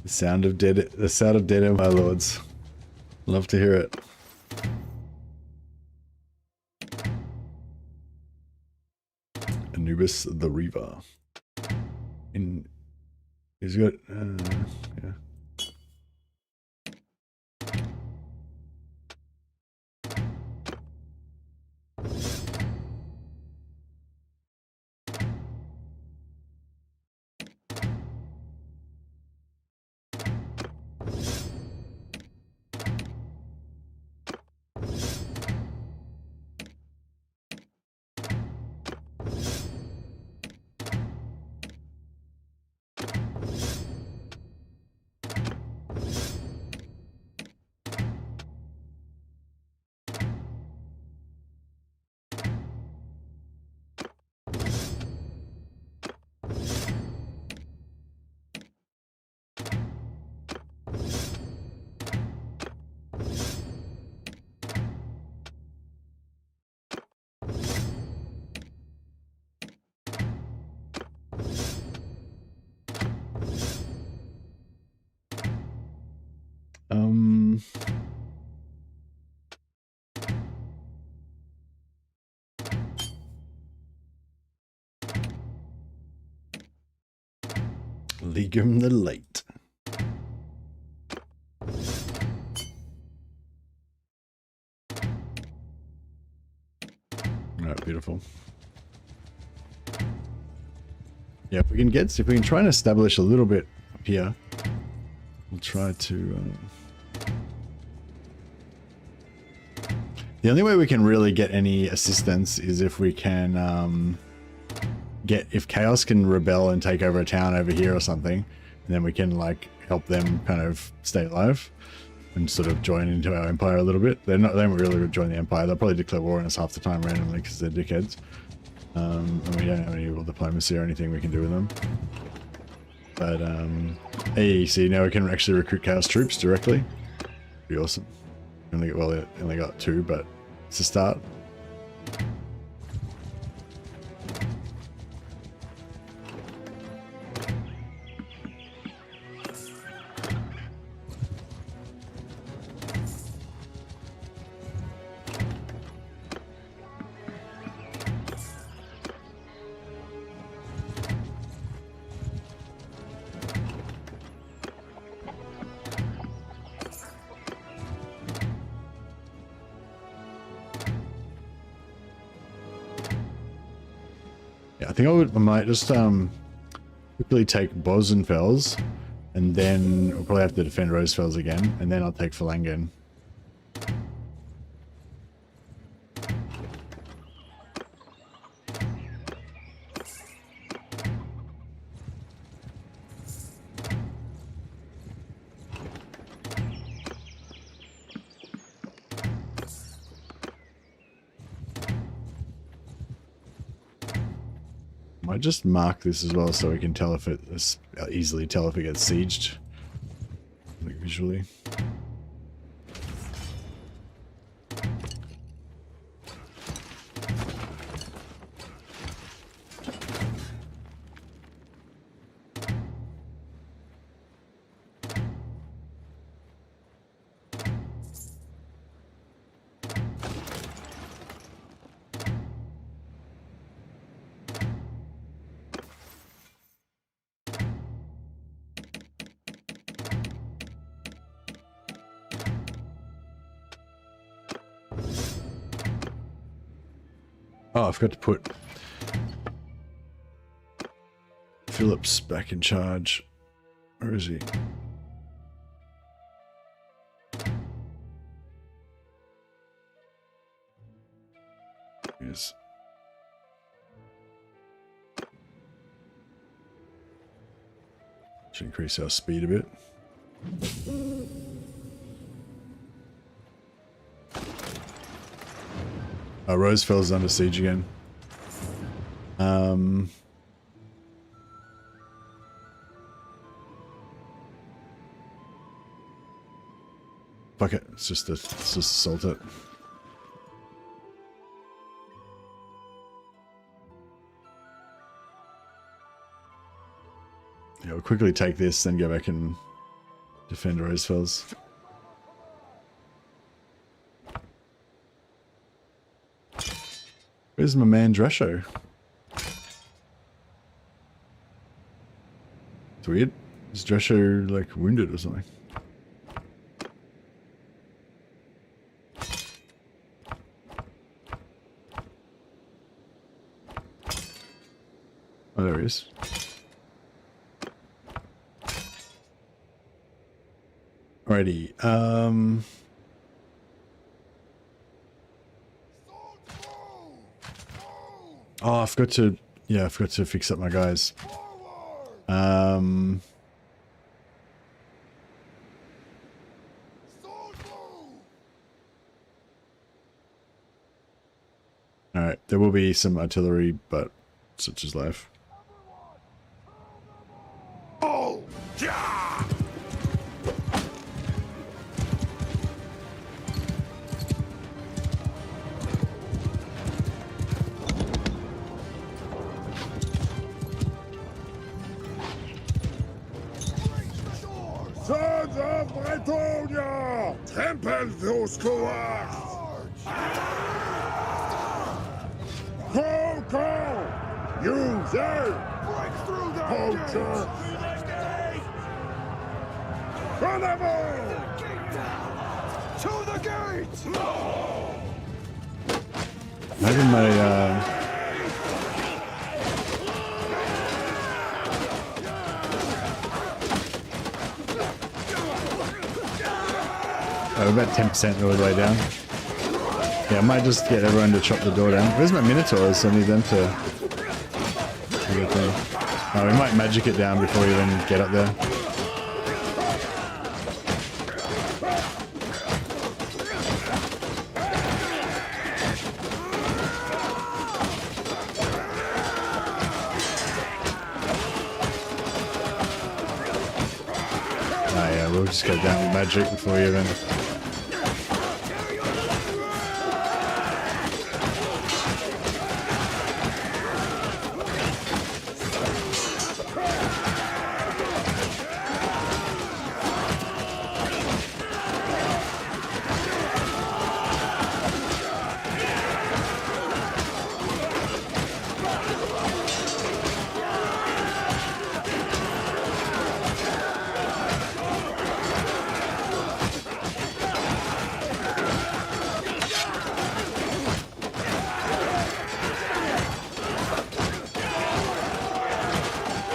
[SPEAKER 1] The sound of dead Empire lords. Love to hear it. Anubis the Reaver. He's got yeah. Legum the Late. Alright, beautiful. Yeah, if we can try and establish a little bit up here, we'll try to... The only way we can really get any assistance is if we can if Chaos can rebel and take over a town over here or something, and then we can like help them kind of stay alive and sort of join into our empire a little bit. They won't really join the empire. They'll probably declare war on us half the time randomly because they're dickheads. And we don't have any real diplomacy or anything we can do with them. But hey, see, now we can actually recruit Chaos troops directly. Be awesome. They only got 2, but it's a start. I think I might just quickly take Bosenfels, and then we'll probably have to defend Rosefels again, and then I'll take Phalangen. I just mark this as well so we can tell if easily tell if it gets sieged, like visually. Oh, I forgot to put Phillips back in charge. Where is he? Yes. Should increase our speed a bit. Oh, Rosefell's under siege again. Fuck it. Let's just assault it. Yeah, we'll quickly take this, then go back and defend Rosefell's. Where's my man Dresho? It's weird. Is Dresho like wounded or something? Oh, there he is. Alrighty. Oh, I forgot to fix up my guys. Alright, there will be some artillery, but such is life.
[SPEAKER 2] Oh, yeah! Sons of Bretonia! Trample those cowards! Go! You there! Break through the poacher! For them all!
[SPEAKER 3] To the gate!
[SPEAKER 1] Maybe my oh, we're about 10% all the way down. Yeah, I might just get everyone to chop the door down. Where's my Minotaurs? I need them to do the thing. Oh, we might magic it down before we even get up there. Oh yeah, we'll just go down with magic before we even...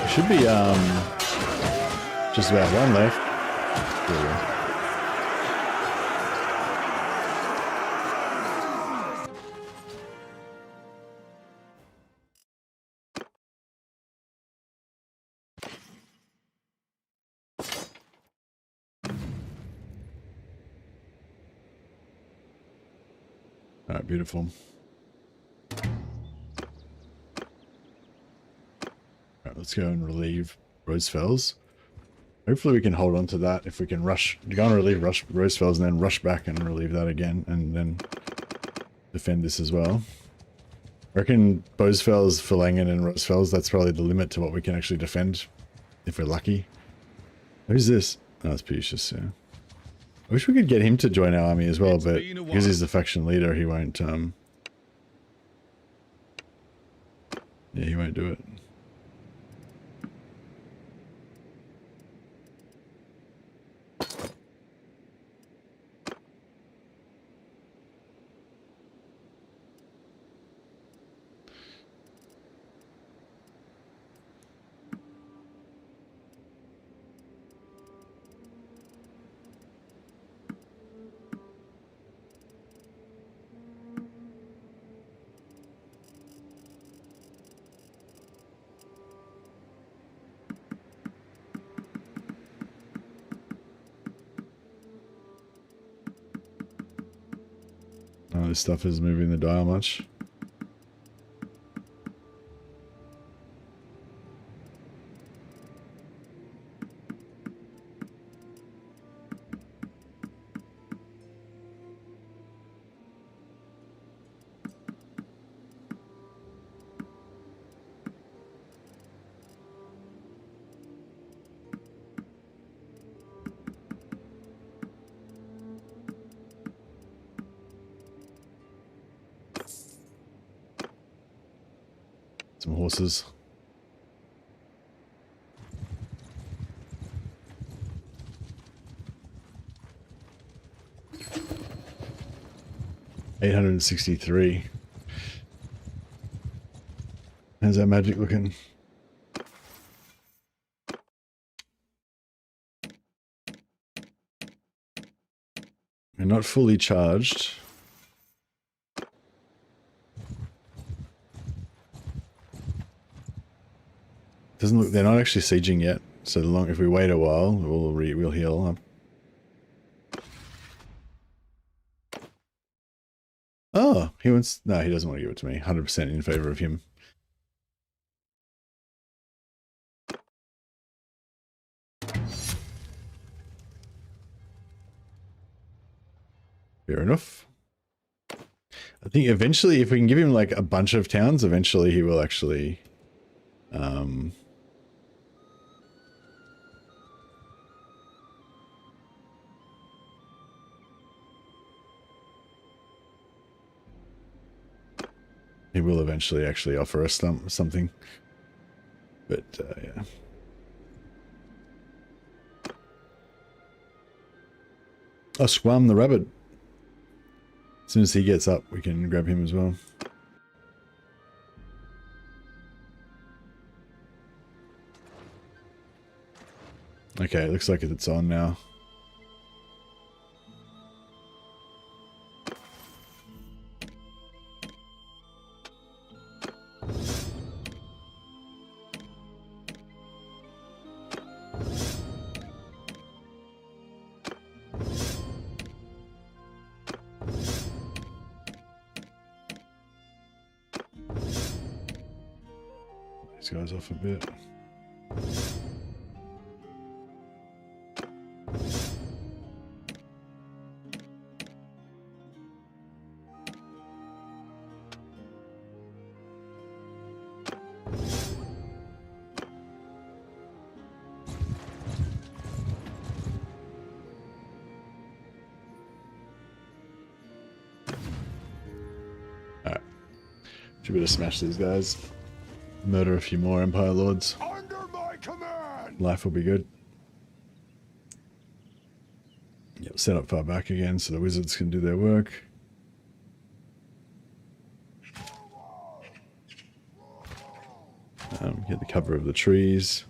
[SPEAKER 1] Should be just about one left. There we go. All right, beautiful. Let's go and relieve Rosefells. Hopefully we can hold on to that. If we can rush, go and relieve Rosefells and then rush back and relieve that again and then defend this as well. I reckon Bosfells, Phalangen and Rosefells, that's probably the limit to what we can actually defend if we're lucky. Who's this? Oh, it's Pecious, yeah. I wish we could get him to join our army as well, but because he's the faction leader, he won't, yeah, he won't do it. Oh, this stuff is moving the dial much. Some horses. $863. How's that magic looking? They're not fully charged. Doesn't look, they're not actually sieging yet. So if we wait a while, we'll heal up. Oh, he wants, no, he doesn't want to give it to me. 100% in favor of him. Fair enough. I think eventually, if we can give him like a bunch of towns, eventually he will actually, he will eventually actually offer us something. But, yeah. Oh, Squam the rabbit. As soon as he gets up, we can grab him as well. Okay, it looks like it's on now. These guys off a bit. Alright. Should be able to smash these guys. Murder a few more Empire Lords.
[SPEAKER 2] Under my command!
[SPEAKER 1] Life will be good. Yep, set up far back again so the wizards can do their work. Get the cover of the trees.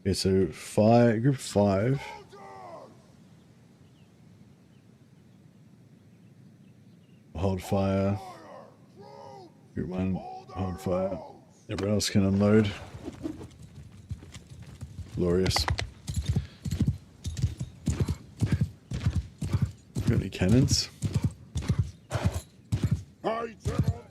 [SPEAKER 1] Okay, so group 5. Hold fire. Group 1, hold fire. Everyone else can unload. Glorious. Got any cannons?
[SPEAKER 2] Aye, General.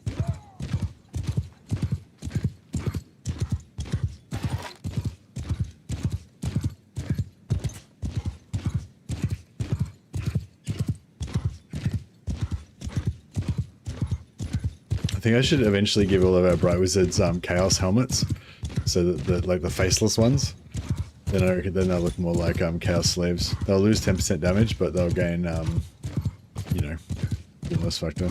[SPEAKER 1] I think I should eventually give all of our Bright Wizards Chaos helmets, so that like the faceless ones. Then I reckon then they'll look more like Chaos Slaves. They'll lose 10% damage, but they'll gain, you know, less factor.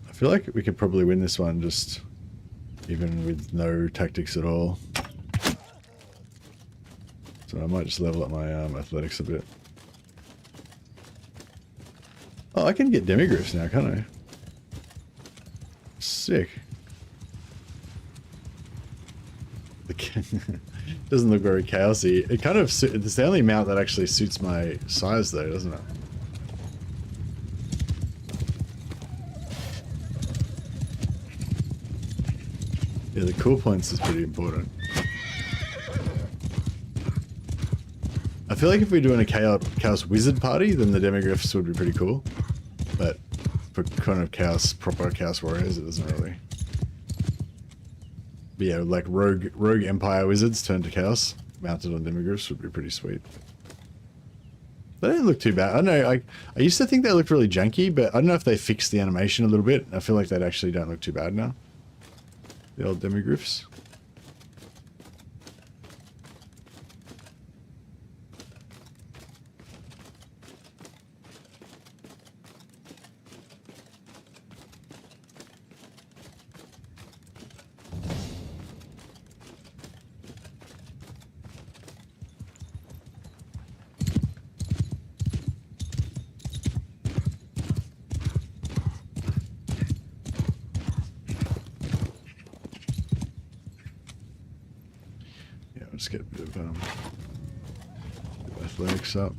[SPEAKER 1] I feel like we could probably win this one just even with no tactics at all. So I might just level up my athletics a bit. Oh, I can get demigriffs now, can't I? Sick. Doesn't look very chaosy. It kind of it's the only mount that actually suits my size though, doesn't it? Yeah, the cool points is pretty important. I feel like if we're doing a chaos wizard party, then the demigriffs would be pretty cool. But for kind of proper chaos warriors, it doesn't really. But yeah, like rogue empire wizards turned to chaos, mounted on demigriffs would be pretty sweet. They don't look too bad. I don't know, I used to think they looked really janky, but I don't know if they fixed the animation a little bit. I feel like they actually don't look too bad now. The old demigriffs. Let's get a bit of athletics up.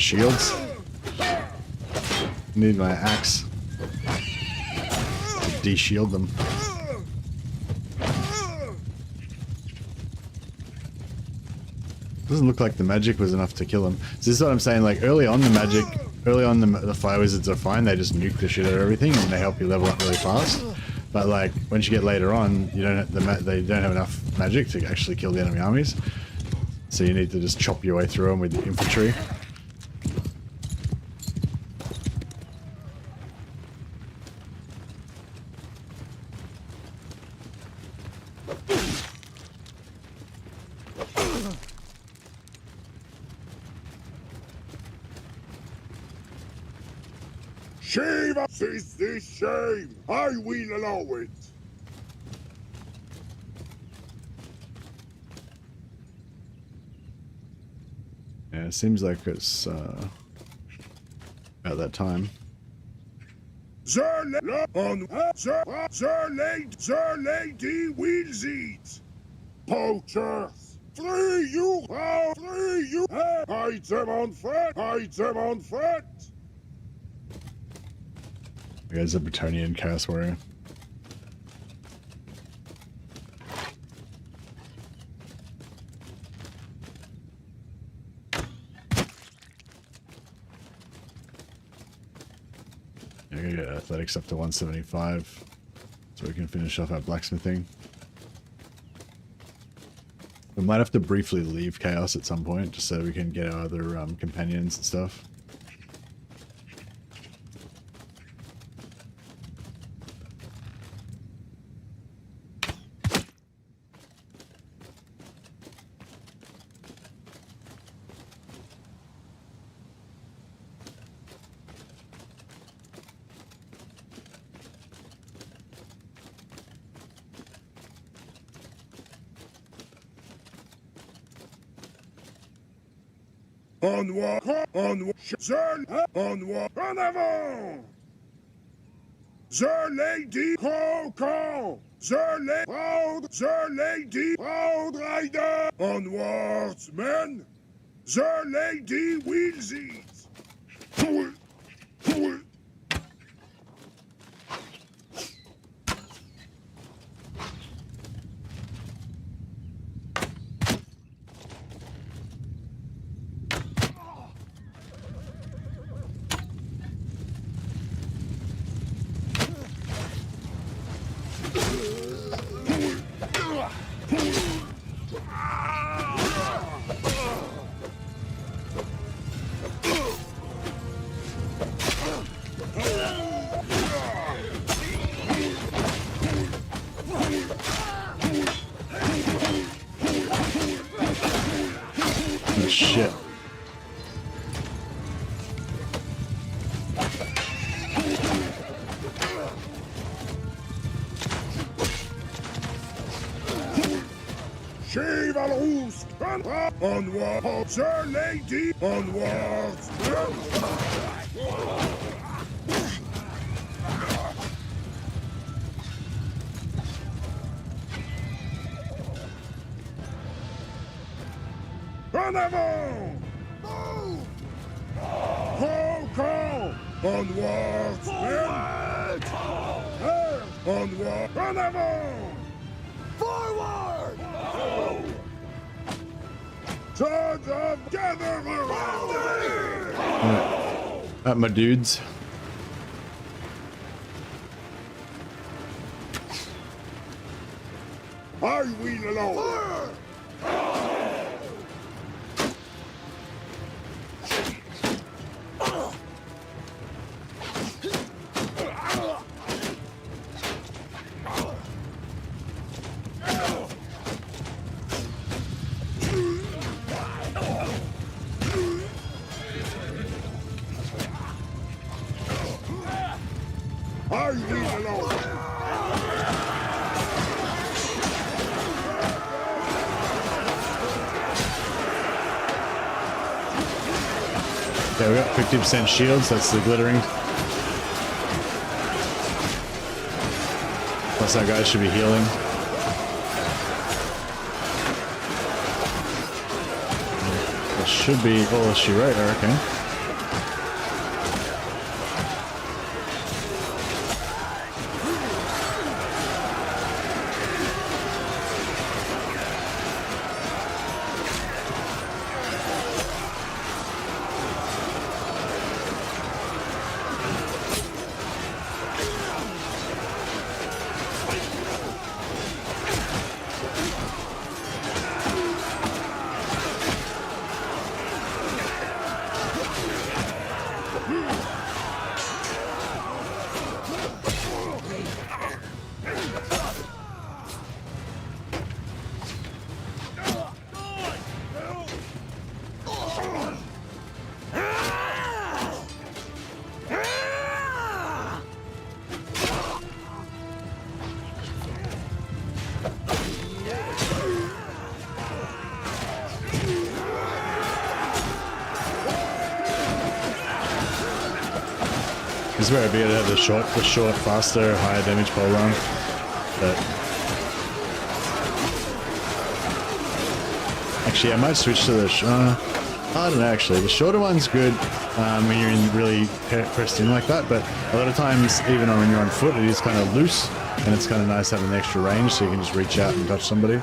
[SPEAKER 1] shields. Need my axe to de-shield them. Doesn't look like the magic was enough to kill him. So this is what I'm saying, like early on the fire wizards are fine, they just nuke the shit out of everything and they help you level up really fast. But like once you get later on, you don't have, they don't have enough magic to actually kill the enemy armies. So you need to just chop your way through them with the infantry.
[SPEAKER 2] Shiva sees this shame. I will allow it.
[SPEAKER 1] Yeah, it seems like it's about that time.
[SPEAKER 2] The lady wills it. Poachers, free you! Free you! Hide them on foot! Hide them on foot!
[SPEAKER 1] The guy's a Bretonian Chaos Warrior. I gotta get athletics up to 175 so we can finish off our blacksmithing. We might have to briefly leave Chaos at some point just so we can get our other companions and stuff.
[SPEAKER 2] Onward, en avant! The lady Coco! The lady Proud Rider! Onwards, men! The lady wills it!
[SPEAKER 1] Oh shit.
[SPEAKER 2] Chivalrous! Onward! The lady! Onward! En avant! Coco! Onward! Men! Onward! En avant! Forward! Sons of gather around!
[SPEAKER 1] My dudes.
[SPEAKER 2] I will alone! I will alone!
[SPEAKER 1] Okay, we got 50% shields, that's the glittering. Plus our guys should be healing. That should be all she wrote, I reckon.
[SPEAKER 5] This is where I'd be able to have the short, faster, higher damage polearm. But actually, I might switch to the. I don't know. Actually, the shorter one's good when you're in really pressed in like that. But a lot of times, even when you're on foot, it is kind of loose, and it's kind of nice having the extra range, so you can just reach out and touch somebody.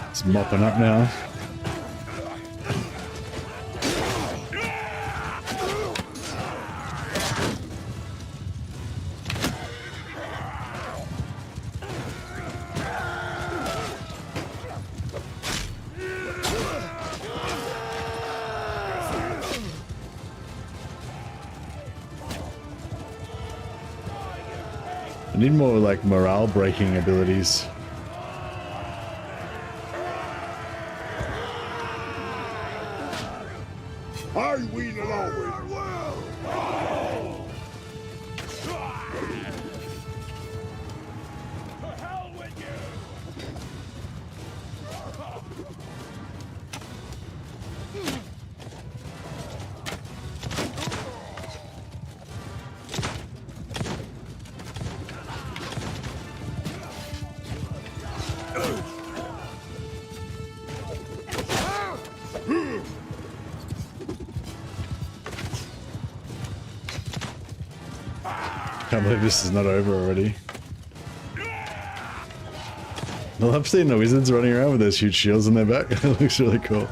[SPEAKER 5] It's mopping up now. I need more like morale breaking abilities.
[SPEAKER 2] I win always.
[SPEAKER 5] Can't believe this is not over already. I love seeing the wizards running around with those huge shields on their back. It looks really cool.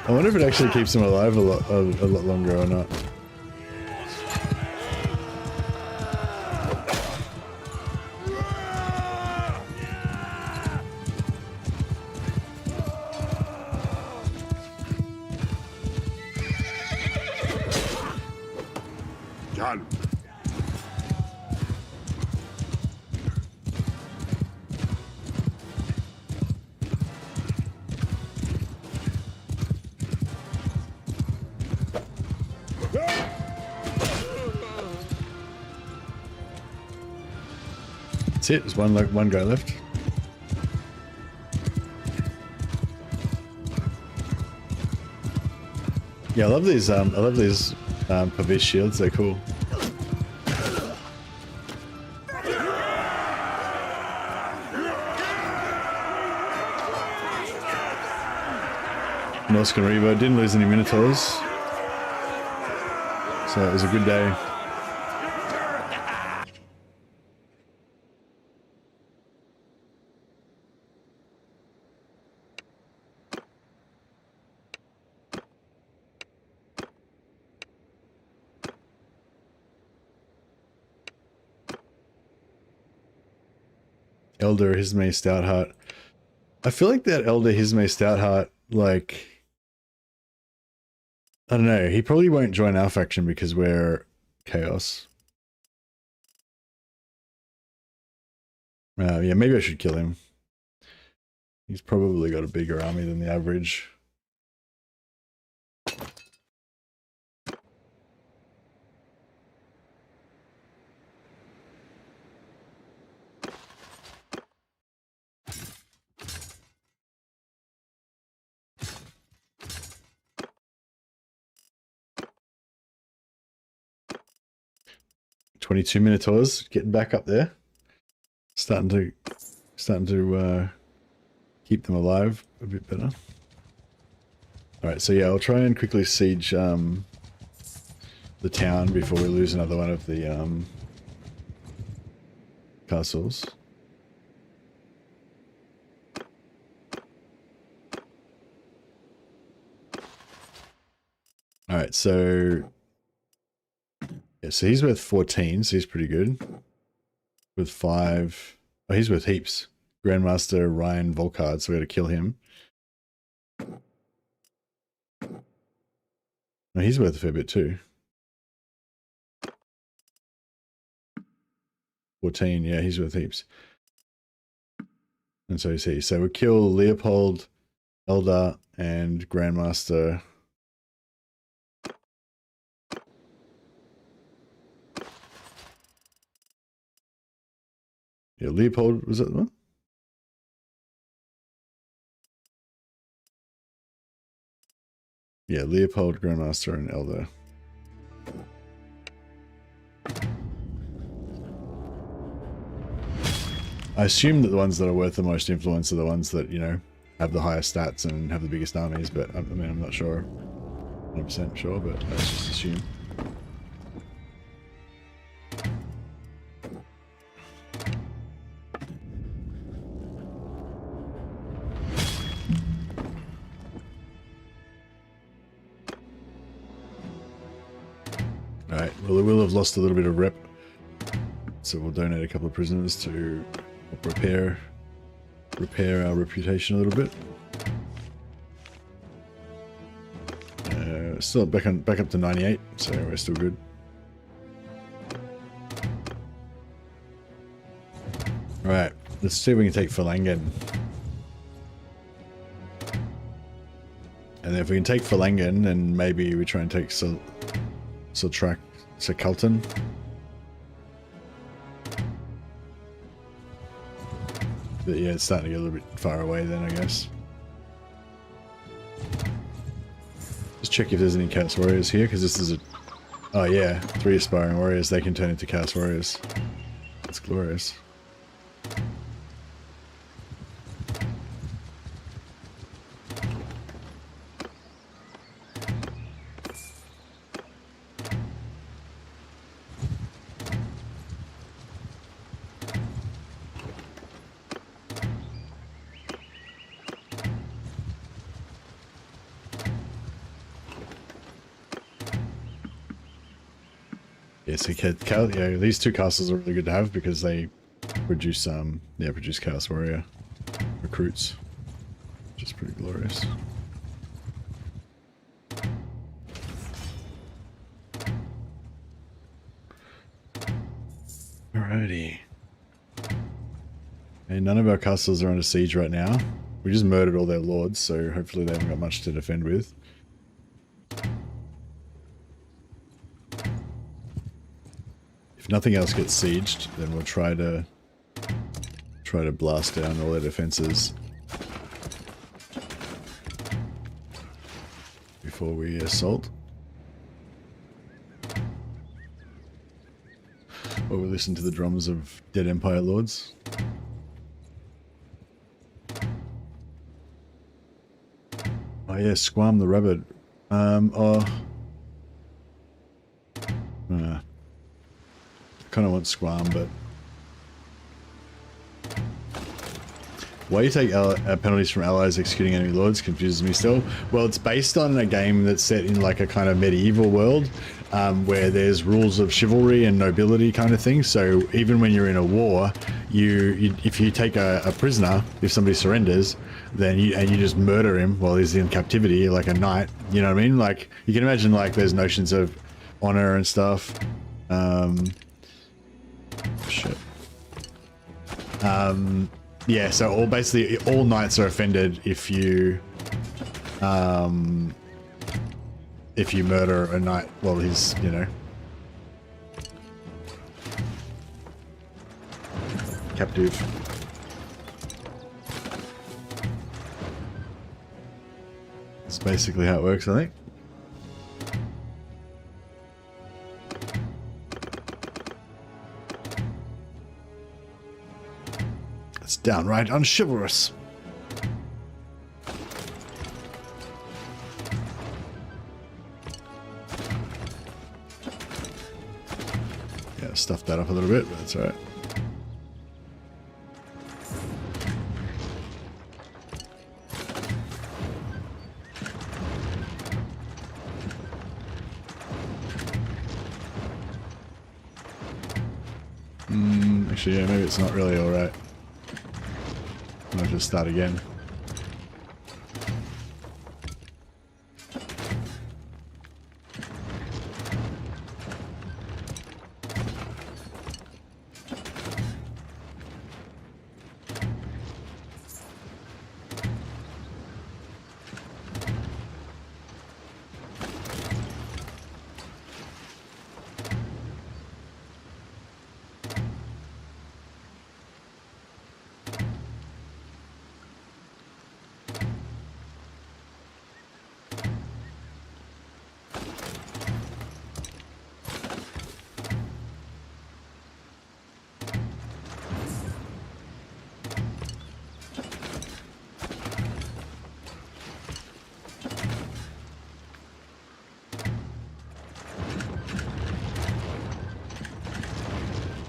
[SPEAKER 5] I wonder if it actually keeps them alive a lot longer or not.
[SPEAKER 2] Done.
[SPEAKER 5] That's it. There's one guy left. Yeah, I love these. Pavis shields. They're cool. Norscan Revo didn't lose any Minotaurs, so it was a good day. Elder Hisme Stoutheart. I feel like that Elder Hisme Stoutheart, like, I don't know, he probably won't join our faction because we're Chaos. Yeah, maybe I should kill him. He's probably got a bigger army than the average. $22 Minotaurs, getting back up there. Starting to keep them alive a bit better. Alright, so yeah, I'll try and quickly siege the town before we lose another one of the castles. Alright, so yeah, so he's worth 14, so he's pretty good. With 5. Oh, he's worth heaps. Grandmaster Ryan Volkard, so we gotta kill him. No, he's worth a fair bit too. 14, yeah, he's worth heaps. And so is he. So we kill Leopold, Elder, and Grandmaster. Yeah, Leopold, was that the one? Yeah, Leopold, Grandmaster, and Elder. I assume that the ones that are worth the most influence are the ones that, you know, have the highest stats and have the biggest armies, but I mean, I'm not sure, 100% sure, but let's just assume. Alright, well, we will have lost a little bit of rep, so we'll donate a couple of prisoners to repair our reputation a little bit. Still back up to 98, so we're still good. Alright, let's see if we can take Falangen. And if we can take Falangen, then maybe we try and take Sekalten. But yeah, it's starting to get a little bit far away then, I guess. Just check if there's any Chaos Warriors here, because this is a... Oh yeah, 3 Aspiring Warriors, they can turn into Chaos Warriors. That's glorious. So yeah, these 2 castles are really good to have because they produce produce Chaos Warrior recruits, which is pretty glorious. Alrighty. And none of our castles are under siege right now. We just murdered all their lords, so hopefully they haven't got much to defend with. If nothing else gets sieged, then we'll try to blast down all their defenses before we assault. Or we listen to the drums of dead Empire lords. Oh yeah, Squam the rabbit. Kind of want Squam, but why you take penalties from allies executing enemy lords confuses me still. Well, it's based on a game that's set in like a kind of medieval world where there's rules of chivalry and nobility kind of thing. So even when you're in a war, if you take a prisoner, if somebody surrenders, then you just murder him while he's in captivity, like a knight. You know what I mean? Like you can imagine, like there's notions of honor and stuff. Shit. Yeah, so basically all knights are offended if you murder a knight while he's, you know, captive. That's basically how it works, I think. It's downright unchivalrous. Yeah, stuff that up a little bit, but that's alright. Actually, yeah, maybe it's not really alright. I'll just start again.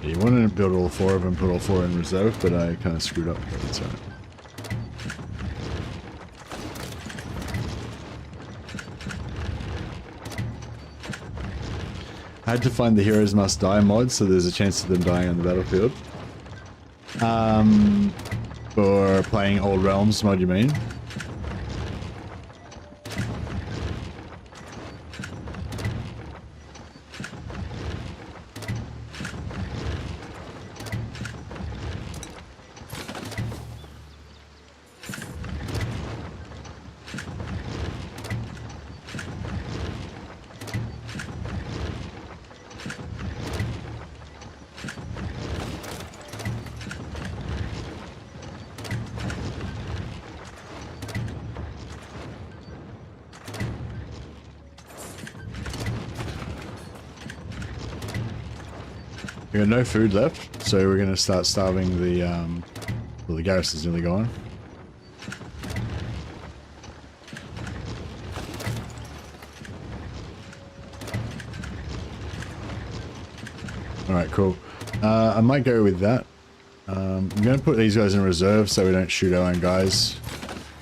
[SPEAKER 5] Yeah, you wanted to build all 4 of them, put all 4 in reserve, but I kind of screwed up, but it's alright. I had to find the Heroes Must Die mod, so there's a chance of them dying on the battlefield. For playing Old Realms mod, you mean? We got no food left, so we're gonna start starving the well, the garrison's nearly gone. Alright, cool. I might go with that. I'm gonna put these guys in reserve so we don't shoot our own guys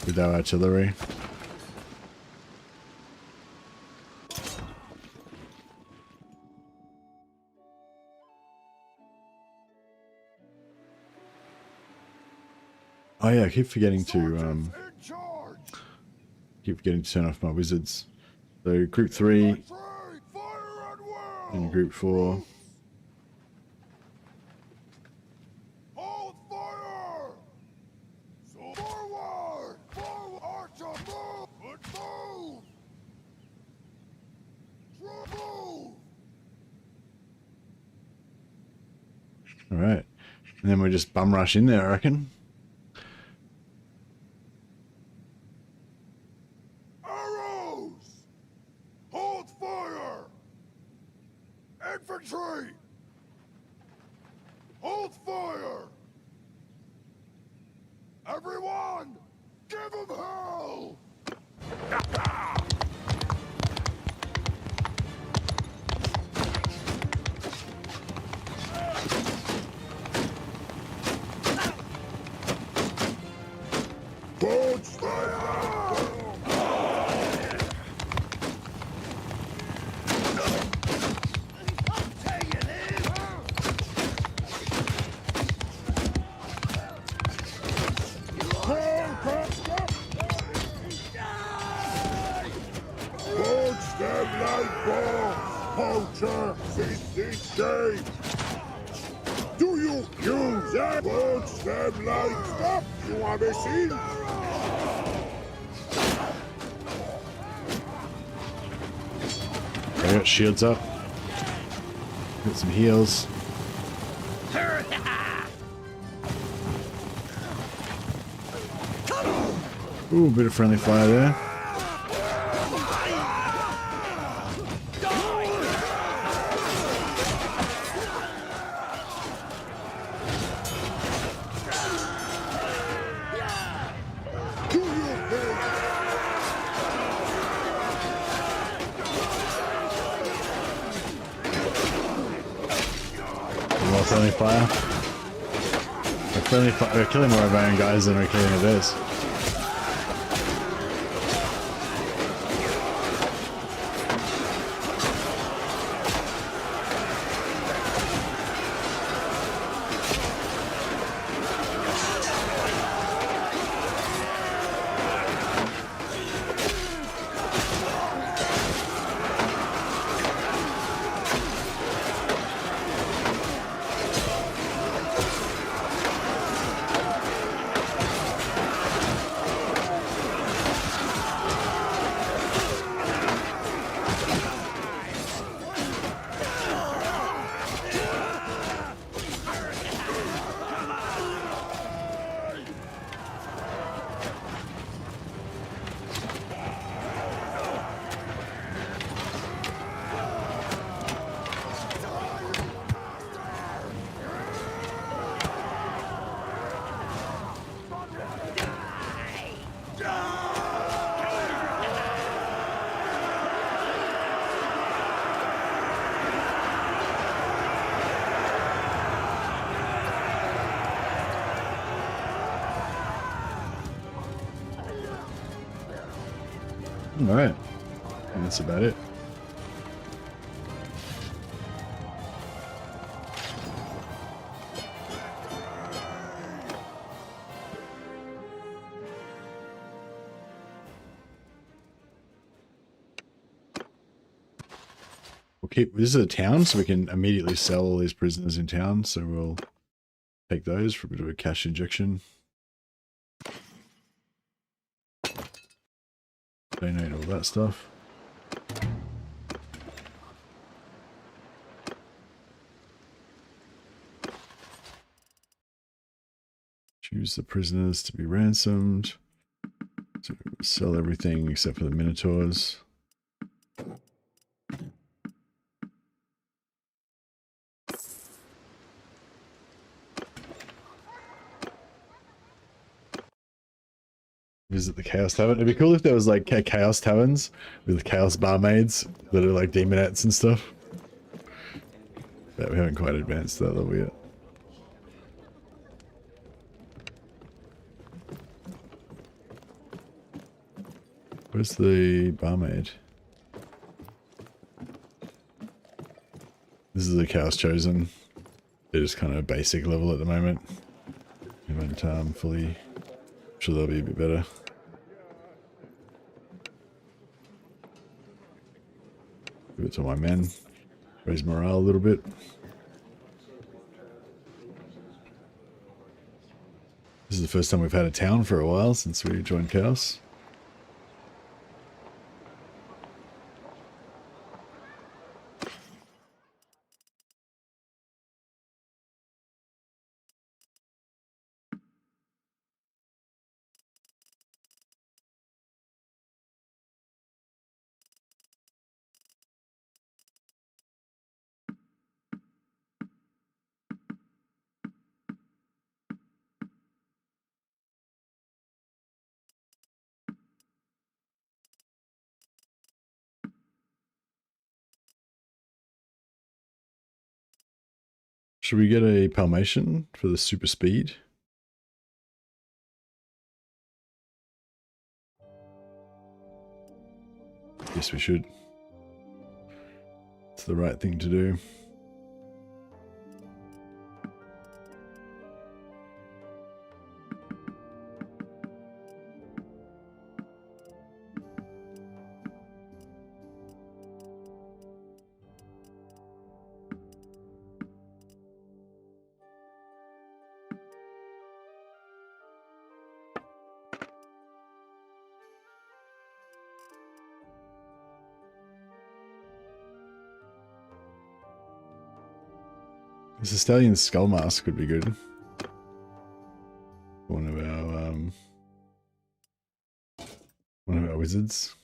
[SPEAKER 5] with our artillery. Oh yeah, I keep forgetting to turn off my wizards. So group 3 and group 4.
[SPEAKER 2] Hold fire! So forward! Forward! Archer, move! Move! Move!
[SPEAKER 5] Alright. And then we just bum rush in there, I reckon.
[SPEAKER 2] Arrows! Hold fire! Infantry! Hold fire! Everyone! Give him hell! Hold fire! Poach them like balls, poachers in this game. Do you use that? Poach them like stuff. You want to see?
[SPEAKER 5] I got shields up. Got some heals. Ooh, a bit of friendly fire there. More friendly fire. We're killing more of our own guys than we're killing of theirs. All right, and that's about it. We'll keep, this is a town, so we can immediately sell all these prisoners in town, so we'll take those for a bit of a cash injection. Donate all that stuff. Choose the prisoners to be ransomed. So sell everything except for the Minotaurs. Visit the Chaos Tavern. It'd be cool if there was like Chaos Taverns with Chaos barmaids that are like demonettes and stuff. But we haven't quite advanced to that level yet. Where's the barmaid? This is the Chaos Chosen. They're just kind of basic level at the moment. We haven't fully... I'm sure they'll be a bit better. Give it to my men. Raise morale a little bit. This is the first time we've had a town for a while since we joined Chaos. Should we get a Palmation for the super speed? Yes, we should. It's the right thing to do. This Stallion Skull Mask would be good. One of our wizards.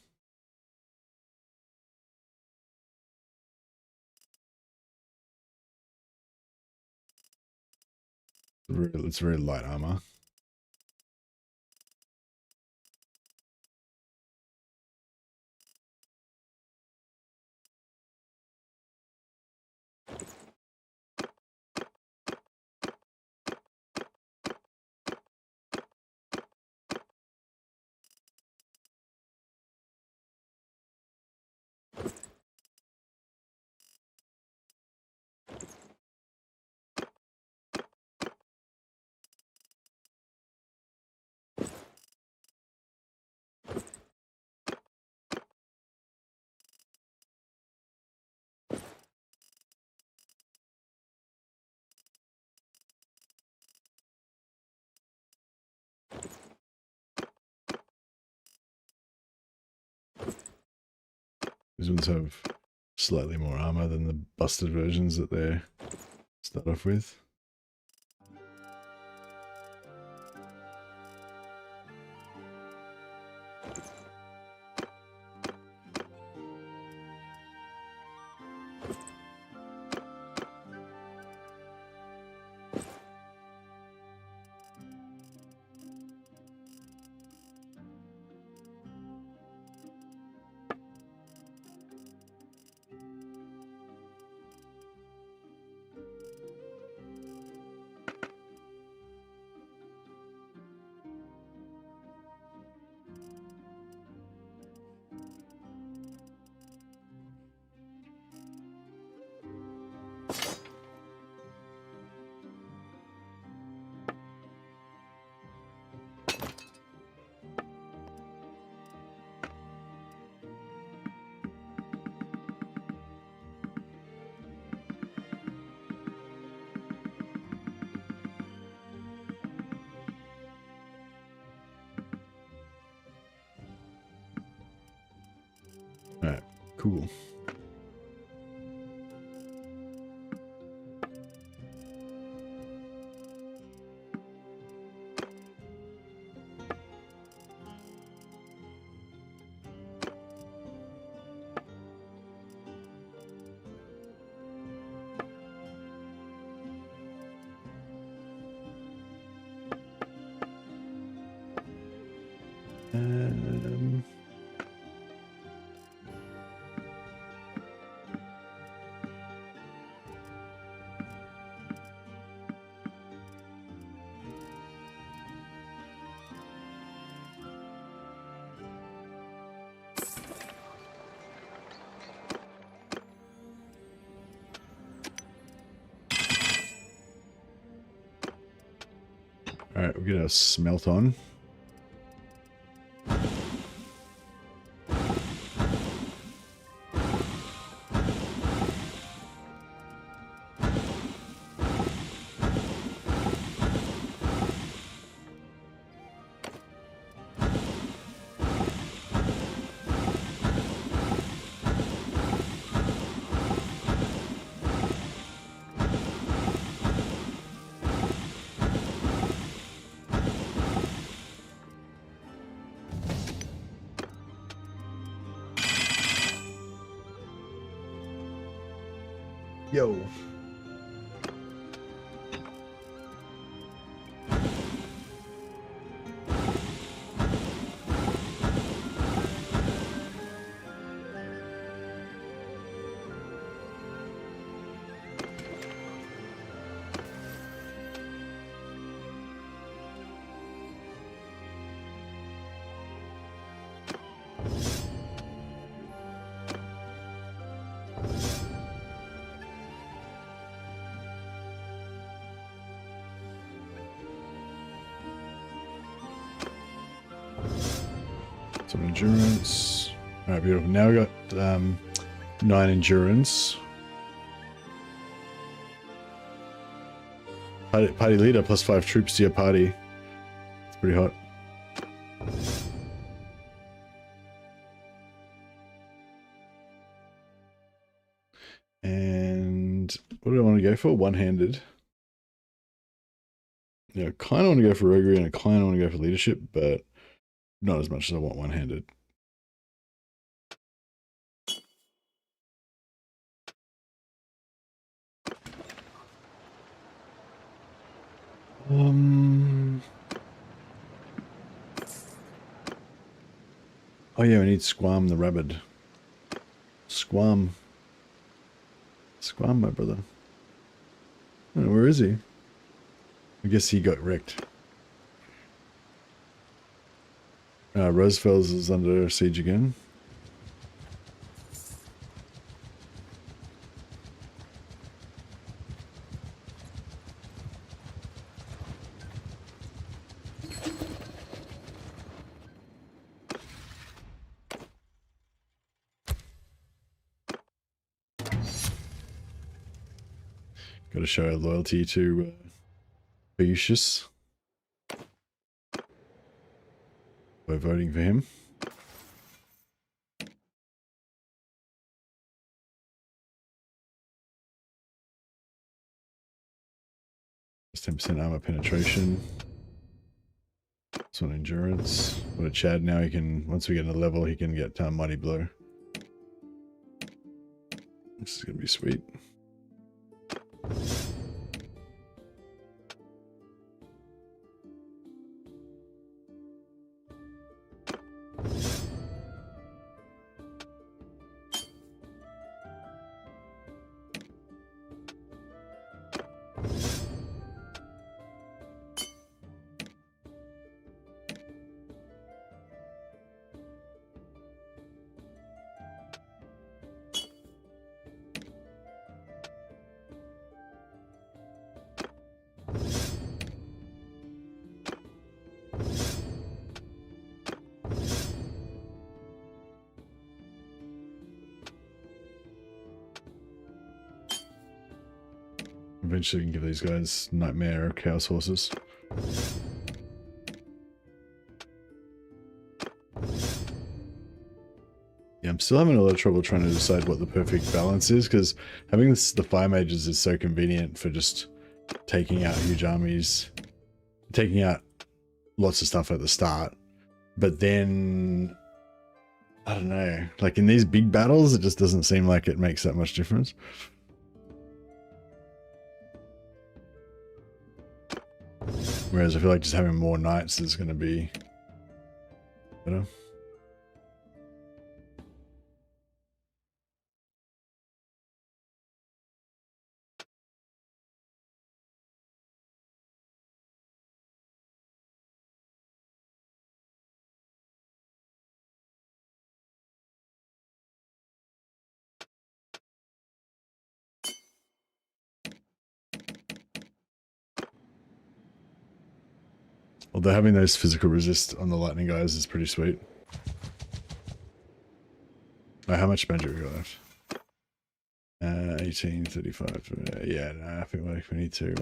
[SPEAKER 5] It's very light armor. These ones have slightly more armor than the busted versions that they start off with. Cool. Alright, we'll get our smelt on. Yo. Some endurance. Alright, beautiful. Now we got 9 endurance. Party leader plus 5 troops to your party. It's pretty hot. And what do I want to go for? One-handed. Yeah, I kind of want to go for roguery and I kind of want to go for leadership, but not as much as I want one-handed. Oh yeah, we need Squam the rabbit. Squam, my brother. I don't know, where is he? I guess he got wrecked. Rosefels is under siege again. Got to show our loyalty to Beastmen by voting for him. That's 10% armor penetration. That's on endurance. What a Chad now, he can, once we get a level, he can get Mighty Blow. This is going to be sweet. Eventually we can give these guys nightmare chaos horses. Yeah, still having a lot of trouble trying to decide what the perfect balance is, because having the fire mages is so convenient for just taking out huge armies, taking out lots of stuff at the start. But then, I don't know, like in these big battles, it just doesn't seem like it makes that much difference. Whereas I feel like just having more knights is going to be better. Although having those physical resist on the lightning guys is pretty sweet. Oh, how much magic we got left? 1835. Yeah, no, I feel like we need to.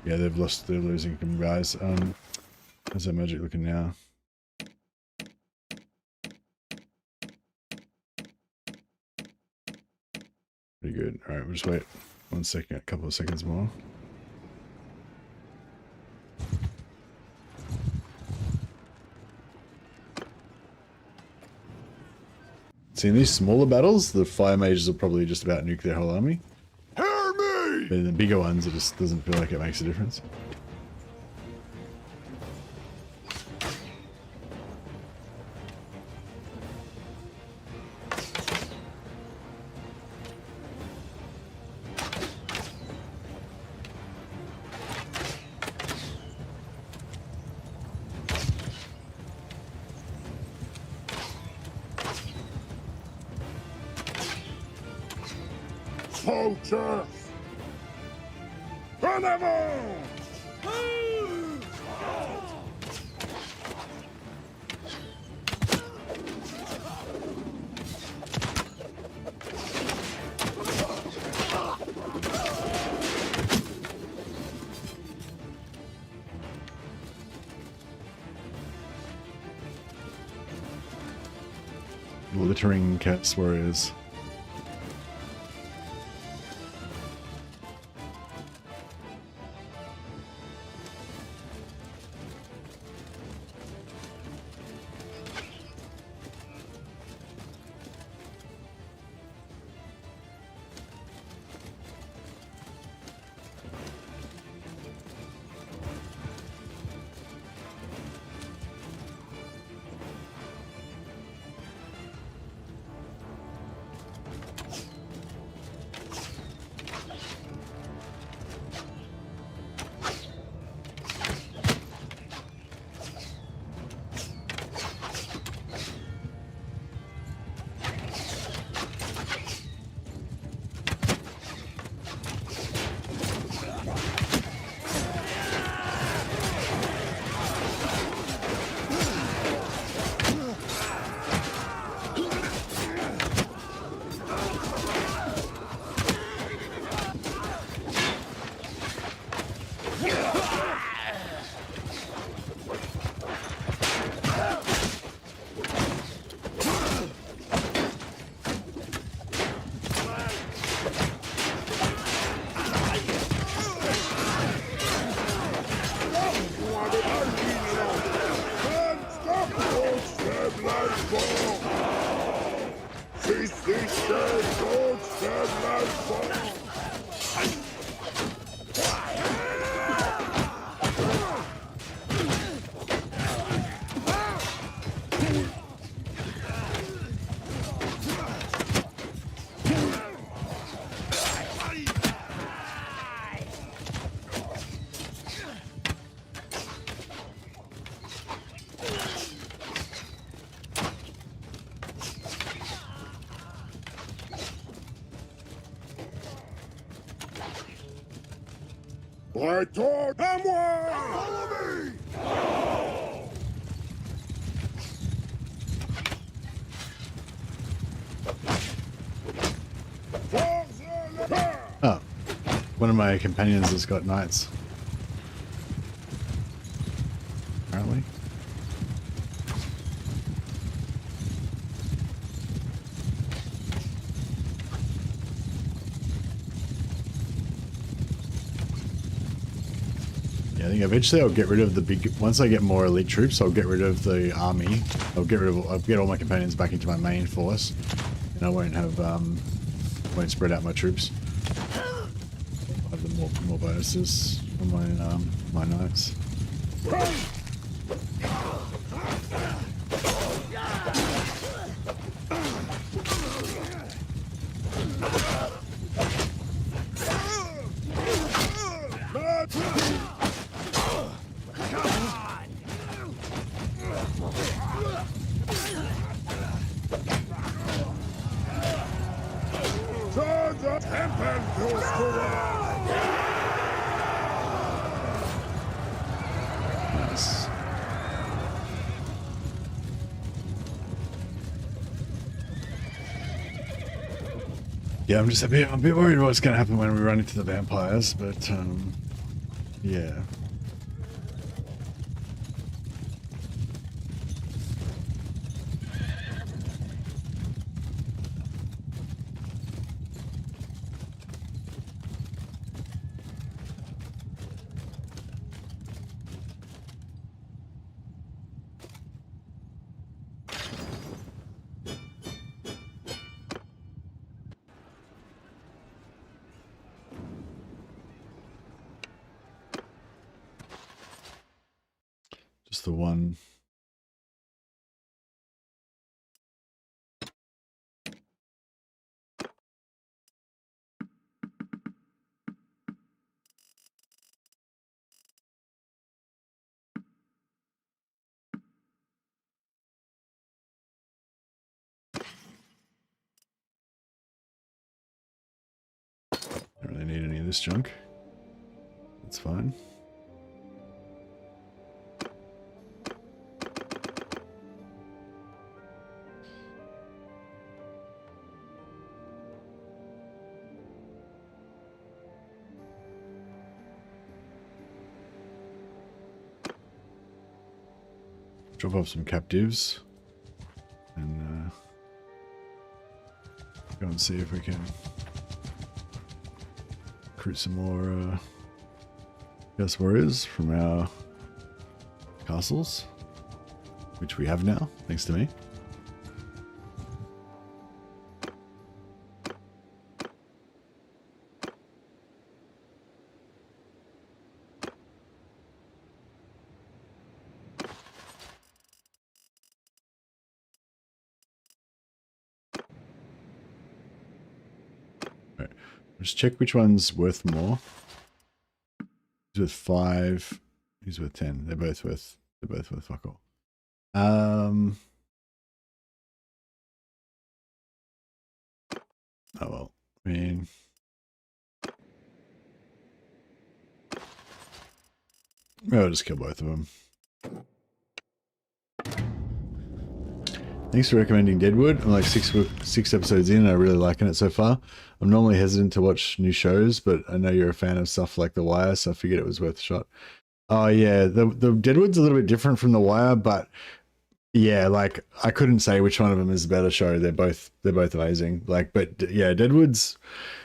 [SPEAKER 5] Yeah, they're losing some guys. How's that magic looking now? Pretty good. Alright, we'll just wait 1 second, a couple of seconds more. See, in these smaller battles, the fire mages will probably just about nuke their whole army.
[SPEAKER 2] Hear me!
[SPEAKER 5] But in the bigger ones, it just doesn't feel like it makes a difference.
[SPEAKER 2] Poachers! En avant!
[SPEAKER 5] Littering cats warriors.
[SPEAKER 2] Retourne à moi! Follow me!
[SPEAKER 5] One of my companions has got knights. Apparently. Yeah, I think eventually I'll get rid of the big. Once I get more elite troops, I'll get rid of the army. I'll get all my companions back into my main force, and I won't have won't spread out my troops. I'll have the more bonuses on my knights. Nice. Yeah, I'm just a bit worried what's going to happen when we run into the vampires, but yeah. Just the one. Don't really need any of this junk. That's fine. Drop off some captives and go and see if we can recruit some more Ghost Warriors from our castles, which we have now, thanks to me. Just check which one's worth more. He's worth 5. He's worth 10. They're both worth fuck all. Oh well. I mean, maybe I'll just kill both of them. Thanks for recommending Deadwood. I'm like six episodes in and I'm really liking it so far. I'm normally hesitant to watch new shows, but I know you're a fan of stuff like The Wire, so I figured it was worth a shot. Oh yeah, the Deadwood's a little bit different from The Wire, but yeah, like I couldn't say which one of them is a better show. They're both amazing. Like, but yeah, Deadwood's,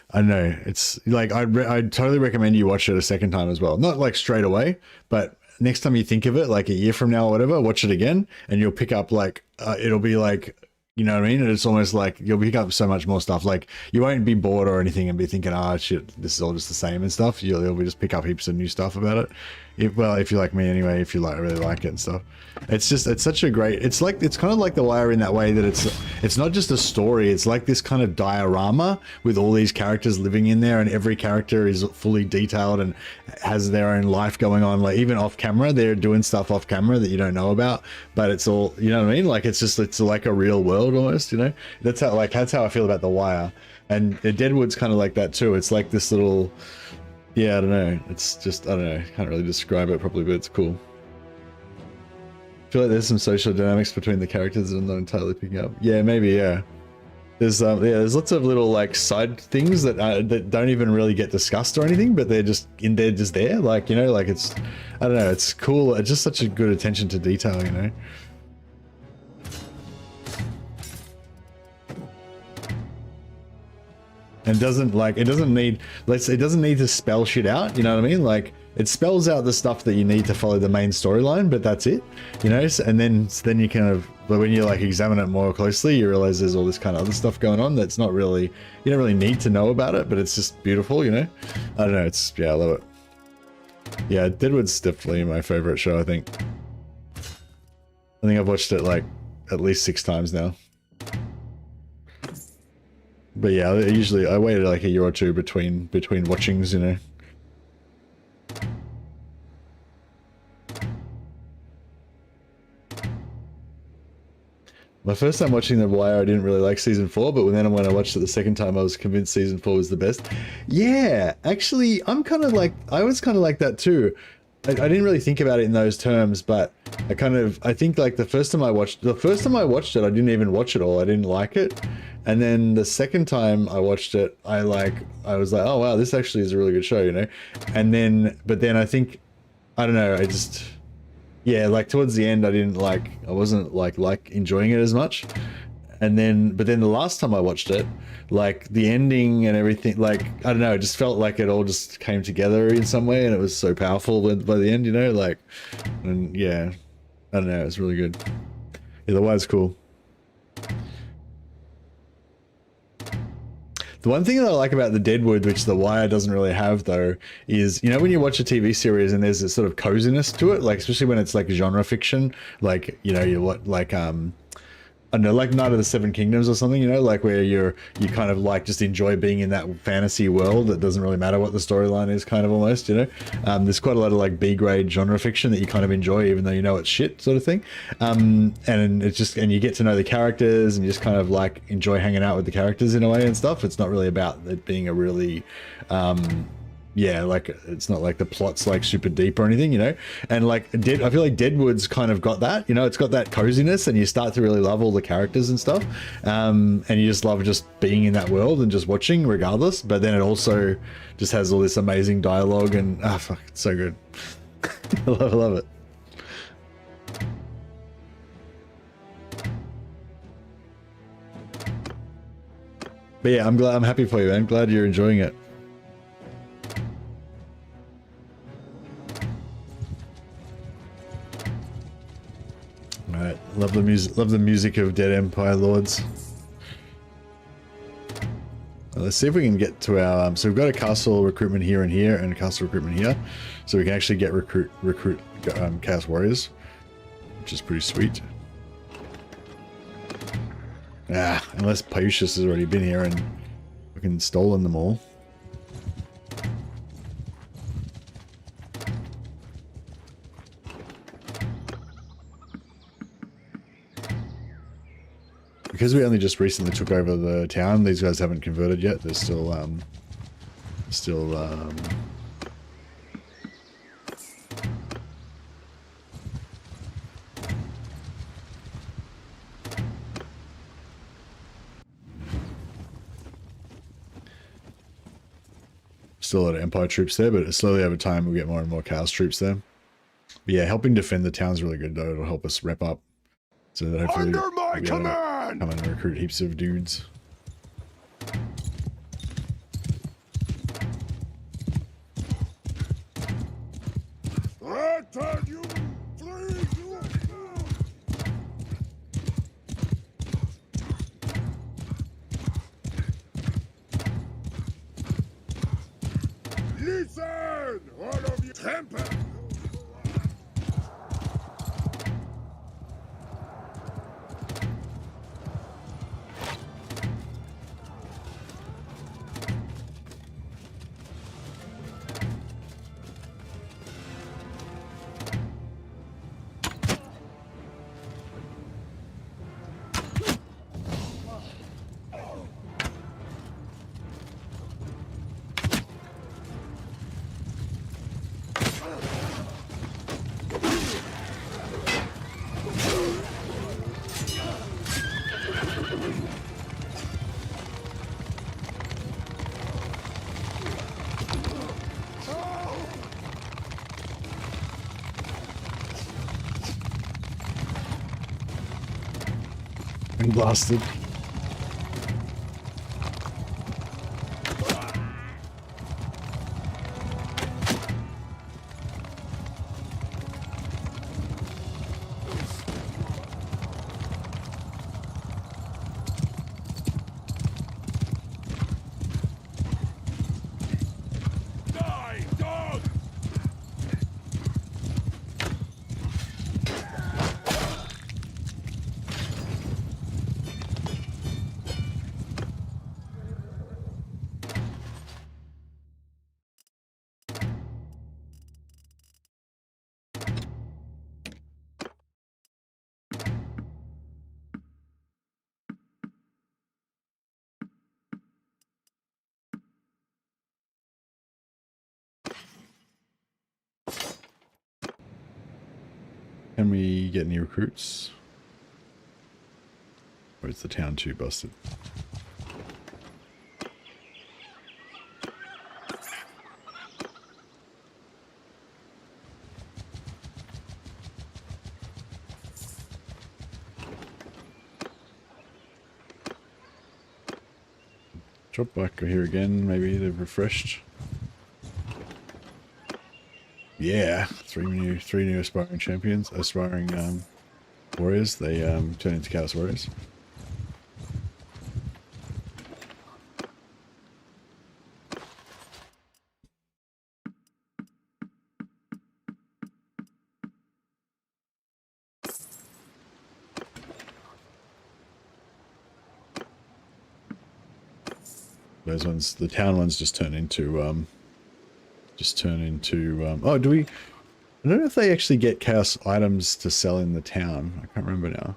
[SPEAKER 5] I don't know, it's like I'd totally recommend you watch it a second time as well. Not like straight away, but next time you think of it, like a year from now or whatever, watch it again and you'll pick up like, it'll be like, you know what I mean? And it's almost like you'll pick up so much more stuff. Like you won't be bored or anything and be thinking, oh shit, this is all just the same and stuff. You'll just pick up heaps of new stuff about it. If you're like me anyway, if you really like it and stuff. It's such a great, it's kind of like The Wire in that way that it's not just a story. It's like this kind of diorama with all these characters living in there and every character is fully detailed and has their own life going on. Like even off camera, they're doing stuff off camera that you don't know about, but it's all, you know what I mean? Like it's like a real world almost, you know? That's how I feel about The Wire. And Deadwood's kind of like that too. It's like this little, yeah, I don't know. It's just, I don't know. I can't really describe it properly, but it's cool. I feel like there's some social dynamics between the characters that I'm not entirely picking up. Yeah, maybe, yeah. there's lots of little like side things that don't even really get discussed or anything, but they're just there, like, you know, like it's, I don't know, it's cool. It's just such a good attention to detail, you know. And it doesn't need to spell shit out, you know what I mean? Like, it spells out the stuff that you need to follow the main storyline, but that's it, you know. And then you kind of, but when you like examine it more closely, you realize there's all this kind of other stuff going on that's not really, you don't really need to know about it, but it's just beautiful, you know. I don't know, it's, yeah, I love it. Yeah, Deadwood's definitely my favorite show. I think I've watched it like at least 6 times now. But yeah, I waited like a year or two between watchings, you know. My first time watching The Wire, I didn't really like season 4, but when I watched it the second time, I was convinced season 4 was the best. Yeah, actually, I was kind of like that too. I didn't really think about it in those terms, but I think like the first time I watched it, I didn't even watch it all. I didn't like it. And then the second time I watched it, I was like, oh wow, this actually is a really good show, you know? But then I think, I don't know, yeah, like towards the end, I wasn't like enjoying it as much. But then the last time I watched it, like the ending and everything, like, I don't know, it just felt like it all just came together in some way, and it was so powerful by the end, you know, like, and yeah, I don't know, it's really good. Yeah, The Wire's cool. The one thing that I like about the Deadwood, which The Wire doesn't really have though, is, you know, when you watch a TV series and there's a sort of coziness to it, like especially when it's like genre fiction, like, you know, I don't know, like Night of the Seven Kingdoms or something, you know, like where you kind of like just enjoy being in that fantasy world. It doesn't really matter what the storyline is, kind of, almost, you know. There's quite a lot of like B-grade genre fiction that you kind of enjoy, even though you know it's shit, sort of thing. And it's just, and you get to know the characters and you just kind of like enjoy hanging out with the characters in a way and stuff. It's not really about it being a really, yeah, like it's not like the plot's like super deep or anything, you know. And like I feel like Deadwood's kind of got that, you know, it's got that coziness, and you start to really love all the characters and stuff, and you just love just being in that world and just watching regardless. But then it also just has all this amazing dialogue, and fuck, it's so good. I love it. But yeah, I'm happy for you, man. Glad you're enjoying it. Alright, love the music of Dead Empire Lords. Let's see if we can get to our, so we've got a castle recruitment here and here, and a castle recruitment here. So we can actually get recruit Chaos Warriors, which is pretty sweet. Unless Paiusius has already been here and fucking stolen them all. Because we only just recently took over the town, these guys haven't converted yet. They're still a lot of Empire troops there, but slowly over time we'll get more and more Chaos troops there. But yeah, helping defend the town's really good though. It'll help us rep up, so that hopefully
[SPEAKER 2] Under my command!
[SPEAKER 5] Come and recruit heaps of dudes.
[SPEAKER 2] Return you! Please, you! Listen! All of you! Temper!
[SPEAKER 5] Fucking bastard.
[SPEAKER 2] Die, dog!
[SPEAKER 5] Can we get any recruits? Or is the town too busted? Drop back here again, maybe they've refreshed. Yeah, three new aspiring champions, aspiring warriors. They turn into chaos warriors. Those ones, the town ones, just turn into oh, do we? I don't know if they actually get chaos items to sell in the town. I can't remember now.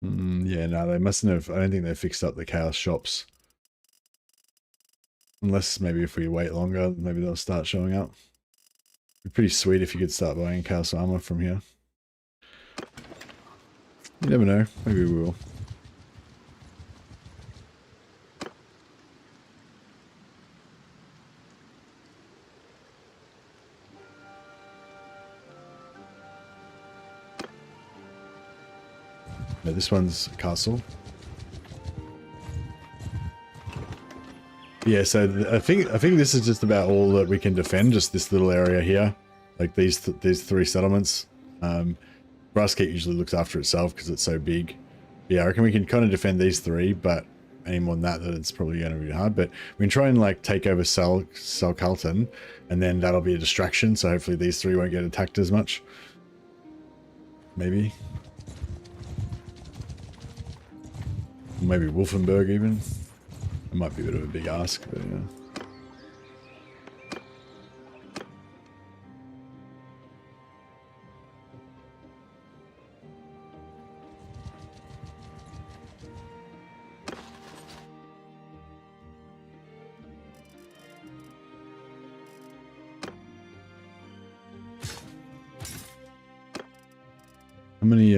[SPEAKER 5] Yeah, no, they mustn't have. I don't think they fixed up the chaos shops. Unless maybe if we wait longer, maybe they'll start showing up. It'd be pretty sweet if you could start buying chaos armor from here. You never know. Maybe we will. No, this one's a castle. Yeah, so I think this is just about all that we can defend. Just this little area here, like these three settlements. Brassgate usually looks after itself because it's so big. Yeah, I reckon we can kind of defend these three, but any more than that, it's probably going to be hard. But we can try and like take over Salcalton, and then that'll be a distraction. So hopefully these three won't get attacked as much. Maybe. Maybe Wolfenburg even. It might be a bit of a big ask, but yeah. How many,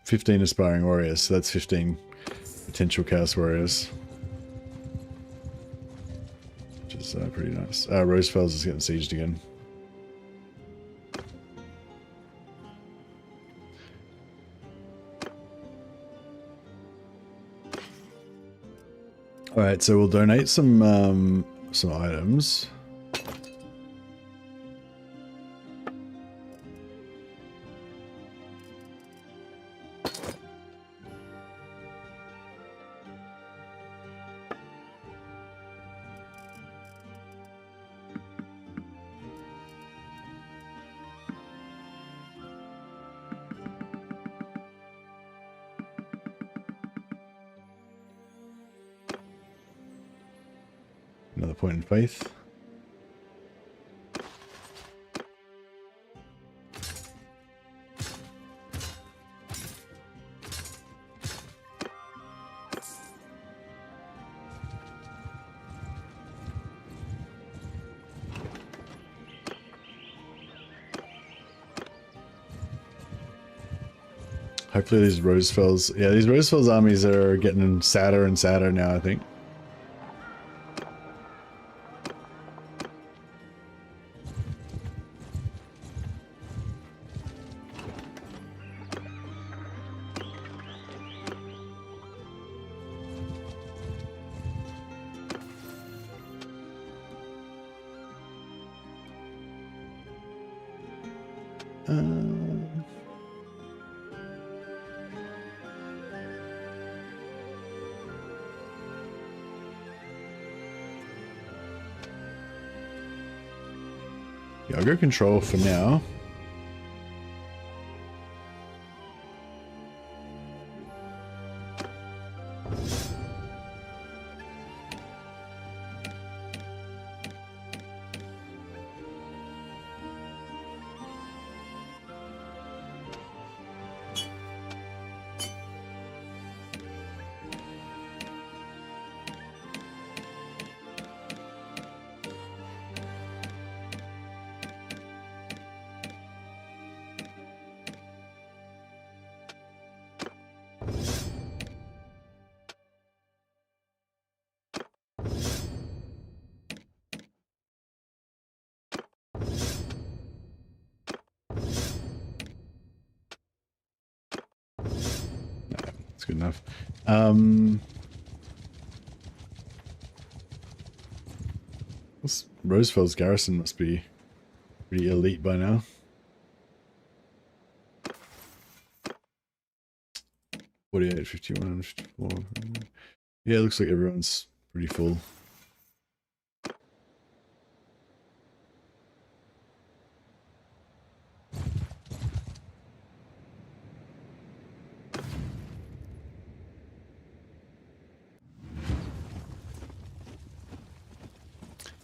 [SPEAKER 5] 15 aspiring warriors, so that's 15 potential chaos warriors. Which is pretty nice. Rosefels is getting sieged again. Alright, so we'll donate some items. Another point in faith. Hopefully these Rosefels, yeah, these Rosefels armies are getting sadder and sadder now, I think. Yeah, I'll go control for now. That's good enough. This Rosefeld's garrison must be pretty elite by now. $48, $51, $54. Yeah, it looks like everyone's pretty full.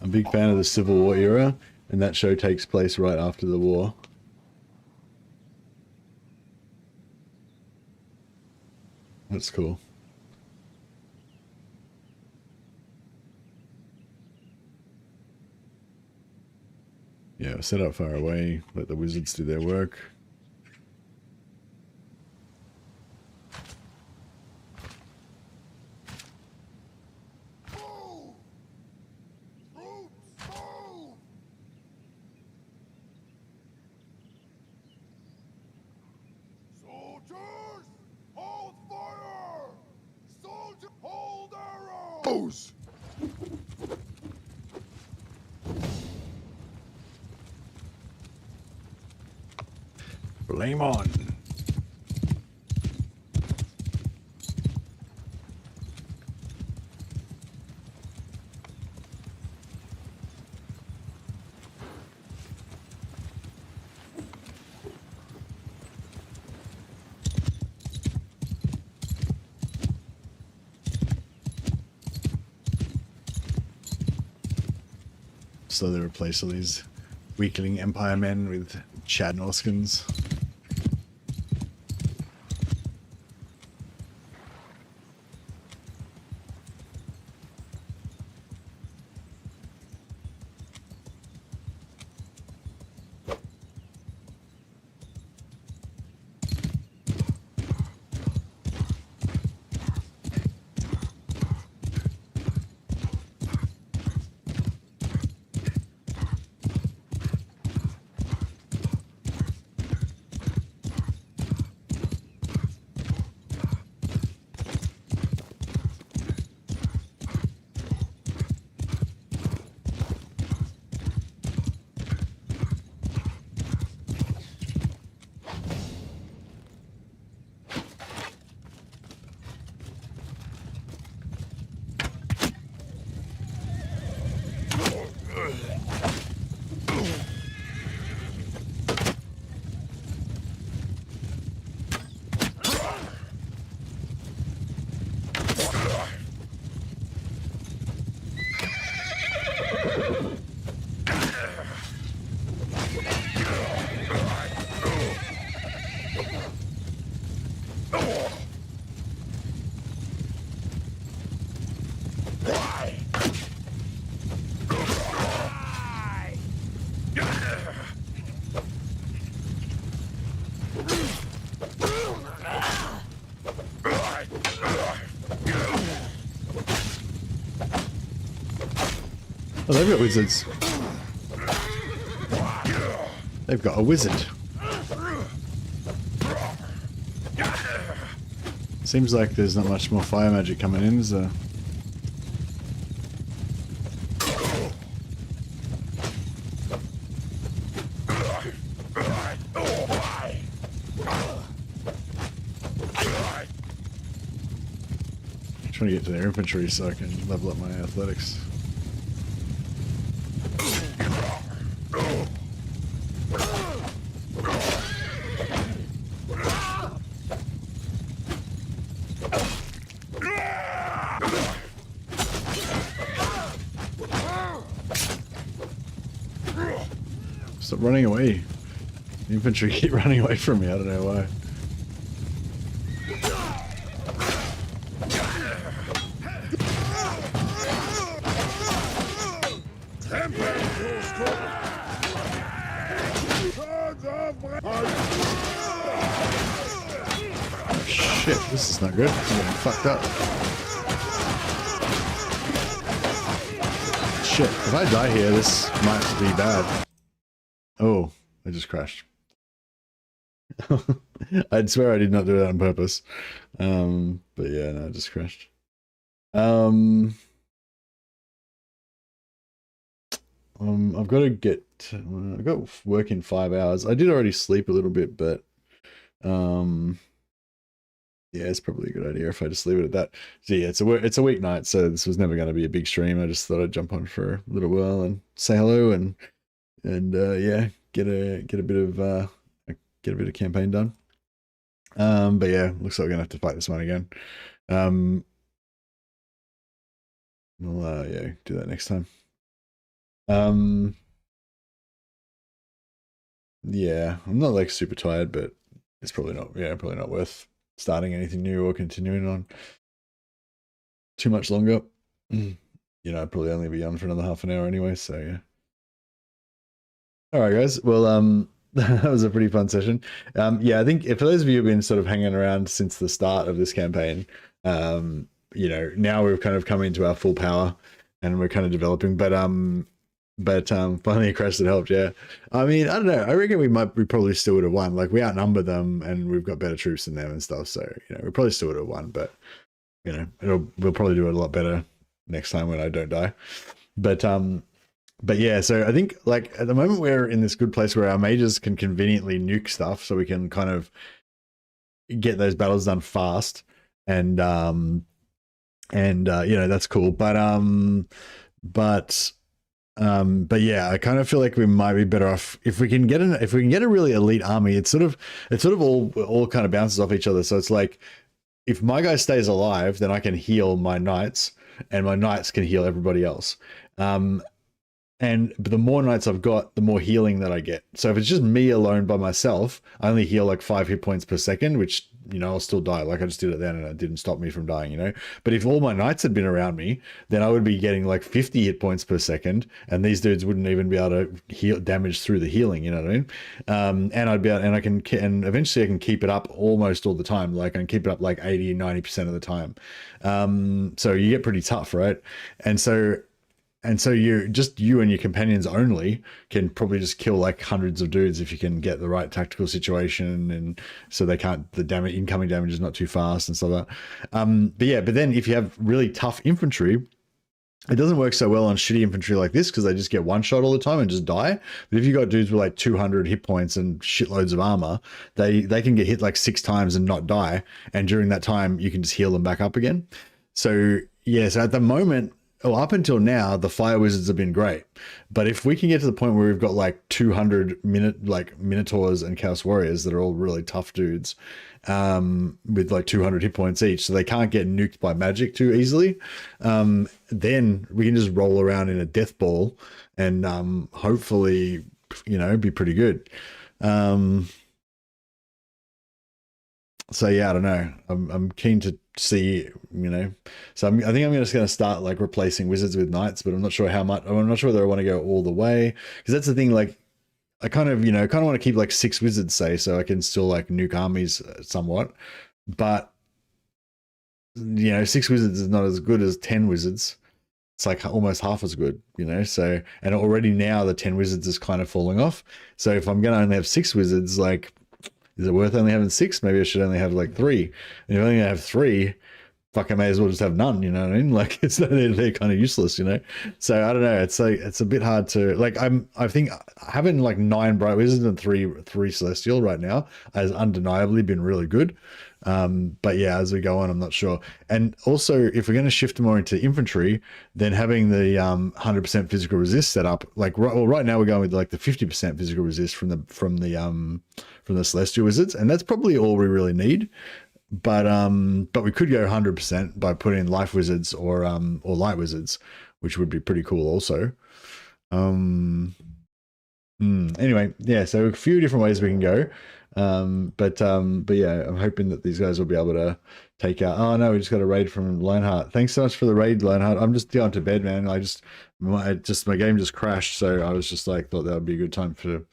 [SPEAKER 5] I'm a big fan of the Civil War era, and that show takes place right after the war. That's cool. Yeah, set up far away, let the wizards do their work. Flame on. So they replace all these weakling Empire men with Chad Norskins. Oh, they've got wizards. They've got a wizard. Seems like there's not much more fire magic coming in, is there? trying to get to their infantry so I can level up my athletics. Stop running away. The infantry keep running away from me. I don't know why. Shit, this is not good. I'm getting fucked up. Shit, if I die here, this might be bad. Oh, I just crashed. I'd swear I did not do that on purpose. But yeah, no, I just crashed. I've got to get, I've got work in 5 hours. I did already sleep a little bit, but yeah, it's probably a good idea if I just leave it at that. So yeah, it's a weeknight, so this was never going to be a big stream. I just thought I'd jump on for a little while and say hello and yeah, get a bit of campaign done. But yeah, looks like we're gonna have to fight this one again. We'll yeah, do that next time. Yeah, I'm not like super tired, but it's probably not, yeah, probably not worth starting anything new or continuing on too much longer. You know, I'd probably only be on for another half an hour anyway, so yeah. All right, guys. Well, that was a pretty fun session. Yeah, I think for those of you who've been sort of hanging around since the start of this campaign, you know, now we've kind of come into our full power and we're kind of developing, but finally a crash that helped. Yeah, I mean, I don't know, I reckon we probably still would have won. Like, we outnumber them and we've got better troops than them and stuff, so you know, we probably still would have won, but you know, we'll probably do it a lot better next time when I don't die. But yeah, so I think like at the moment we're in this good place where our mages can conveniently nuke stuff, so we can kind of get those battles done fast, and you know, that's cool. But yeah, I kind of feel like we might be better off if we can get a really elite army. It's sort of all kind of bounces off each other. So it's like, if my guy stays alive, then I can heal my knights, and my knights can heal everybody else. But the more knights I've got, the more healing that I get. So if it's just me alone by myself, I only heal like 5 hit points per second, which, you know, I'll still die. Like, I just did it then and it didn't stop me from dying, you know. But if all my knights had been around me, then I would be getting like 50 hit points per second, and these dudes wouldn't even be able to heal damage through the healing, you know what I mean? And I'd be able, and eventually I can keep it up almost all the time. Like, I can keep it up like 80-90% of the time. So you get pretty tough, right? And so you and your companions only can probably just kill like hundreds of dudes if you can get the right tactical situation, and so they can't, the incoming damage is not too fast and stuff like that. But then if you have really tough infantry, it doesn't work so well on shitty infantry like this, because they just get one shot all the time and just die. But if you got dudes with like 200 hit points and shitloads of armor, they can get hit like 6 times and not die, and during that time you can just heal them back up again. So yeah, so at the moment, up until now, the fire wizards have been great, but if we can get to the point where we've got like 200 minotaurs and chaos warriors that are all really tough dudes, with like 200 hit points each, so they can't get nuked by magic too easily, then we can just roll around in a death ball and hopefully, you know, be pretty good. So yeah, I don't know. I'm keen to see, you know. So I think I'm just going to start like replacing wizards with knights, but I'm not sure how much. I'm not sure whether I want to go all the way, because that's the thing. Like, I kind of want to keep like 6 wizards, say, so I can still like nuke armies somewhat. But you know, 6 wizards is not as good as 10 wizards. It's like almost half as good, you know. So, and already now the 10 wizards is kind of falling off. So if I'm going to only have 6 wizards, like, is it worth only having 6? Maybe I should only have like 3. And if I only have 3, fuck, I may as well just have none, you know what I mean? Like, it's they're kind of useless, you know. So I don't know. It's like, it's a bit hard to like. I think having like 9 bright wizards and 3 celestial right now has undeniably been really good. But yeah, as we go on, I'm not sure. And also, if we're going to shift more into infantry, then having the 100% physical resist set up, like right now we're going with like the 50% physical resist from the Celestial Wizards, and that's probably all we really need. But we could go 100% by putting in Life Wizards or Light Wizards, which would be pretty cool also. Anyway, yeah, so a few different ways we can go. But yeah, I'm hoping that these guys will be able to take out. Oh no, we just got a raid from Lionheart. Thanks so much for the raid, Lionheart. I'm just going to bed, man. My game just crashed, so I was just like, thought that would be a good time to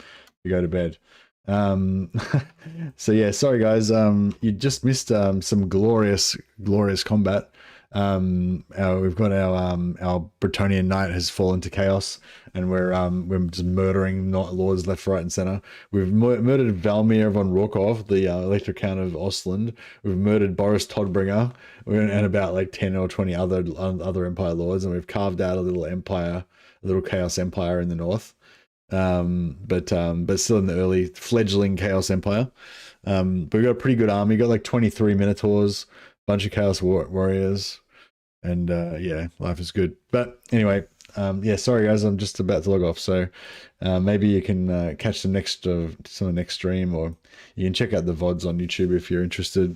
[SPEAKER 5] go to bed. So yeah, sorry guys. You just missed some glorious combat. We've got our Bretonnian knight has fallen to chaos, and we're just murdering lords left, right, and center. We've murdered Valmir von Rorkov, the Elector Count of Ostland. We've murdered Boris Todbringer, and about like 10 or 20 other Empire lords, and we've carved out a little chaos empire in the north. But still in the early fledgling Chaos Empire. But we've got a pretty good army. We've got like 23 Minotaurs, bunch of Chaos Warriors, and yeah, life is good. But anyway, yeah, sorry guys, I'm just about to log off. So maybe you can catch the next stream, or you can check out the VODs on YouTube if you're interested.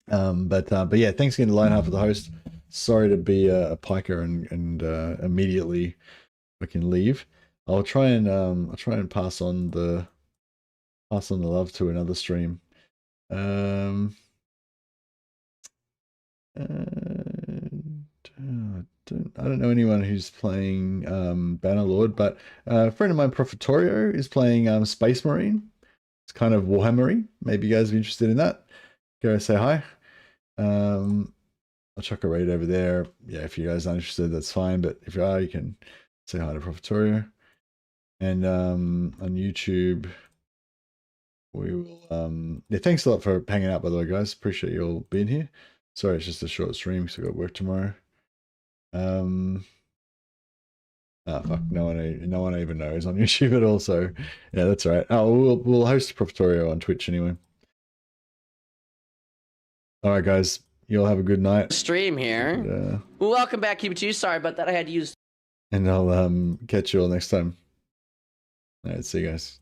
[SPEAKER 5] But yeah, thanks again to Lionheart for the host. Sorry to be a piker and immediately fucking leave. I'll try and pass on the love to another stream. I don't know anyone who's playing Bannerlord, but a friend of mine, Profitorio, is playing Space Marine. It's kind of Warhammery. Maybe you guys are interested in that. Go say hi. I'll chuck a raid over there. Yeah, if you guys aren't interested, that's fine. But if you are, you can say hi to Profitorio. And on YouTube, we will yeah, thanks a lot for hanging out, by the way, guys. Appreciate you all being here. Sorry, it's just a short stream because I've got work tomorrow. Oh fuck, no one even knows on YouTube at all, so yeah, that's all right. Oh, we'll host Profitorio on Twitch anyway. All right, guys, you all have a good night.
[SPEAKER 6] Stream here. And, welcome back, Keep2. Sorry about that. I had to use.
[SPEAKER 5] And I'll catch you all next time. All right, see you guys.